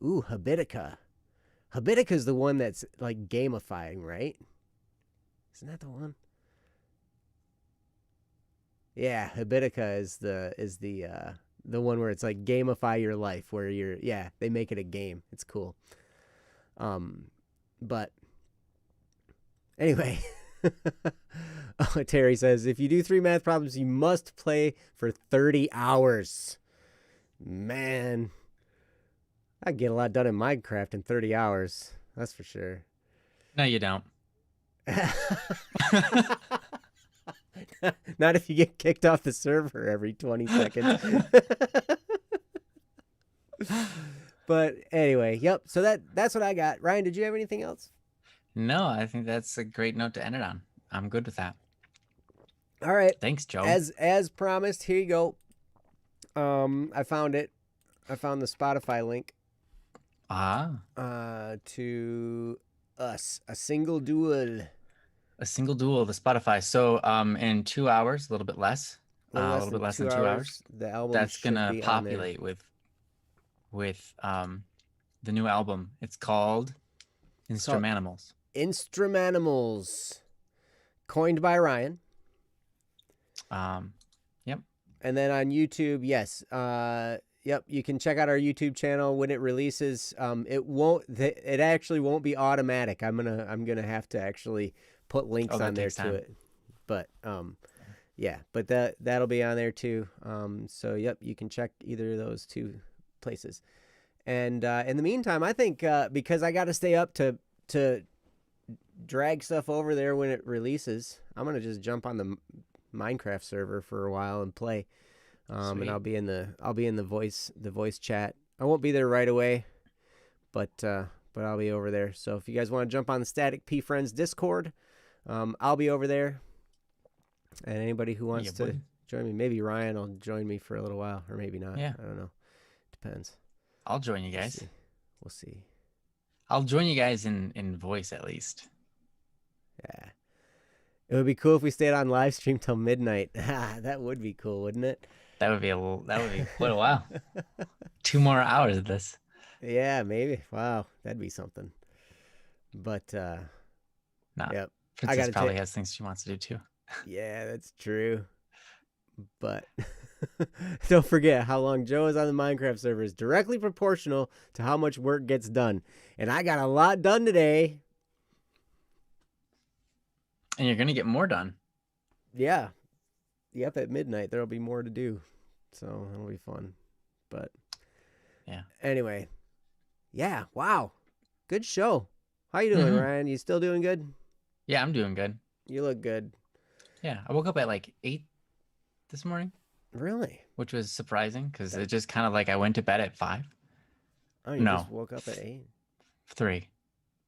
Ooh, Habitica. Habitica is the one that's like gamifying, right? Isn't that the one? Yeah, Habitica is the one where it's like gamify your life, where they make it a game. It's cool. But anyway. Oh, Terry says, if you do 3 math problems, you must play for 30 hours. Man, I get a lot done in Minecraft in 30 hours. That's for sure. No, you don't. Not if you get kicked off the server every 20 seconds. But anyway, yep. So that's what I got. Ryan, did you have anything else? No, I think that's a great note to end it on. I'm good with that. All right. Thanks, Joe. As promised, here you go. I found it. I found the Spotify link. To us. A single duel. A single duel, the Spotify. So in 2 hours, a little bit less. A little bit less than 2 hours. The album that's gonna populate with the new album. It's called Instrumentimals. Instrumentimals. Coined by Ryan. Yep. And then on YouTube, yes. Yep, you can check out our YouTube channel when it releases. It actually won't be automatic. I'm gonna have to actually put links on there to it. But yeah, but that'll be on there too. So yep, you can check either of those 2 places. And in the meantime, I think because I got to stay up to drag stuff over there when it releases, I'm gonna just jump on the Minecraft server for a while and play. And I'll be in the voice chat. I won't be there right away, but I'll be over there. So if you guys want to jump on the Static P Friends Discord, I'll be over there. And anybody who wants to join me, maybe Ryan will join me for a little while, or maybe not. Yeah. I don't know. Depends. I'll join you guys. We'll see. I'll join you guys in voice at least. Yeah. It would be cool if we stayed on live stream till midnight. That would be cool, wouldn't it? That would be quite a while. 2 more hours of this. Yeah, maybe. Wow, that'd be something. But yep. Princess probably has things she wants to do too. Yeah, that's true. But don't forget, how long Joe is on the Minecraft server is directly proportional to how much work gets done. And I got a lot done today. And you're gonna get more done. Yeah. at midnight there'll be more to do, so it'll be fun. But Yeah. anyway, yeah, wow, good show. How you doing, Mhm. Ryan? You still doing good? Yeah, I'm doing good. You look good. Yeah, I woke up at like 8 this morning, Really? which was surprising because it just kind of like I went to bed at 5. Oh, you No. just woke up at 8. 3,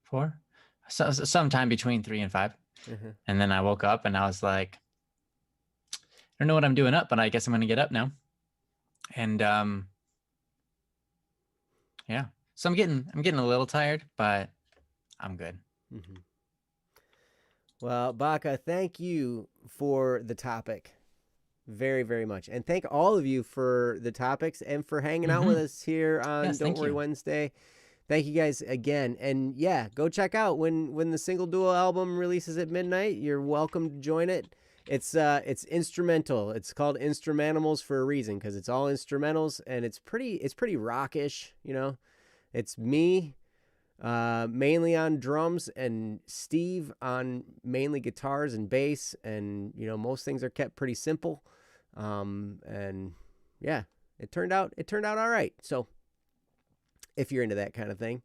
4, sometime between 3 and 5. Mhm. And then I woke up and I was like, I don't know what I'm doing up, but I guess I'm gonna get up now. And yeah, so I'm getting a little tired, but I'm good. Mhm. Well, Baka, thank you for the topic very, very much. And thank all of you for the topics and for hanging out with us here on Yes, Don't thank Worry you. Wednesday. Thank you guys again. And yeah, go check out when the Single Duo album releases at midnight. You're welcome to join it. It's instrumental. It's called Instrumentalmals for a reason, because it's all instrumentals and it's pretty rockish, you know. It's me mainly on drums and Steve on mainly guitars and bass, and you know most things are kept pretty simple. And yeah, it turned out all right. So if you're into that kind of thing.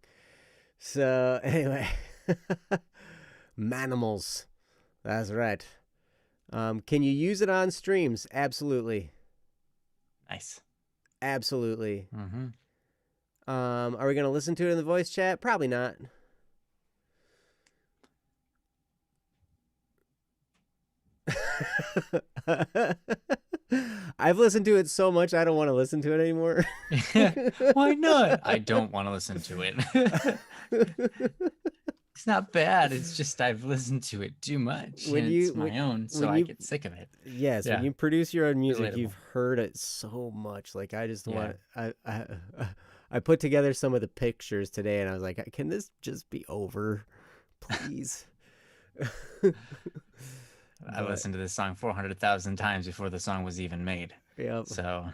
So anyway, Manimals. That's right. Can you use it on streams? Absolutely. Nice. Absolutely. Mm-hmm. Are we gonna listen to it in the voice chat? Probably not. I've listened to it so much I don't want to listen to it anymore. Why not? I don't want to listen to it. It's not bad. It's just I've listened to it too much. When And you- it's my when- own, so when I you- get sick of it. Yes, Yeah. when you produce your own music, Relatable. you've heard it so much. Like I just Yeah. want I put together some of the pictures today and I was like, can this just be over? Please. I But- listened to this song 400,000 times before the song was even made. Yep. So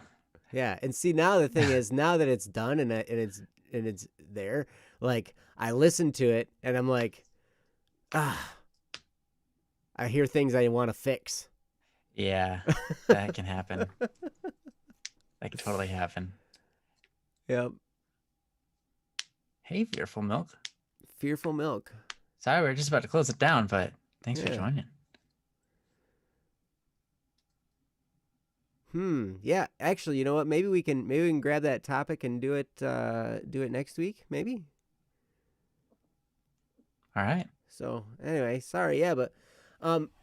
Yeah, and see now the thing is now that it's done and it's there, like I listen to it and I'm like, I hear things I want to fix. yeah, that can happen. That can totally happen. Yep. Hey, Fearful Milk. Fearful Milk. Sorry, we're just about to close it down, but thanks for Yeah. joining. Yeah, actually, you know what? Maybe we can grab that topic and do it next week, maybe. All right. So anyway, sorry, yeah, but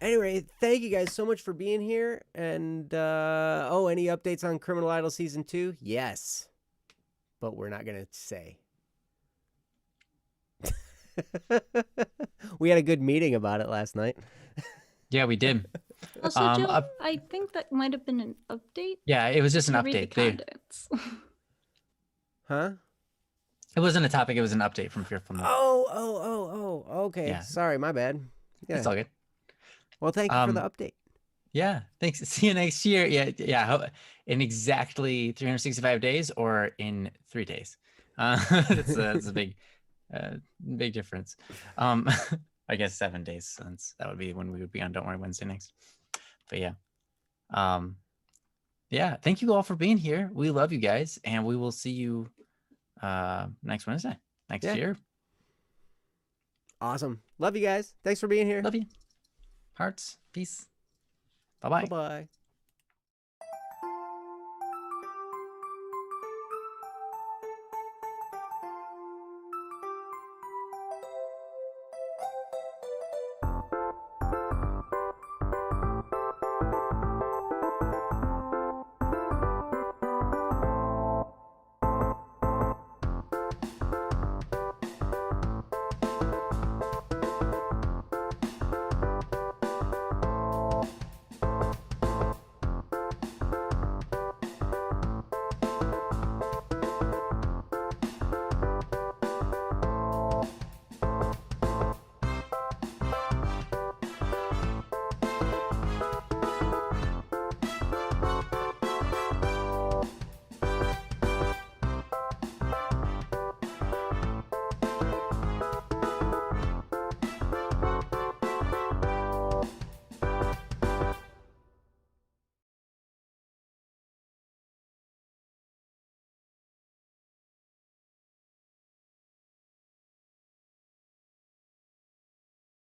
anyway, thank you guys so much for being here. And any updates on Criminal Idol season 2? Yes, but we're not gonna say. We had a good meeting about it last night. Yeah, we did. Also, Um, Joe, up- I think that might have been an update. Yeah, it was just an Can you read update. the They, contents? Huh? it wasn't a topic. It was an update from Fearful Milk. Oh, okay. Yeah. Sorry, my bad. Yeah. It's all good. Well, thank you for the update. Yeah. Thanks. See you next year. Yeah. In exactly 365 days or in 3 days. That's a big difference. I guess 7 days, since that would be when we would be on Don't Worry Wednesday next. But yeah. Yeah. Thank you all for being here. We love you guys, and we will see you next Wednesday next Yeah. year. Awesome. Love you guys. Thanks for being here. Love you. Hearts. Peace. Bye-bye. Bye-bye.